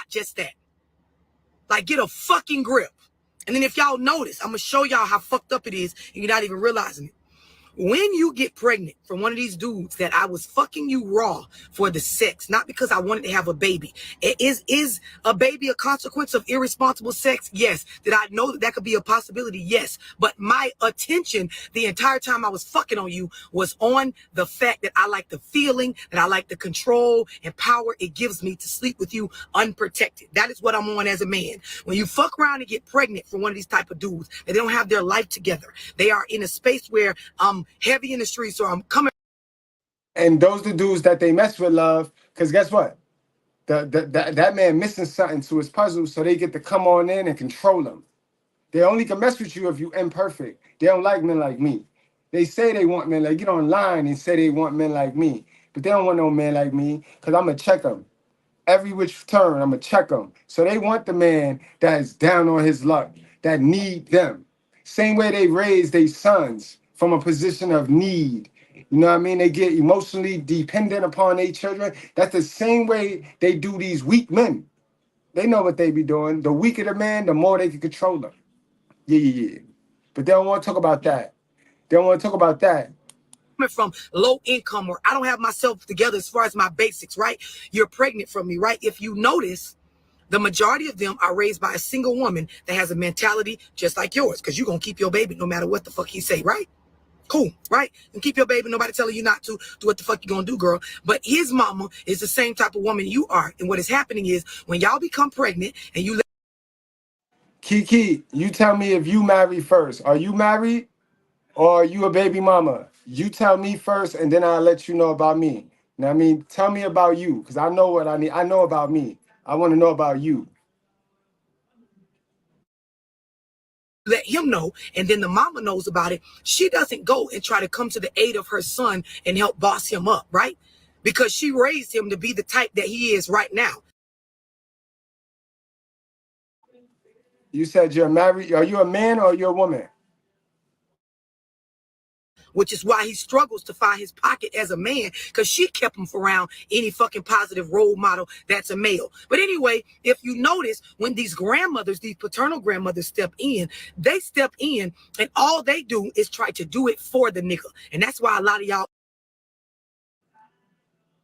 Speaker 3: just that. Like, get a fucking grip. And then if y'all notice, I'm gonna show y'all how fucked up it is and you're not even realizing it. When you get pregnant from one of these dudes that I was fucking you raw for the sex, not because I wanted to have a baby. Is a baby a consequence of irresponsible sex? Yes. Did I know that could be a possibility? Yes. But my attention the entire time I was fucking on you was on the fact that I like the feeling, that I like the control and power it gives me to sleep with you unprotected. That is what I'm on as a man. When you fuck around and get pregnant from one of these type of dudes, they don't have their life together. They are in a space where heavy in the streets, so I'm coming.
Speaker 5: And those the dudes that they mess with, love. Because guess what? That man missing something to his puzzle, so they get to come on in and control him. They only can mess with you if you imperfect. They don't like men like me. They say they want men like, get online and say they want men like me. But they don't want no man like me, because I'm going to check them. Every which turn, I'm going to check them. So they want the man that is down on his luck, that need them. Same way they raise their sons from a position of need You know what I mean? They get emotionally dependent upon their children. That's the same way they do these weak men. They know what they be doing. The weaker the man, the more they can control them. Yeah. But they don't want to talk about that. They don't want to talk about that.
Speaker 3: From low income, or I don't have myself together as far as my basics, right? You're pregnant from me, right? If you notice, the majority of them are raised by a single woman that has a mentality just like yours, because you're going to keep your baby no matter what the fuck he say, right? Cool, right? And keep your baby, nobody telling you not to do what the fuck you gonna do, girl. But his mama is the same type of woman you are. And what is happening is when y'all become pregnant and you
Speaker 5: Kiki, you tell me if you married first. Are you married or are you a baby mama? You tell me first and then I'll let you know about me. Now, I mean, tell me about you, because I know what I need. I know about me. I want to know about you.
Speaker 3: let him know, and then the mama knows about it, she doesn't go and try to come to the aid of her son and help boss him up, right? Because she raised him to be the type that he is right now.
Speaker 5: You said you're married. Are you a man or you're a woman?
Speaker 3: Which is why he struggles to find his pocket as a man, because she kept him from around any fucking positive role model that's a male. But anyway, if you notice, when these grandmothers, these paternal grandmothers step in, they step in and all they do is try to do it for the nigga. And that's why a lot of y'all.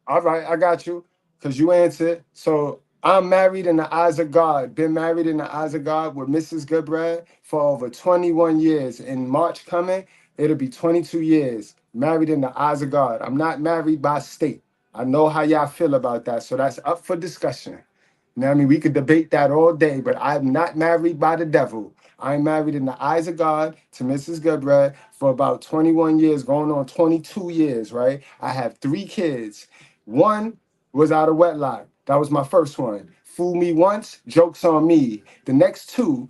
Speaker 5: All right, I got you, because you answered. So I'm married in the eyes of God. Been married in the eyes of God with Mrs. Goodbrad for over 21 years. In March coming, it'll be 22 years. Married in the eyes of God. I'm not married by state. I know how y'all feel about that. So that's up for discussion. You know what I mean? We could debate that all day, but I'm not married by the devil. I'm married in the eyes of God to Mrs. Goodbrad for about 21 years, going on 22 years, right? I have 3 kids. One was out of wedlock. That was my first one. Fool me once, joke's on me. The next 2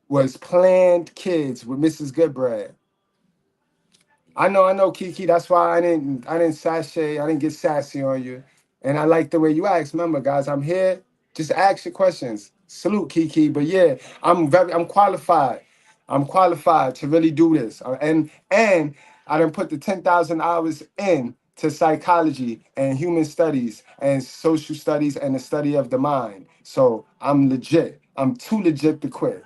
Speaker 5: was planned kids with Mrs. Goodbrad. I know, Kiki. That's why I didn't sashay, I didn't get sassy on you. And I like the way you asked. Remember, guys, I'm here. Just ask your questions. Salute, Kiki. But yeah, I'm qualified. I'm qualified to really do this. And I done put the 10,000 hours in to psychology and human studies and social studies and the study of the mind. So I'm legit. I'm too legit to quit.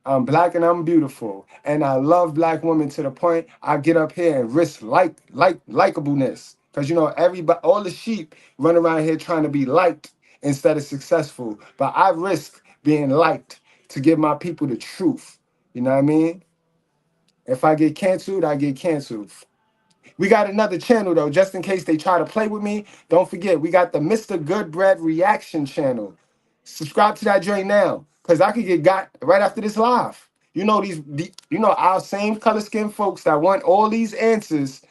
Speaker 5: I'm black and I'm beautiful, and I love black women to the point I get up here and risk likableness, because you know everybody, all the sheep run around here trying to be liked instead of successful, but I risk being liked to give my people the truth. You know what I mean? If I get canceled, I get canceled. We got another channel though, just in case they try to play with me. Don't forget, we got the Mr. Goodbread Reaction channel. Subscribe to that joint now, cause I could get got right after this live. You know our same color skin folks that want all these answers.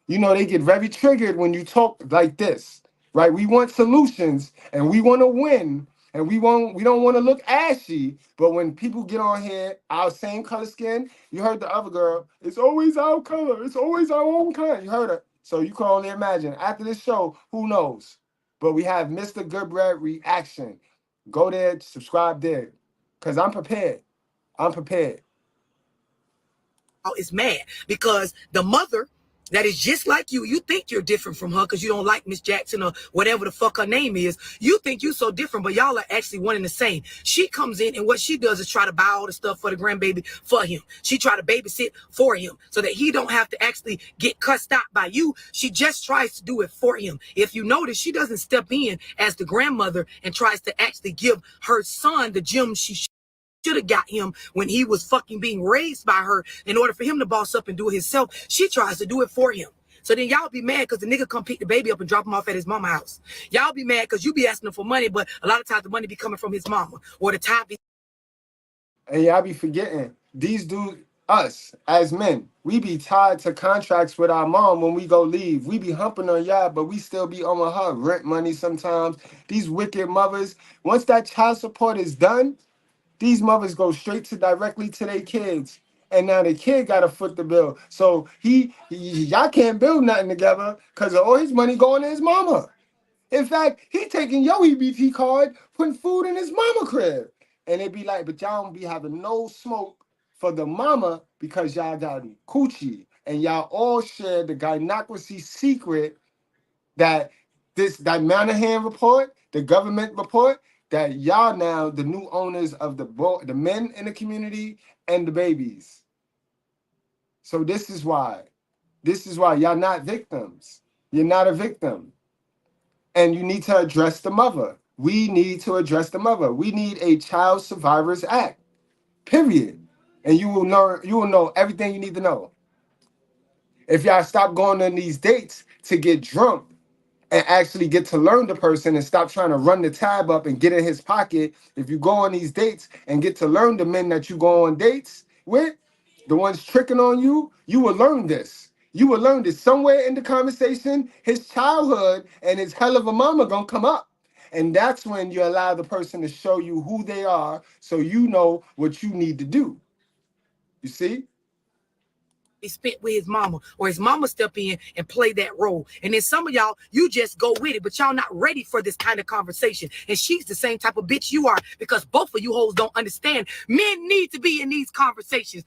Speaker 5: You know they get very triggered when you talk like this, right? We want solutions and we want to win, and we don't want to look ashy. But when people get on here, our same color skin, you heard the other girl, it's always our color, it's always our own kind. You heard her. So you can only imagine. After this show, who knows? But we have Mr. Goodbread Reaction. Go there, subscribe there. Because I'm prepared. I'm prepared.
Speaker 3: Is mad because the mother that is just like you think you're different from her because you don't like Miss Jackson or whatever the fuck her name is. You think you so different, but y'all are actually one and the same. She comes in and what she does is try to buy all the stuff for the grandbaby for him. She try to babysit for him so that he don't have to actually get cussed out by you. She just tries to do it for him. If you notice, she doesn't step in as the grandmother and tries to actually give her son the gem she should have got him when he was fucking being raised by her. In order for him to boss up and do it himself, she tries to do it for him. So then y'all be mad because the nigga come pick the baby up and drop him off at his mama house. Y'all be mad because you be asking him for money, but a lot of times the money be coming from his mama or the time be.
Speaker 5: And y'all be forgetting, these dudes, us as men, we be tied to contracts with our mom when we go leave. We be humping on y'all, but we still be owing her rent money sometimes. These wicked mothers, once that child support is done, these mothers go straight to directly to their kids. And now the kid got to foot the bill. So y'all can't build nothing together because all his money going to his mama. In fact, he taking your EBT card, putting food in his mama crib. And they be like, but y'all don't be having no smoke for the mama because y'all got coochie. and y'all all share the gynocracy secret that that Monahan report, the government report, that y'all now the new owners of the men in the community and the babies. So this is why y'all not victims. You're not a victim. And you need to address the mother. We need to address the mother. We need a Child Survivors Act. Period. And you will know everything you need to know. If y'all stop going on these dates to get drunk and actually get to learn the person and stop trying to run the tab up and get in his pocket, if you go on these dates and get to learn the men that you go on dates with, the ones tricking on you, you will learn this. You will learn this somewhere in the conversation. His childhood and his hell of a mama gonna come up. And that's when you allow the person to show you who they are so you know what you need to do. You see?
Speaker 3: He spent with his mama, or his mama step in and play that role. And then some of y'all, you just go with it, but y'all not ready for this kind of conversation. And she's the same type of bitch you are, because both of you hoes don't understand. Men need to be in these conversations.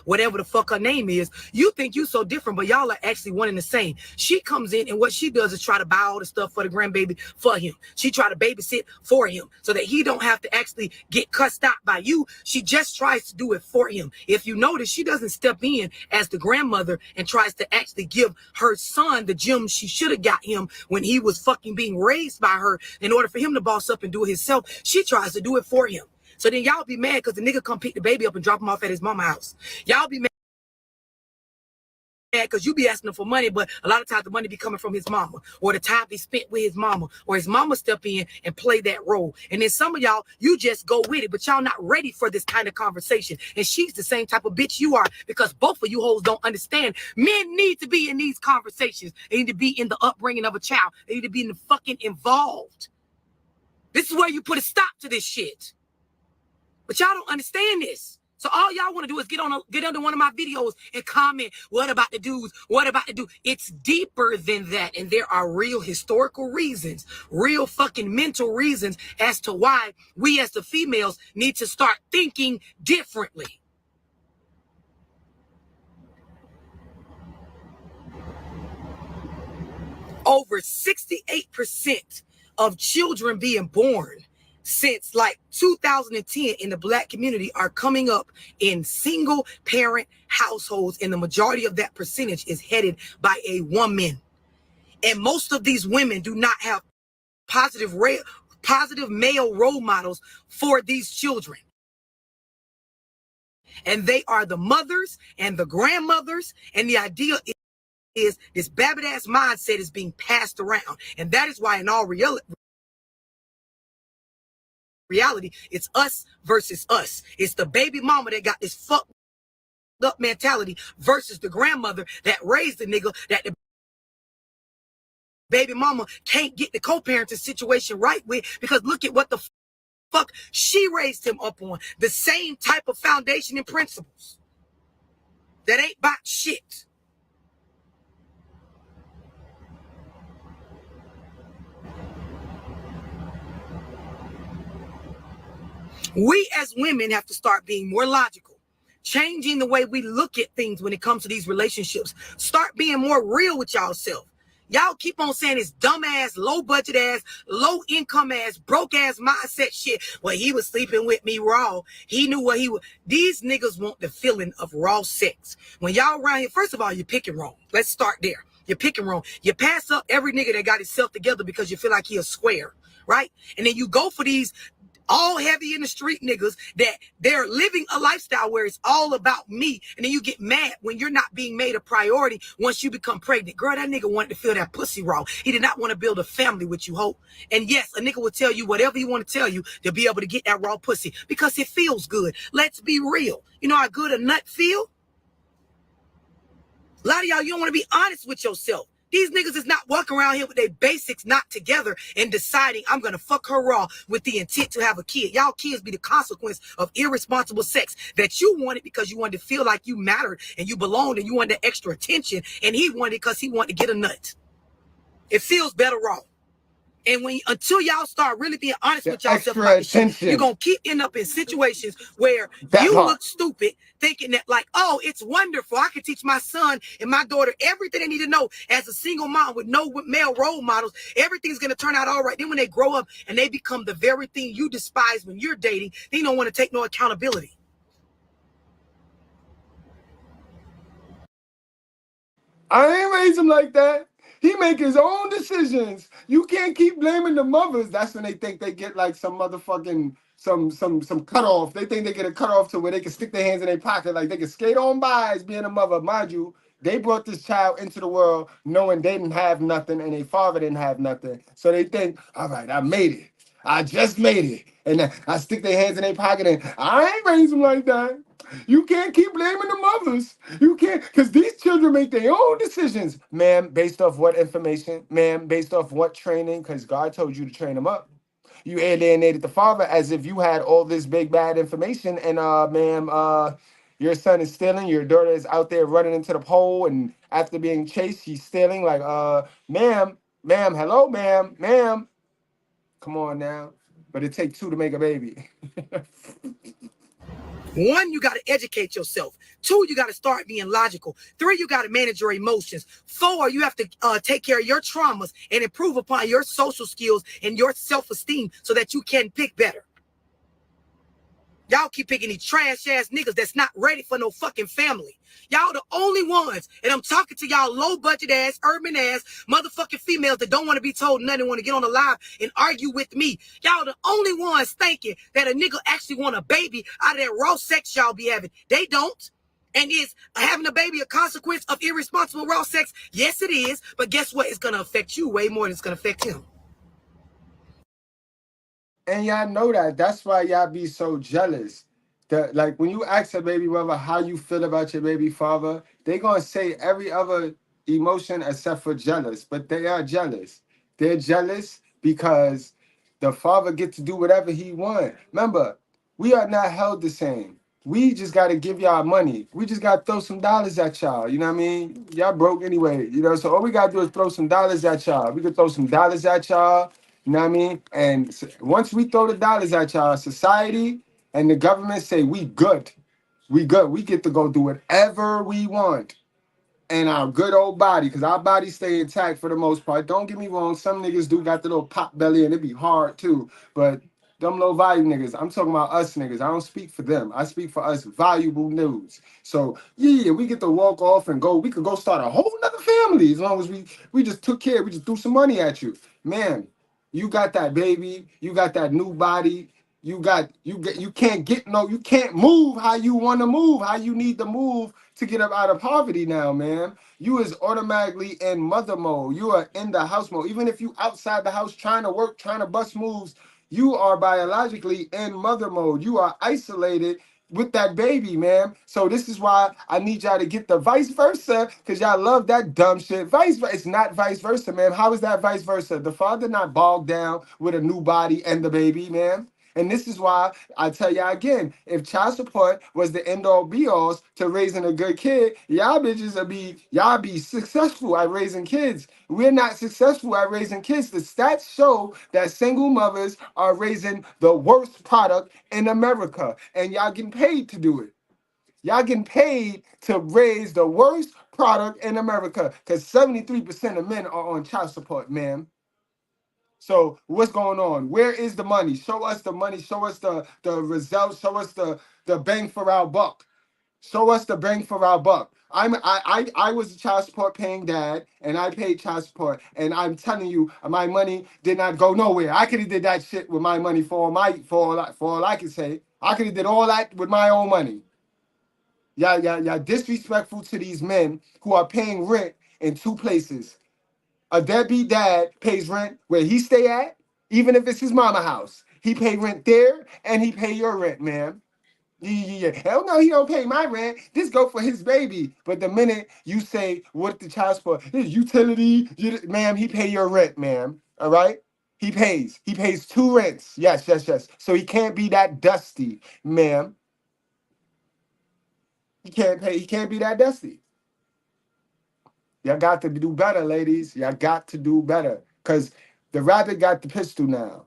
Speaker 3: Whatever the fuck her name is, you think you so different, but y'all are actually one and the same. She comes in and what she does is try to buy all the stuff for the grandbaby for him. She try to babysit for him so that he don't have to actually get cussed out by you. She just tries to do it for him. If you notice, she doesn't step in as the grandmother and tries to actually give her son the gem she should have got him when he was fucking being raised by her in order for him to boss up and do it himself. She tries to do it for him. So then y'all be mad because the nigga come pick the baby up and drop him off at his mama's house. Y'all be mad because you be asking him for money, but a lot of times the money be coming from his mama, or the time he spent with his mama, or his mama step in and play that role. And then some of y'all, you just go with it, but y'all not ready for this kind of conversation. And she's the same type of bitch you are, because both of you hoes don't understand. Men need to be in these conversations. They need to be in the upbringing of a child. They need to be in the fucking involved. This is where you put a stop to this shit. But y'all don't understand this. So all y'all want to do is get under one of my videos and comment, what about the dudes? What about the dude? It's deeper than that. And there are real historical reasons, real fucking mental reasons as to why we as the females need to start thinking differently. Over 68% of children being born since like 2010 in the Black community are coming up in single parent households, and the majority of that percentage is headed by a woman. And most of these women do not have positive male role models for these children. And they are the mothers and the grandmothers, and the idea is this babbit ass mindset is being passed around. And that is why in all reality, it's us versus us. It's the baby mama that got this fucked up mentality versus the grandmother that raised the nigga that the baby mama can't get the co-parenting situation right with, because look at what the fuck she raised him up on. The same type of foundation and principles that ain't about shit. We as women have to start being more logical, changing the way we look at things when it comes to these relationships. Start being more real with y'allself. Y'all keep on saying this dumbass, low budget ass, low income ass, broke ass mindset shit. Well, he was sleeping with me raw. He knew what he was. These niggas want the feeling of raw sex. When y'all around here, first of all, you're picking wrong. Let's start there. You're picking wrong. You pass up every nigga that got himself together because you feel like he a square, right? And then you go for these all heavy in the street niggas that they're living a lifestyle where it's all about me. And then you get mad when you're not being made a priority once you become pregnant. Girl, that nigga wanted to feel that pussy raw. He did not want to build a family with you, hope. And yes, a nigga will tell you whatever he want to tell you to be able to get that raw pussy because it feels good. Let's be real. You know how good a nut feel? A lot of y'all, you don't want to be honest with yourself. These niggas is not walking around here with their basics not together and deciding I'm going to fuck her raw with the intent to have a kid. Y'all kids be the consequence of irresponsible sex that you wanted because you wanted to feel like you mattered and you belonged and you wanted the extra attention, and he wanted it because he wanted to get a nut. It feels better raw. And until y'all start really being honest with yourself
Speaker 5: Extra
Speaker 3: about this shit,
Speaker 5: attention.
Speaker 3: you're gonna keep ending up in situations where
Speaker 5: That
Speaker 3: you
Speaker 5: part.
Speaker 3: look stupid, thinking that like, oh, it's wonderful. I can teach my son and my daughter everything they need to know as a single mom with no male role models. Everything's gonna turn out all right. Then when they grow up and they become the very thing you despise when you're dating, they don't want to take no accountability.
Speaker 5: I ain't raise him like that. He make his own decisions. You can't keep blaming the mothers. That's when they think they get like some motherfucking some cutoff. They think they get a cutoff to where they can stick their hands in their pocket, like they can skate on by as being a mother. Mind you, they brought this child into the world knowing they didn't have nothing and their father didn't have nothing. So they think, all right, I made it. I just made it. And I stick their hands in their pocket and I ain't raised them like that. You can't keep blaming the mothers. You can't, because these children make their own decisions. Ma'am, based off what information? Ma'am, based off what training? Because God told you to train them up. You alienated the father as if you had all this big bad information and ma'am, your son is stealing, your daughter is out there running into the pole, and after being chased, she's stealing. Like, ma'am, hello, ma'am. Come on now. But it takes two to make a baby.
Speaker 3: One, you got to educate yourself. Two, you got to start being logical. Three, you got to manage your emotions. Four, you have to take care of your traumas and improve upon your social skills and your self-esteem so that you can pick better. Y'all keep picking these trash-ass niggas that's not ready for no fucking family. Y'all the only ones, and I'm talking to y'all low-budget-ass, urban-ass, motherfucking females that don't want to be told nothing, want to get on the live and argue with me. Y'all the only ones thinking that a nigga actually want a baby out of that raw sex y'all be having. They don't. And is having a baby a consequence of irresponsible raw sex? Yes, it is. But guess what? It's going to affect you way more than it's going to affect him.
Speaker 5: And y'all know that. That's why y'all be so jealous. Like when you ask a baby mother how you feel about your baby father, they gonna say every other emotion except for jealous. But they are jealous. They're jealous because the father gets to do whatever he wants. Remember, we are not held the same. We just gotta give y'all money. We just gotta throw some dollars at y'all. You know what I mean? Y'all broke anyway. You know, so all we gotta do is throw some dollars at y'all. We could throw some dollars at y'all. You know what I mean? And once we throw the dollars at y'all, society and the government say we good. We good. We get to go do whatever we want. And our good old body, because our bodies stay intact for the most part. Don't get me wrong, some niggas do got the little pop belly and it be hard too. But them low value niggas, I'm talking about us niggas. I don't speak for them. I speak for us valuable news. So yeah, we get to walk off and go. We could go start a whole nother family as long as we just took care. We just threw some money at you. Man, you got that baby, you got that new body. You can't move how you want to move, how you need to move to get up out of poverty now, man. You is automatically in mother mode. You are in the house mode. Even if you outside the house trying to work, trying to bust moves, you are biologically in mother mode. You are isolated with that baby, man. So this is why I need y'all to get the vice versa, because y'all love that dumb shit. Vice versa. It's not vice versa, man. How is that vice versa? The father not bogged down with a new body and the baby, man. And this is why I tell y'all again, if child support was the end all be alls to raising a good kid, y'all be successful at raising kids. We're not successful at raising kids. The stats show that single mothers are raising the worst product in America. And y'all getting paid to do it. Y'all getting paid to raise the worst product in America because 73% of men are on child support, man. So what's going on? Where is the money? Show us the money. Show us the results. Show us the bang for our buck. Show us the bang for our buck. I was a child support paying dad, and I paid child support. And I'm telling you, my money did not go nowhere. I could have did that shit with my money for all I can say. I could have did all that with my own money. Y'all disrespectful to these men who are paying rent in two places. A deadbeat dad pays rent where he stay at, even if it's his mama house. He pay rent there, and he pay your rent, man. Yeah. Hell no, he don't pay my rent. This go for his baby. But the minute you say, what the child support? His utility, ma'am, he pay your rent, ma'am. All right? He pays. He pays two rents. Yes. So he can't be that dusty, ma'am. He can't be that dusty. Y'all got to do better, ladies. Y'all got to do better. Because The rabbit got the pistol now.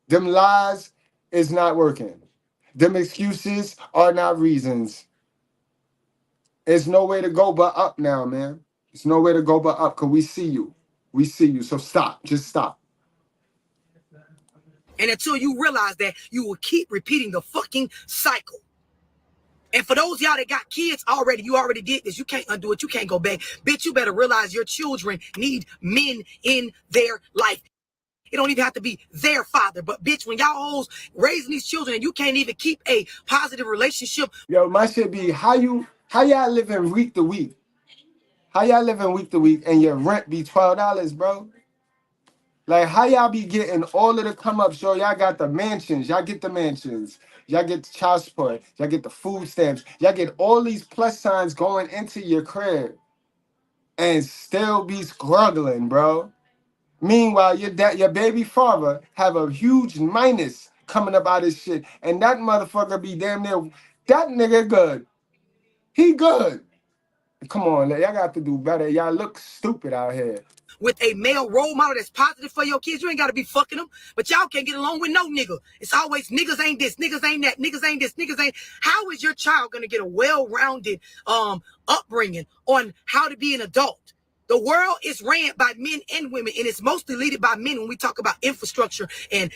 Speaker 5: Them lies is not working. Them excuses are not reasons. There's no way to go but up now, man. There's no way to go but up because we see you. We see you. So stop. Just stop.
Speaker 3: And until you realize that, you will keep repeating the fucking cycle. And for those y'all that got kids already, you already did this. You can't undo it. You can't go back. Bitch, you better realize your children need men in their life. It don't even have to be their father. But bitch, when y'all hoes raising these children and you can't even keep a positive relationship.
Speaker 5: Yo, my shit be how y'all living week to week? How y'all living week to week and your rent be $12, bro? Like, how y'all be getting all of the come-ups, yo? Y'all got the mansions. Y'all get the mansions. Y'all get the child support. Y'all get the food stamps. Y'all get all these plus signs going into your crib and still be struggling, bro. Meanwhile, your baby father have a huge minus coming up out of his shit. And that motherfucker be damn near, that nigga good. He good. Come on, y'all got to do better. Y'all look stupid out here.
Speaker 3: With a male role model that's positive for your kids, you ain't got to be fucking them. But y'all can't get along with no nigga. It's always niggas ain't this, niggas ain't that, niggas ain't this, niggas ain't. How is your child going to get a well-rounded upbringing on how to be an adult? The world is ran by men and women, and it's mostly led by men when we talk about infrastructure and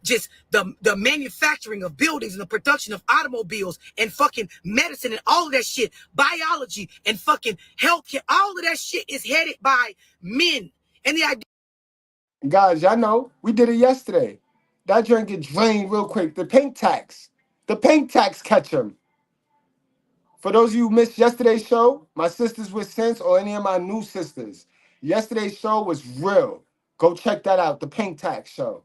Speaker 3: just the manufacturing of buildings and the production of automobiles and fucking medicine and all of that shit, biology and fucking healthcare. All of that shit is headed by men. And the idea.
Speaker 5: Guys, y'all know, we did it yesterday. That drink get drained real quick. The pink tax. The pink tax catch 'em. For those of you who missed yesterday's show, my sisters with sense or any of my new sisters, yesterday's show was real. Go check that out, the pink tax show.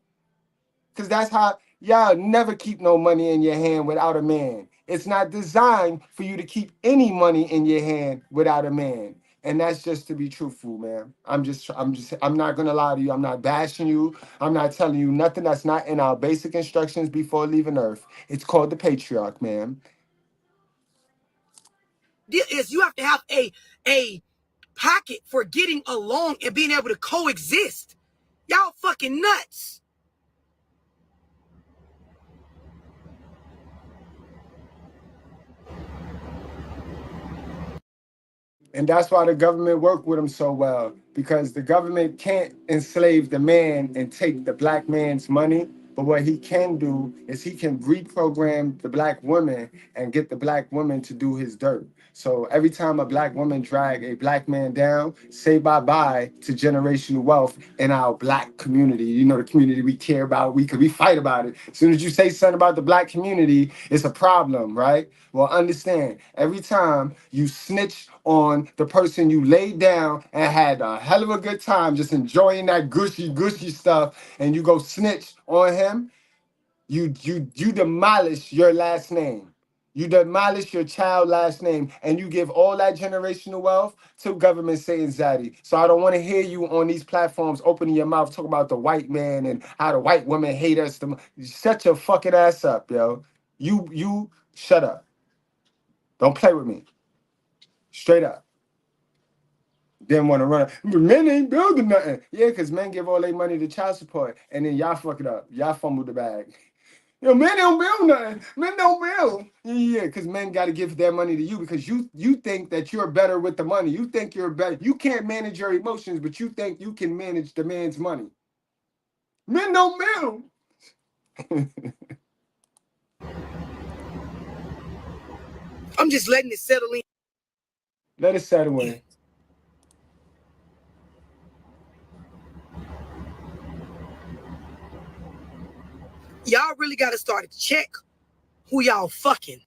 Speaker 5: Because that's how y'all never keep no money in your hand without a man. It's not designed for you to keep any money in your hand without a man. And that's just to be truthful, man. I'm not gonna lie to you. I'm not bashing you. I'm not telling you nothing that's not in our basic instructions before leaving Earth. It's called the patriarch, man.
Speaker 3: Is you have to have a pocket for getting along and being able to coexist. Y'all fucking nuts.
Speaker 5: And that's why the government work with them so well, because the government can't enslave the man and take the black man's money. But what he can do is he can reprogram the black woman and get the black woman to do his dirt. So every time a black woman drag a black man down, say bye-bye to generational wealth in our black community. You know, the community we care about, we fight about it. As soon as you say something about the black community, it's a problem, right? Well, understand, every time you snitch on the person you laid down and had a hell of a good time just enjoying that gushy stuff, and you go snitch on him, you demolish your last name. You demolish your child last name, and you give all that generational wealth to government saying Zaddy. So I don't want to hear you on these platforms opening your mouth talking about the white man and how the white women hate us. Shut your fucking ass up, yo. You shut up. Don't play with me. Straight up. Didn't want to run. Men ain't building nothing. Yeah, because men give all their money to child support, and then y'all fuck it up. Y'all fumble the bag. Yo, men don't build nothing. Men don't build. Yeah, because men got to give their money to you because you think that you're better with the money. You think you're better. You can't manage your emotions, but you think you can manage the man's money. Men don't build.
Speaker 3: I'm just letting it settle in.
Speaker 5: Let it settle in.
Speaker 3: Y'all really got to start to check who y'all fucking,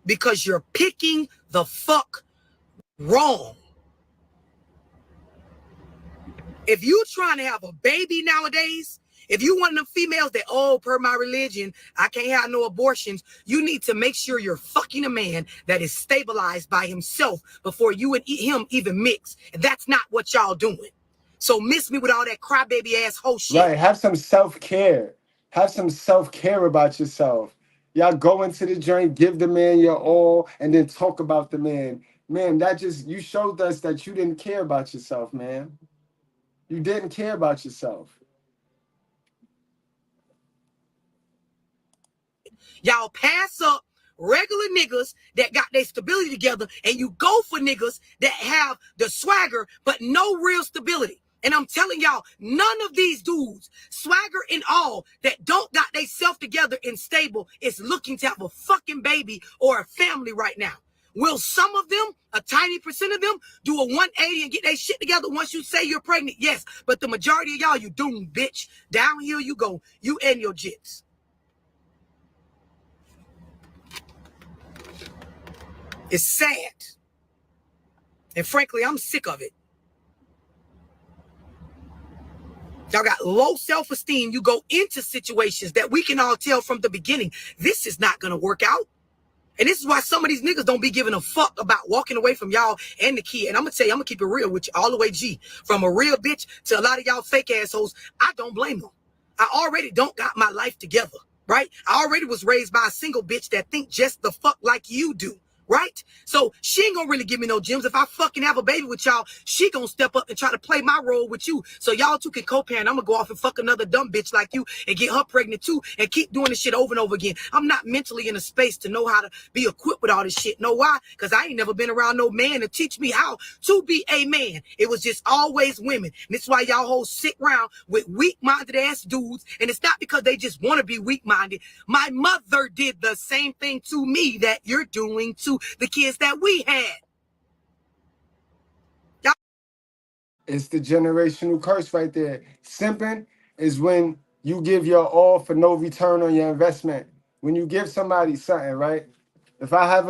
Speaker 3: because you're picking the fuck wrong. If you trying to have a baby nowadays, if you one of them females that, oh, per my religion, I can't have no abortions, you need to make sure you're fucking a man that is stabilized by himself before you and him even mix. And that's not what y'all doing. So miss me with all that crybaby ass whole shit.
Speaker 5: Right, have some self-care. Have some self-care about yourself. Y'all go into the joint, give the man your all, and then talk about the man. Man, you showed us that you didn't care about yourself, man. You didn't care about yourself.
Speaker 3: Y'all pass up regular niggas that got their stability together, and you go for niggas that have the swagger but no real stability. And I'm telling y'all, none of these dudes, swagger and all, that don't got they self together and stable is looking to have a fucking baby or a family right now. Will some of them, a tiny percent of them, do a 180 and get their shit together once you say you're pregnant? Yes, but the majority of y'all, you doomed, bitch. Downhill you go, you and your jits. It's sad. And frankly, I'm sick of it. Y'all got low self-esteem. You go into situations that we can all tell from the beginning, this is not going to work out. And this is why some of these niggas don't be giving a fuck about walking away from y'all and the kid. And I'm going to tell you, I'm going to keep it real with you all the way, G. From a real bitch to a lot of y'all fake assholes, I don't blame them. I already don't got my life together, right? I already was raised by a single bitch that think just the fuck like you do. Right? So she ain't gonna really give me no gems. If I fucking have a baby with y'all, she gonna step up and try to play my role with you. So y'all two can co-parent. I'm gonna go off and fuck another dumb bitch like you and get her pregnant too and keep doing this shit over and over again. I'm not mentally in a space to know how to be equipped with all this shit. Know why? Because I ain't never been around no man to teach me how to be a man. It was just always women. And this is why y'all hoes sit around with weak-minded ass dudes. And it's not because they just want to be weak-minded. My mother did the same thing to me that you're doing to the kids that we had.
Speaker 5: It's the generational curse right there. Simping is when you give your all for no return on your investment. When you give somebody something, right? If I have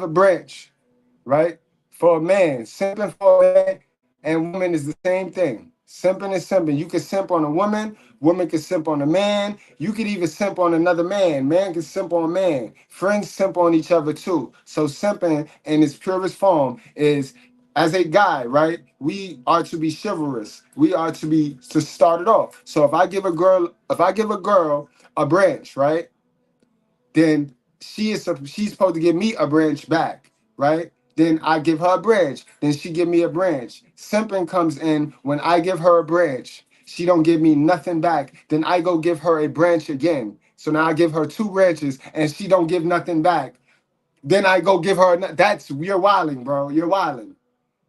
Speaker 5: a branch, right, for a man, simping for a man and woman is the same thing. Simping is simping. You can simp on a woman can simp on a man. You could even simp on another man. Man can simp on man. Friends simp on each other too. So simping in its purest form is, as a guy, right? We are to be chivalrous. We are to start it off. So if I give a girl a branch, right? Then she's supposed to give me a branch back, right? Then I give her a branch. Then she give me a branch. Simping comes in when I give her a branch. She don't give me nothing back. Then I go give her a branch again. So now I give her 2 branches and she don't give nothing back. Then I go give her, you're wilding, bro. You're wilding.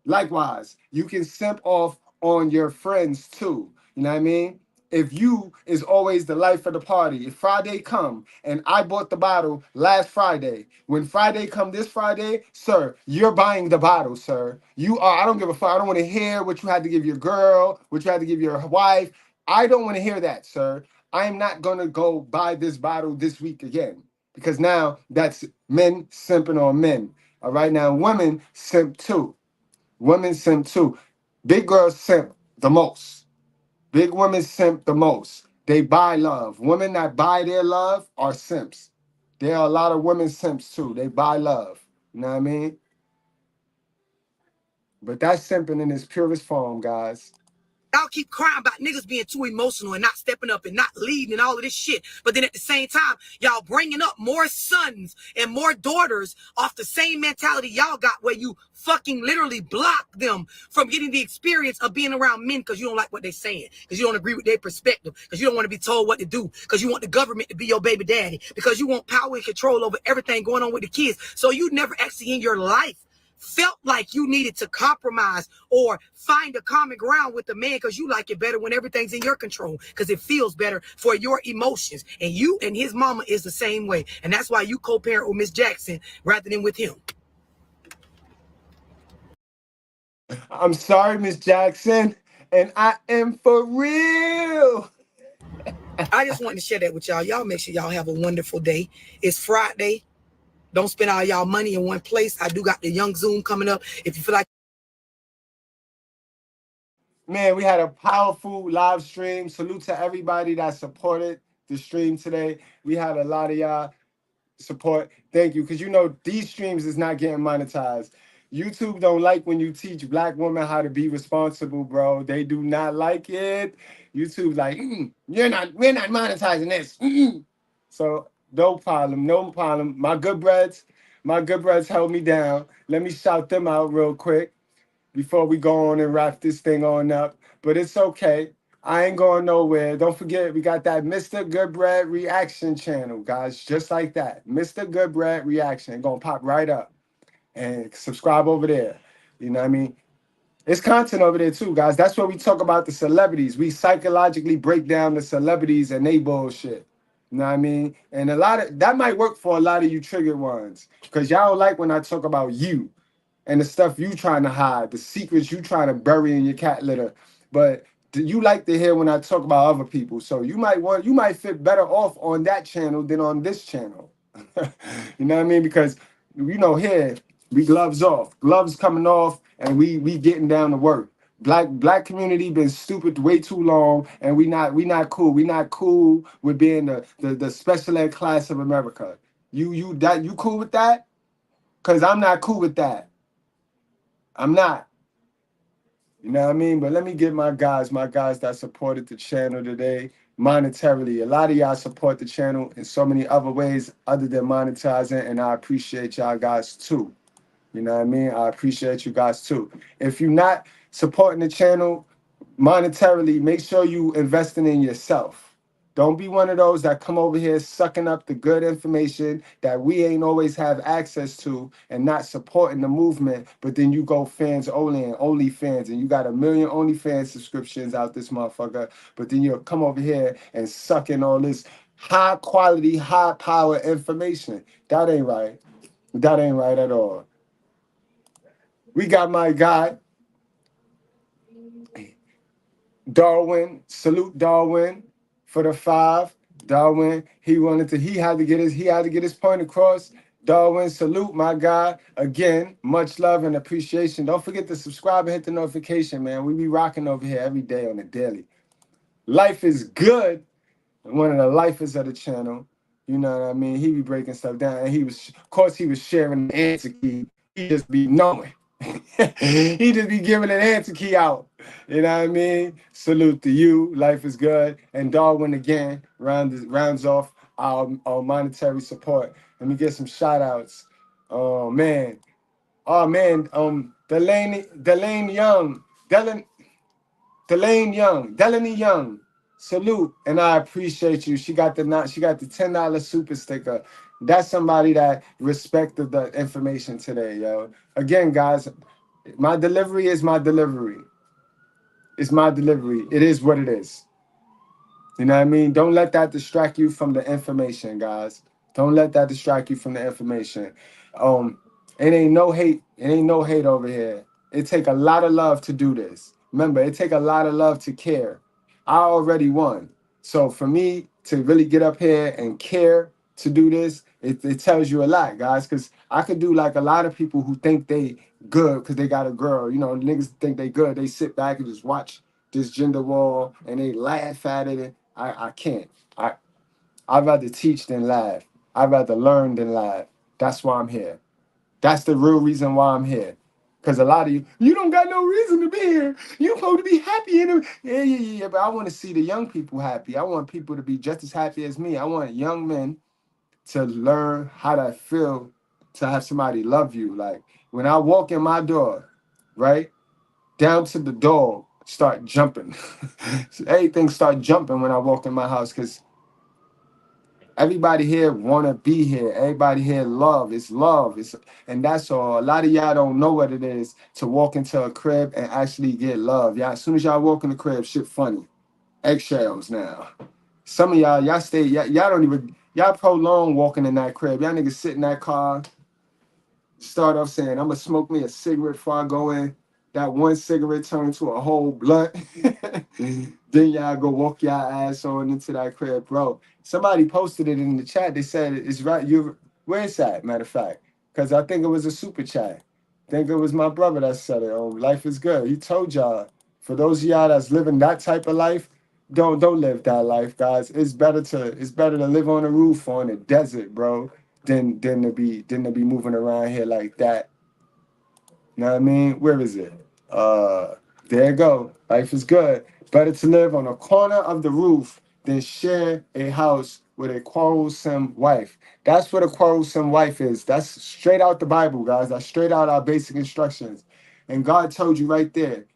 Speaker 5: Likewise, you can simp off on your friends too. You know what I mean? If you is always the life of the party, if Friday come and I bought the bottle last Friday, when Friday come this Friday, sir, you're buying the bottle, sir. You are, I don't give a fuck. I don't want to hear what you had to give your girl, what you had to give your wife. I don't want to hear that, sir. I am not going to go buy this bottle this week again because now that's men simping on men. All right, now women simp too. Women simp too. Big girls simp the most. Big women simp the most. They buy love. Women that buy their love are simps. There are a lot of women simps too. They buy love. You know what I mean? But that's simping in its purest form, guys.
Speaker 3: Y'all keep crying about niggas being too emotional and not stepping up and not leading and all of this shit. But then at the same time, y'all bringing up more sons and more daughters off the same mentality y'all got where you fucking literally block them from getting the experience of being around men because you don't like what they're saying, because you don't agree with their perspective, because you don't want to be told what to do, because you want the government to be your baby daddy, because you want power and control over everything going on with the kids. So you never actually in your life felt like you needed to compromise or find a common ground with the man because you like it better when everything's in your control because it feels better for your emotions. And you and his mama is the same way. And that's why you co-parent with Miss Jackson rather than with him.
Speaker 5: I'm sorry, Miss Jackson, and I am for real.
Speaker 3: I just wanted to share that with y'all. Y'all make sure y'all have a wonderful day. It's Friday. Don't spend all y'all money in one place. I do got the Young Zoom coming up. If you feel like...
Speaker 5: Man, we had a powerful live stream. Salute to everybody that supported the stream today. We had a lot of y'all support. Thank you. Because you know, these streams is not getting monetized. YouTube don't like when you teach Black women how to be responsible, bro. They do not like it. YouTube like, we're not monetizing this. So no problem. My good breads held me down. Let me shout them out real quick. before we go on and wrap this thing on up. But it's okay. I ain't going nowhere. Don't forget, we got that Mr. Goodbread Reaction channel, guys. Just like that. Mr. Goodbread Reaction. Gonna pop right up. And subscribe over there. You know what I mean? It's content over there too, guys. That's where we talk about the celebrities. We psychologically break down the celebrities and they bullshit. You know what I mean? And a lot of that might work for a lot of you triggered ones. Because y'all don't like when I talk about you and the stuff you trying to hide, the secrets you trying to bury in your cat litter. But you like to hear when I talk about other people. So you might fit better off on that channel than on this channel. You know what I mean? Because here we gloves coming off, and we getting down to work. Black community been stupid way too long, and we not cool. We not cool with being the special ed class of America. You cool with that? Cause I'm not cool with that. I'm not. You know what I mean? But let me give my guys that supported the channel today monetarily. A lot of y'all support the channel in so many other ways other than monetizing, and I appreciate y'all guys too. You know what I mean? I appreciate you guys too. If you're not supporting the channel monetarily, make sure you investing in yourself. Don't be one of those that come over here sucking up the good information that we ain't always have access to and not supporting the movement, but then you go fans only and OnlyFans, and you got 1 million OnlyFans subscriptions out this motherfucker, but then you'll come over here and suck in all this high quality, high power information. That ain't right. That ain't right at all. We got my guy, Darwin. Salute Darwin for the 5. Darwin, he had to get his point across. Darwin, salute my guy. Again, much love and appreciation. Don't forget to subscribe and hit the notification, man. We be rocking over here every day on the daily. Life is good. One of the lifers of the channel. You know what I mean? He be breaking stuff down. And he was sharing the answer key. He just be knowing. He just be giving an answer key out. You know what I mean? Salute to you. Life is good. And Darwin again rounds off our monetary support. Let me get some shout outs. Oh man. Delaney Young. Salute, and I appreciate you. She got the $10 super sticker. That's somebody that respected the information today, yo. Again, guys, my delivery is my delivery. It's my delivery. It is what it is. You know what I mean? Don't let that distract you from the information, guys. Don't let that distract you from the information. It ain't no hate. It ain't no hate over here. It take a lot of love to do this. Remember, it take a lot of love to care. I already won. So for me to really get up here and care to do this, it tells you a lot, guys. Because I could do like a lot of people who think they good because they got a girl. You know, niggas think they good. They sit back and just watch this gender war and they laugh at it. I can't. I'd rather teach than laugh. I'd rather learn than laugh. That's why I'm here. That's the real reason why I'm here. Because a lot of you don't got no reason to be here. You're supposed to be happy. Yeah. But I want to see the young people happy. I want people to be just as happy as me. I want young men to learn how to feel to have somebody love you. Like when I walk in my door, right, down to the dog start jumping. Everything start jumping when I walk in my house because everybody here want to be here. Everybody here love. It's love. And that's all. A lot of y'all don't know what it is to walk into a crib and actually get love. Y'all, as soon as y'all walk in the crib, shit funny. Eggshells now. Some of y'all y'all prolong walking in that crib. Y'all niggas sit in that car, start off saying, I'm going to smoke me a cigarette before I go in. That one cigarette turned to a whole blunt. Then y'all go walk y'all ass on into that crib, bro. Somebody posted it in the chat. They said it's right. Where it's at, matter of fact, because I think it was a super chat. I think it was my brother that said it. Life is good. He told y'all. For those of y'all that's living that type of life, don't live that life, guys. It's better to live on a roof or in a desert, bro, than to be moving around here like that. You know what I mean? Where is it? There you go. Life is good. Better to live on a corner of the roof than share a house with a quarrelsome wife. That's what a quarrelsome wife is. That's straight out the Bible, guys. That's straight out our basic instructions. And God told you right there.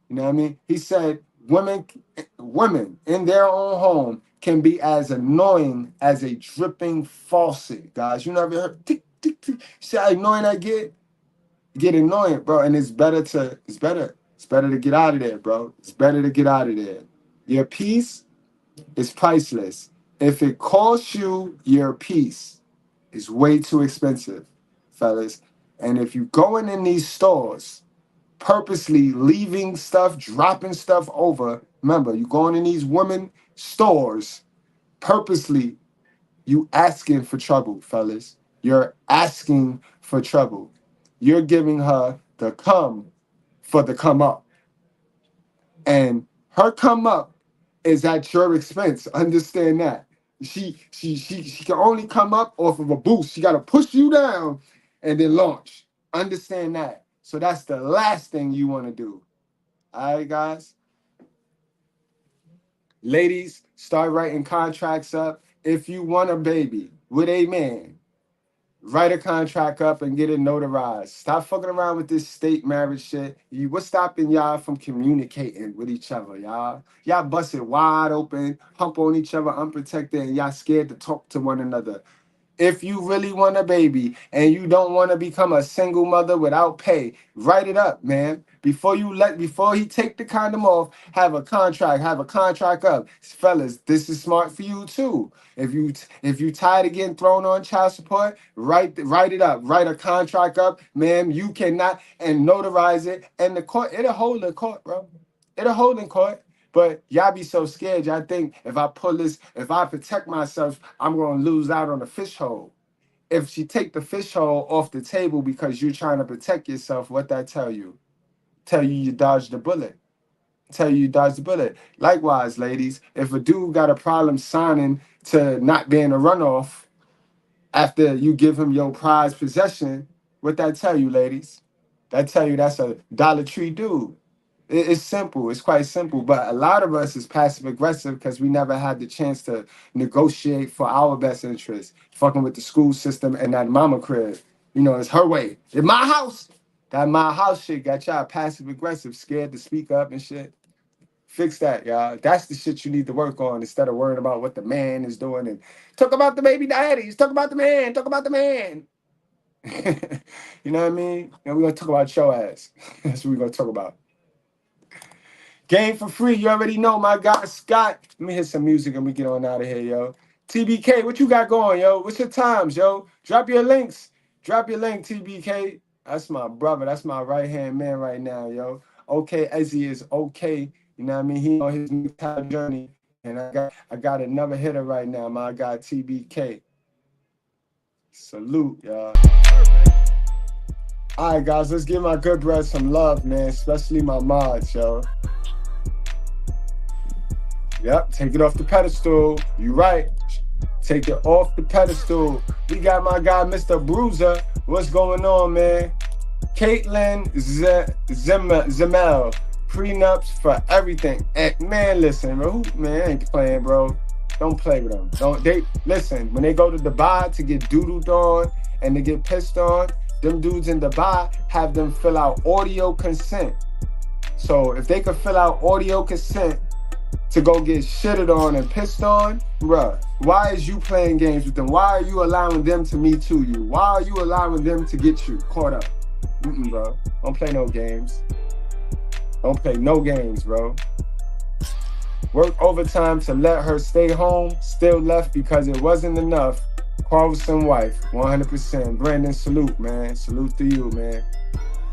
Speaker 5: You know what I mean? He said women in their own home can be as annoying as a dripping faucet, guys. You never heard tick, tick, tick. See how annoying that get? Get annoying, bro. And it's better to get out of there, bro. It's better to get out of there. Your peace is priceless. If it costs you your peace, it's way too expensive, fellas. And if you going in these stores purposely leaving stuff, dropping stuff over, remember, you going in these women stores purposely, you asking for trouble, fellas. You're asking for trouble. You're giving her the come for the come up. And her come up is at your expense. Understand that. She can only come up off of a boost. She got to push you down and then launch. Understand that. So that's the last thing you want to do. All right, guys? Ladies, start writing contracts up. If you want a baby with a man, write a contract up and get it notarized. Stop fucking around with this state marriage shit. What's stopping y'all from communicating with each other, y'all? Y'all busted wide open, hump on each other unprotected, and y'all scared to talk to one another. If you really want a baby and you don't want to become a single mother without pay, write it up, man. Before he take the condom off, have a contract up. Fellas, this is smart for you too. If you tired of getting thrown on child support, write it up. Write a contract up, ma'am. You cannot, and notarize it. And the court, it'll hold in court, bro. It'll hold in court. But y'all be so scared. Y'all think if I protect myself, I'm going to lose out on the fish hole. If she take the fish hole off the table because you're trying to protect yourself, what that tell you? Tell you you dodged the bullet. Tell you dodged the bullet. Likewise, ladies, if a dude got a problem signing to not being a runoff after you give him your prized possession, what that tell you, ladies? That tell you that's a Dollar Tree dude. It's simple. It's quite simple. But a lot of us is passive aggressive because we never had the chance to negotiate for our best interest. Fucking with the school system and that mama crib. You know, it's her way. In my house. That my house shit got y'all passive aggressive, scared to speak up and shit. Fix that, y'all. That's the shit you need to work on instead of worrying about what the man is doing. And talk about the baby daddies. Talk about the man. Talk about the man. You know what I mean? And we're going to talk about your ass. That's what we're going to talk about. Game for free, you already know, my guy Scott. Let me hit some music and we get on out of here, yo. TBK, what you got going, yo? What's your times, yo? Drop your links. Drop your link, TBK. That's my brother. That's my right-hand man right now, yo. Okay, Ezzy is okay. You know what I mean? He on his new time journey. And I got another hitter right now, my guy TBK. Salute, y'all. All right, guys, let's give my good brother some love, man, especially my mods, yo. Yep, take it off the pedestal. You right. Take it off the pedestal. We got my guy, Mr. Bruiser. What's going on, man? Caitlin Zemel. Prenups for everything. And man, listen, bro. Man, I ain't playing, bro. Don't play with them. Listen, when they go to Dubai to get doodled on and to get pissed on, them dudes in Dubai have them fill out audio consent. So if they could fill out audio consent to go get shitted on and pissed on, bruh, why is you playing games with them? Why are you allowing them to Me Too you? Why are you allowing them to get you caught up? Bro. Don't play no games. Don't play no games, bro. Work overtime to let her stay home. Still left because it wasn't enough. Carlson wife, 100%. Brandon, salute, man. Salute to you, man.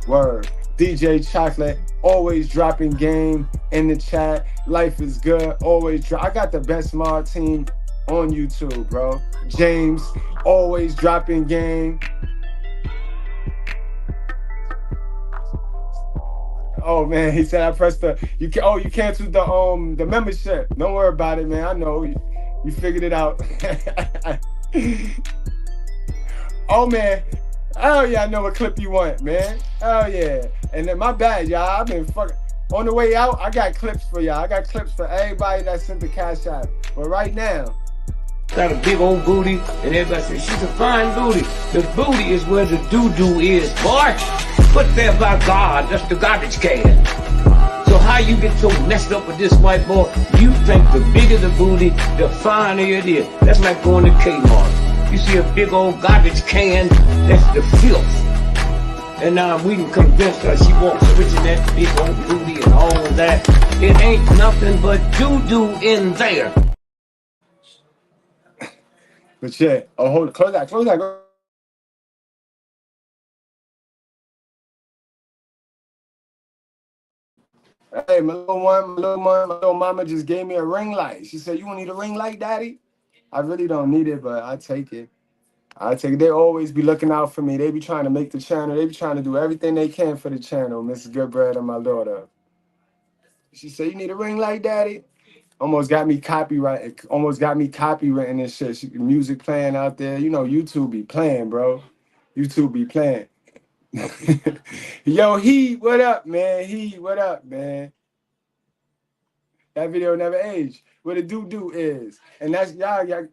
Speaker 5: Word. DJ Chocolate, always dropping game in the chat. Life is good, always drop. I got the best mod team on YouTube, bro. James, always dropping game. Oh man, he said I pressed you canceled the membership. Don't worry about it, man. I know you figured it out. Oh man. Oh yeah, I know what clip you want, man. Oh yeah. And then my bad, y'all. I've been fucking on the way out. I got clips for y'all. I got clips for everybody that sent the cash out. But right now,
Speaker 15: got a big old booty, and everybody says she's a fine booty. The booty is where the doo-doo is, boy. put there by God, that's the garbage can. So how you get so messed up with this white boy? You think the bigger the booty, the finer it is. That's like going to Kmart. You see a big old garbage can, that's the filth. And now we can convince her she wants switching that big old booty and all of that. It ain't nothing but doo-doo in there.
Speaker 5: But yeah, close that. Go. Hey, my little mama just gave me a ring light. She said, "You want need a ring light, Daddy?" I really don't need it, but I take it. They always be looking out for me. They be trying to make the channel. They be trying to do everything they can for the channel, Mrs. Goodbread and my daughter. She said, "You need a ring light, Daddy?" Almost got me copyrighted and shit. Music playing out there. You know, YouTube be playing, bro. YouTube be playing. Yo, what up, man? What up, man? That video never aged. What a doo-doo is. And that's y'all.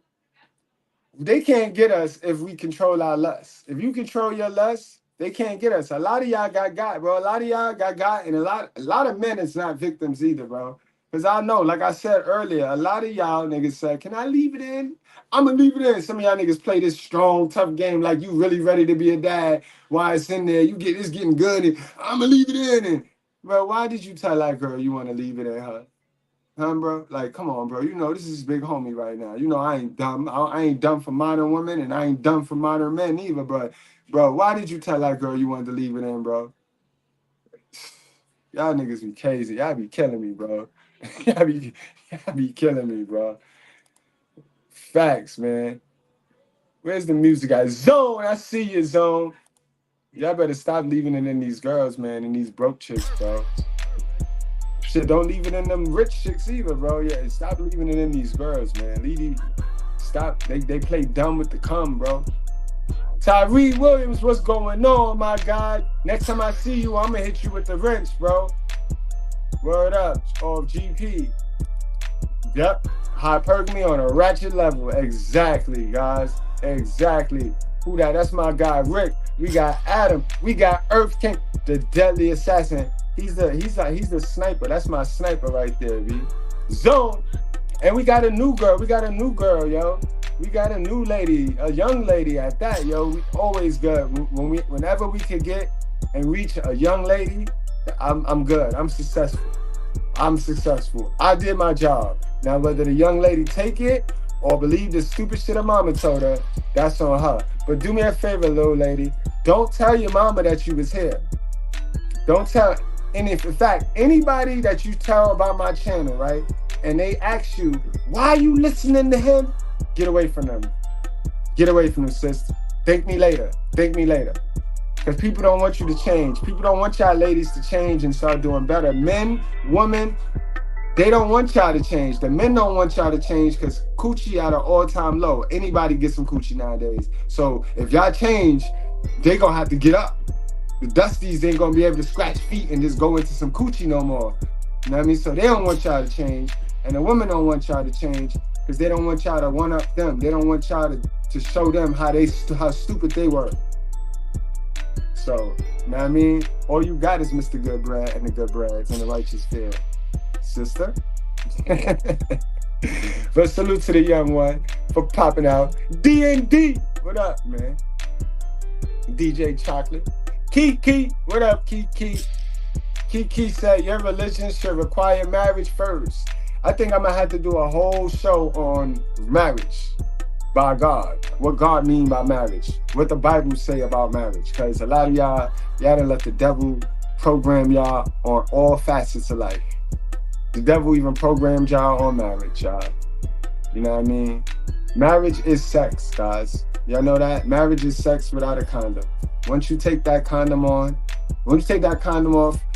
Speaker 5: They can't get us if we control our lust. If you control your lust, they can't get us. A lot of y'all got, bro. A lot of y'all got, and a lot of men is not victims either, bro. Because I know, like I said earlier, a lot of y'all niggas said, "Can I leave it in?" I'm going to leave it in. Some of y'all niggas play this strong, tough game like you really ready to be a dad. Why it's in there, it's getting good, and I'm going to leave it in. And, bro, why did you tell that girl you want to leave it in, huh? Huh, bro? Like, come on, bro. You know, this is big homie right now. You know, I ain't dumb. I ain't dumb for modern women, and I ain't dumb for modern men either, bro, why did you tell that girl you wanted to leave it in, bro? Y'all niggas be crazy. Y'all be killing me, bro. y'all be killing me, bro. Facts, man. Where's the music guy? Zone, I see you, Zone. Y'all better stop leaving it in these girls, man, and these broke chicks, bro. Shit, don't leave it in them rich chicks either, bro. Yeah, stop leaving it in these girls, man. Stop. They play dumb with the cum, bro. Tyree Williams, what's going on, my guy? Next time I see you, I'm gonna hit you with the wrench, bro. Word up, off GP. Yep, hypergamy on a ratchet level. Exactly, guys. Exactly. Who that? That's my guy, Rick. We got Adam. We got Earth King, the deadly assassin. He's the sniper. That's my sniper right there, B. Zone. And we got a new girl. Yo. We got a new lady, a young lady at that, yo. We always good. Whenever we could get and reach a young lady, I'm good. I'm successful. I did my job. Now, whether the young lady take it or believe the stupid shit her mama told her, that's on her. But do me a favor, little lady. Don't tell your mama that you was here. Don't tell. And if, in fact, anybody that you tell about my channel, right, and they ask you, why are you listening to him? Get away from them. Get away from them, sis. Thank me later. Because people don't want you to change. People don't want y'all ladies to change and start doing better. Men, women, they don't want y'all to change. The men don't want y'all to change because coochie at an all-time low. Anybody gets some coochie nowadays. So if y'all change, they going to have to get up. The dusties ain't going to be able to scratch feet and just go into some coochie no more. You know what I mean? So they don't want y'all to change. And the women don't want y'all to change because they don't want y'all to one-up them. They don't want y'all to show them how stupid they were. So, you know what I mean? All you got is Mr. Goodbread and the Goodbreads and the Righteous Fear. Sister? But salute to the young one for popping out. D&D! What up, man? DJ Chocolate. Kiki! What up, Kiki? Kiki said your religion should require marriage first. I think I'm going to have to do a whole show on marriage. By God, what God mean by marriage, what the Bible say about marriage, because a lot of y'all done let the devil program y'all on all facets of life. The devil even programmed y'all on marriage, y'all. You know what I mean? Marriage is sex, guys. Y'all know that? Marriage is sex without a condom. Once you take that condom off,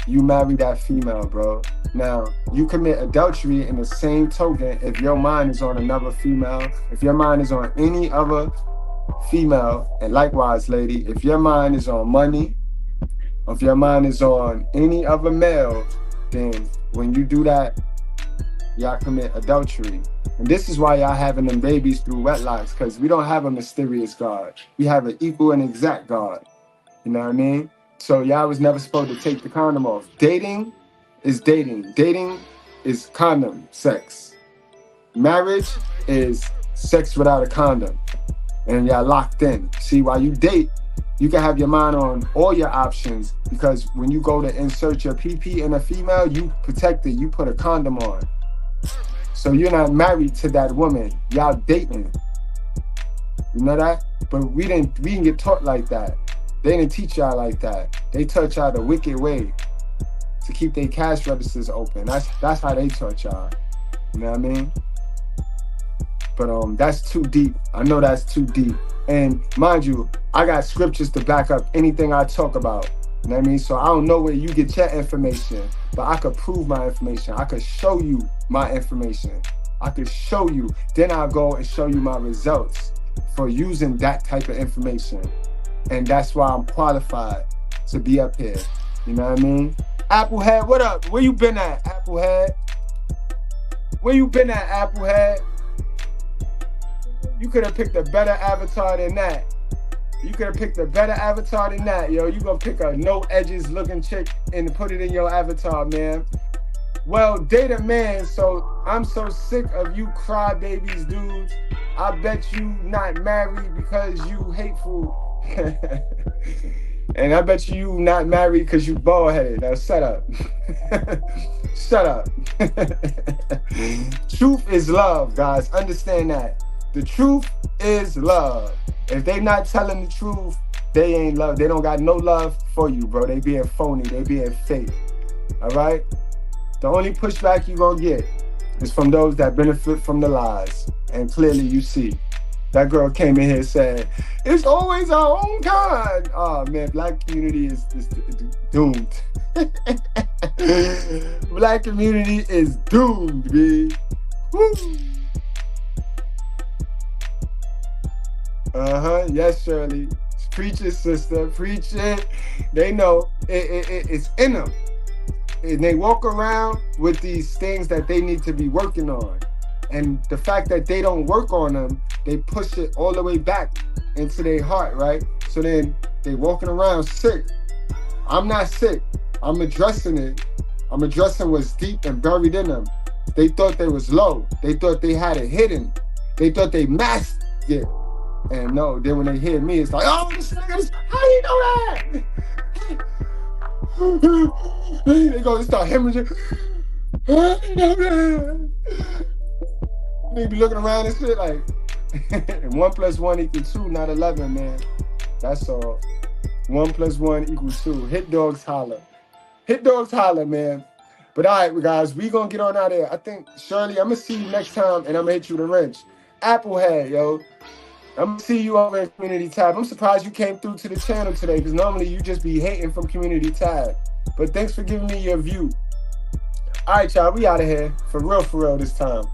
Speaker 5: you marry that female, bro. Now, you commit adultery in the same token if your mind is on another female, if your mind is on any other female, and likewise, lady, if your mind is on money, if your mind is on any other male, then when you do that, y'all commit adultery. And this is why y'all having them babies through wedlocks, because we don't have a mysterious God. We have an equal and exact God. You know what I mean? So y'all was never supposed to take the condom off. Dating is dating. Dating is condom sex. Marriage is sex without a condom. And y'all locked in. See, while you date, you can have your mind on all your options, because when you go to insert your PP in a female, you protect it. You put a condom on. So you're not married to that woman. Y'all dating. You know that? But we didn't get taught like that. They didn't teach y'all like that. They taught y'all the wicked way to keep their cash registers open. That's how they taught y'all. You know what I mean? But that's too deep. I know that's too deep. And mind you, I got scriptures to back up anything I talk about. You know what I mean? So I don't know where you get your information, but I could prove my information. I could show you my information. I could show you. Then I'll go and show you my results for using that type of information. And that's why I'm qualified to be up here. You know what I mean? Applehead, what up? Where you been at, Applehead? Where you been at, Applehead? You could have picked a better avatar than that. You could have picked a better avatar than that, yo. You gonna pick a no edges looking chick and put it in your avatar, man. Well, date a man, so I'm so sick of you crybabies, dudes. I bet you not married because you hateful. And I bet you not married because you bald-headed. Now shut up. Shut up. Truth is love, guys. Understand that. The truth is love. If they not telling the truth, they ain't love. They don't got no love for you, bro. They being phony. They being fake. All right? The only pushback you gonna get is from those that benefit from the lies. And clearly you see. That girl came in here and said, it's always our own kind. Oh, man, black community is doomed. Black community is doomed, man. Woo. Yes, Shirley. Preach it, sister. Preach it. They know it's in them. And they walk around with these things that they need to be working on. And the fact that they don't work on them, they push it all the way back into their heart, right? So then they walking around sick. I'm not sick. I'm addressing it. I'm addressing what's deep and buried in them. They thought they was low. They thought they had it hidden. They thought they masked it. And no, then when they hear me, it's like, oh, this nigga, how do you know that? They go and start hemorrhaging. How do you know that? They be looking around and shit like, 1 + 1 = 2, not 11, man. That's all. 1 + 1 = 2. Hit dogs holler. Hit dogs holler, man. But all right, guys, we gonna get on out of there. I think, Shirley, I'm gonna see you next time, and I'm gonna hit you with a wrench. Applehead, yo. I'm gonna see you over in Community Tab. I'm surprised you came through to the channel today, because normally you just be hating from Community Tab. But thanks for giving me your view. All right, y'all, we out of here. For real this time.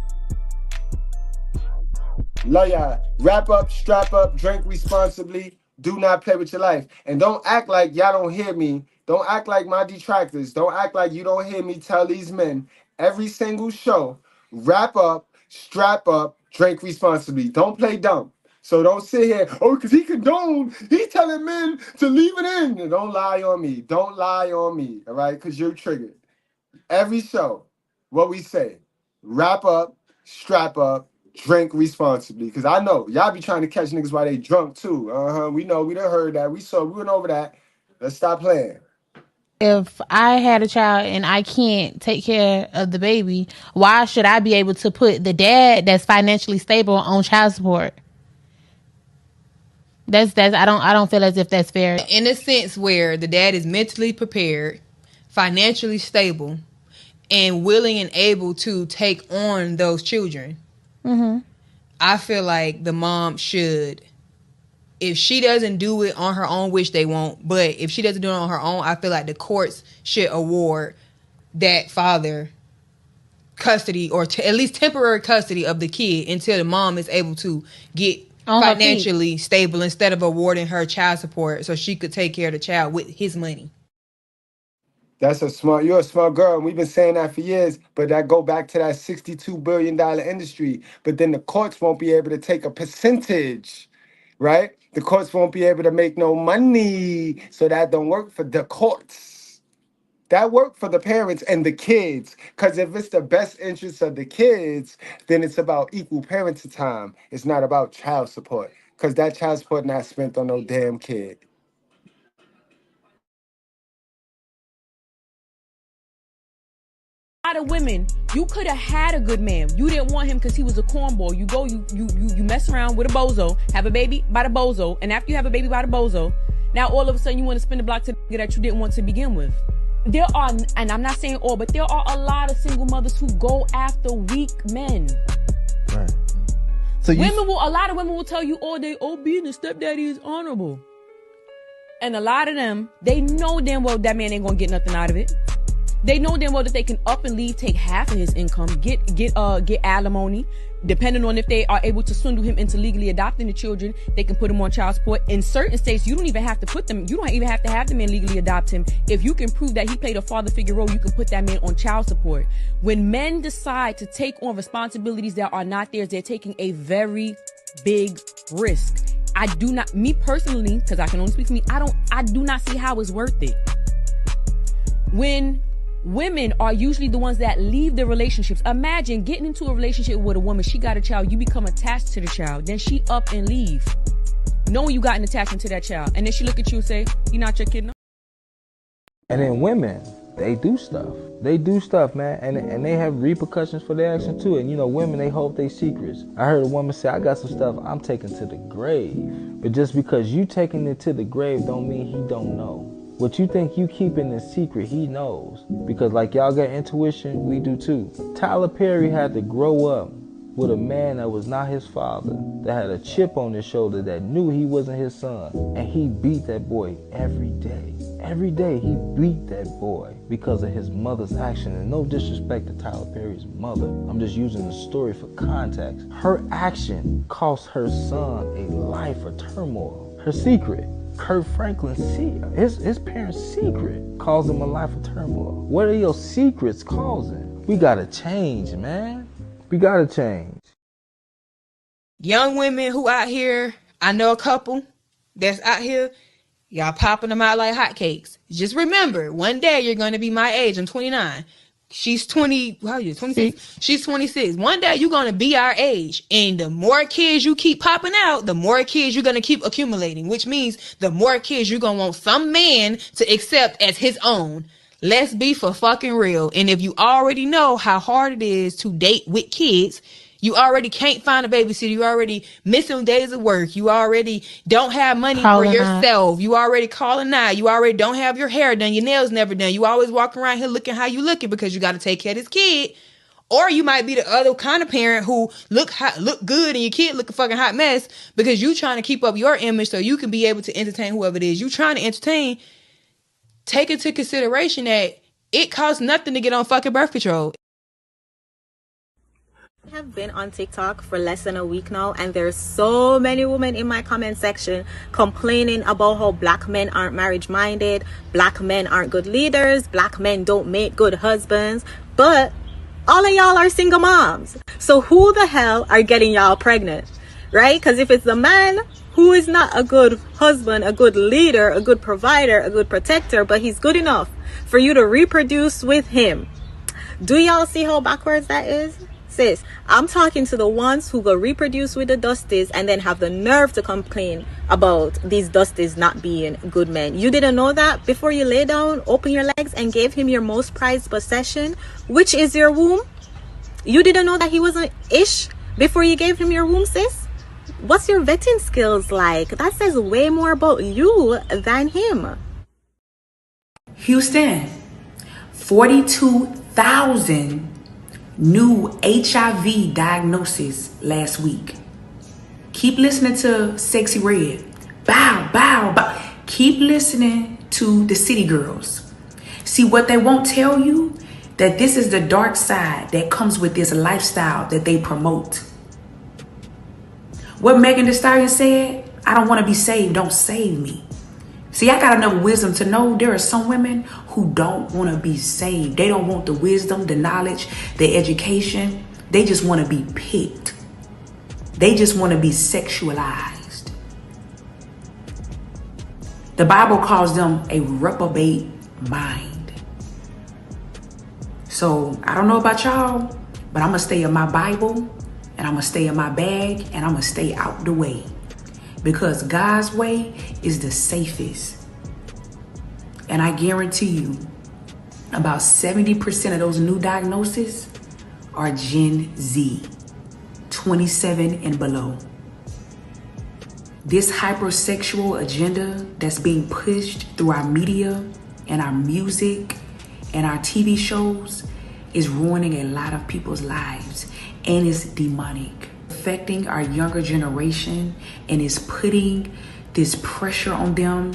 Speaker 5: Love y'all. Wrap up, strap up, drink responsibly. Do not play with your life. And don't act like y'all don't hear me. Don't act like my detractors. Don't act like you don't hear me tell these men every single show. Wrap up, strap up, drink responsibly. Don't play dumb. So don't sit here, oh, because he condoned. He's telling men to leave it in. And don't lie on me. Don't lie on me, all right? Because you're triggered. Every show, what we say, wrap up, strap up, drink responsibly. Because I know, y'all be trying to catch niggas while they drunk too. We know, we done heard that. We went over that. Let's stop playing.
Speaker 6: If I had a child and I can't take care of the baby, why should I be able to put the dad that's financially stable on child support? That's I don't feel as if that's fair. In a sense where the dad is mentally prepared, financially stable, and willing and able to take on those children. Mm-hmm. I feel like the mom should, if she doesn't do it on her own, which they won't, but if she doesn't do it on her own, I feel like the courts should award that father custody or at least temporary custody of the kid until the mom is able to get financially stable instead of awarding her child support so she could take care of the child with his money.
Speaker 5: You're a smart girl, and we've been saying that for years, but that go back to that $62 billion industry. But then the courts won't be able to take a percentage, right? The courts won't be able to make no money, so that don't work for the courts. That work for the parents and the kids, because if it's the best interest of the kids, then it's about equal parenting time. It's not about child support, because that child support not spent on no damn kid.
Speaker 6: A lot of women, you could have had a good man. You didn't want him because he was a cornball. You go, you mess around with a bozo, have a baby by the bozo, and after you have a baby by the bozo, now all of a sudden you want to spin the block to the nigga that you didn't want to begin with. There are, and I'm not saying all, but there are a lot of single mothers who go after weak men.
Speaker 14: Right. So
Speaker 6: a lot of women will tell you all day, oh, being a stepdaddy is honorable. And a lot of them, they know damn well that man ain't gonna get nothing out of it. They know damn well that they can up and leave, take half of his income, get alimony, depending on if they are able to swindle him into legally adopting the children. They can put him on child support. In certain states, you don't even have to have the man legally adopt him. If you can prove that he played a father figure role, you can put that man on child support. When men decide to take on responsibilities that are not theirs, they're taking a very big risk. Me personally, because I can only speak for me, I do not see how it's worth it. When women are usually the ones that leave the relationships. Imagine getting into a relationship with a woman. She got a child. You become attached to the child. Then she up and leave, knowing you got an attachment to that child. And then she look at you and say, "You're not your kid no."
Speaker 14: And then women, they do stuff. They do stuff, man. And they have repercussions for their action too. And you know, women, they hold their secrets. I heard a woman say, I got some stuff I'm taking to the grave. But just because you taking it to the grave don't mean he don't know. What you think you keeping in secret, he knows. Because like y'all got intuition, we do too. Tyler Perry had to grow up with a man that was not his father, that had a chip on his shoulder, that knew he wasn't his son. And he beat that boy every day. Every day he beat that boy because of his mother's action. And no disrespect to Tyler Perry's mother. I'm just using the story for context. Her action cost her son a life of turmoil. Her secret. Kurt Franklin's his parents' secret caused him a life of turmoil. What are your secrets causing? We gotta change, man. We gotta change.
Speaker 6: Young women who out here, I know a couple that's out here, y'all popping them out like hotcakes. Just remember, one day you're gonna be my age. I'm 29. She's 20, how are you, 26? She's 26. One day you're going to be our age. And the more kids you keep popping out, the more kids you're going to keep accumulating, which means the more kids you're going to want some man to accept as his own. Let's be for fucking real. And if you already know how hard it is to date with kids, you already can't find a babysitter. You already missing days of work. You already don't have money for yourself. You already calling out. You already don't have your hair done. Your nails never done. You always walking around here looking how you looking because you got to take care of this kid. Or you might be the other kind of parent who look good and your kid look a fucking hot mess because you trying to keep up your image so you can be able to entertain whoever it is you trying to entertain. Take into consideration that it costs nothing to get on fucking birth control.
Speaker 4: I have been on TikTok for less than a week now, and there's so many women in my comment section complaining about how black men aren't marriage minded, black men aren't good leaders, black men don't make good husbands, but all of y'all are single moms. So who the hell are getting y'all pregnant, right? Because if it's the man who is not a good husband, a good leader, a good provider, a good protector, but he's good enough for you to reproduce with him, do y'all see how backwards that is? Sis, I'm talking to the ones who go reproduce with the Dusties and then have the nerve to complain about these Dusties not being good men. You didn't know that before you lay down, open your legs, and gave him your most prized possession, which is your womb? You didn't know that he wasn't ish before you gave him your womb, sis? What's your vetting skills like? That says way more about you than him.
Speaker 16: Houston, 42,000 new HIV diagnoses last week. Keep listening to Sexy Red. Bow, bow, bow. Keep listening to the City Girls. See, what they won't tell you, that this is the dark side that comes with this lifestyle that they promote. What Megan Thee Stallion said, I don't want to be saved, don't save me. See, I got enough wisdom to know there are some women who don't want to be saved. They don't want the wisdom, the knowledge, the education. They just want to be picked. They just want to be sexualized. The Bible calls them a reprobate mind. So I don't know about y'all, but I'm going to stay in my Bible, and I'm going to stay in my bag, and I'm going to stay out the way. Because God's way is the safest. And I guarantee you, about 70% of those new diagnoses are Gen Z, 27 and below. This hypersexual agenda that's being pushed through our media and our music and our TV shows is ruining a lot of people's lives, and it's demonic, affecting our younger generation, and is putting this pressure on them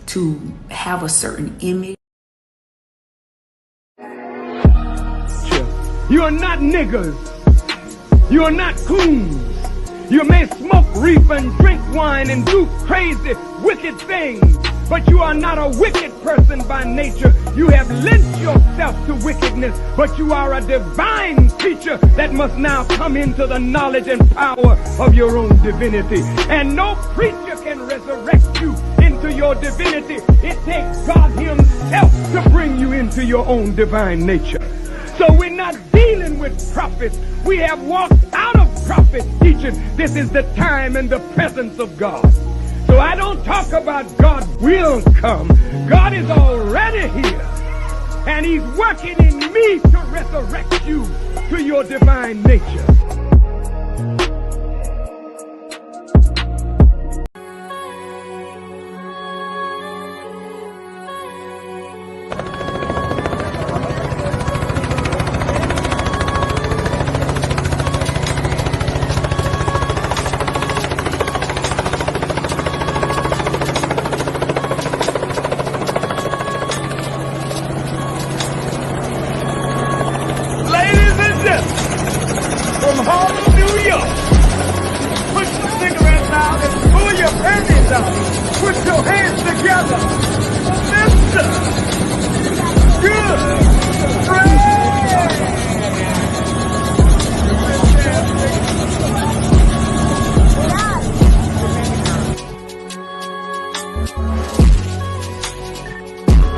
Speaker 16: to have a certain image.
Speaker 17: You are not niggers. You are not coons. You may smoke reefer and drink wine and do crazy, wicked things, but you are not a wicked person by nature. You have lent yourself to wickedness, but you are a divine creature that must now come into the knowledge and power of your own divinity. And no preacher can resurrect you into your divinity. It takes God himself to bring you into your own divine nature. So we're not dealing with prophets. We have walked out of prophet teaching. This is the time and the presence of God. So I don't talk about God will come. God is already here. And he's working in me to resurrect you to your divine nature.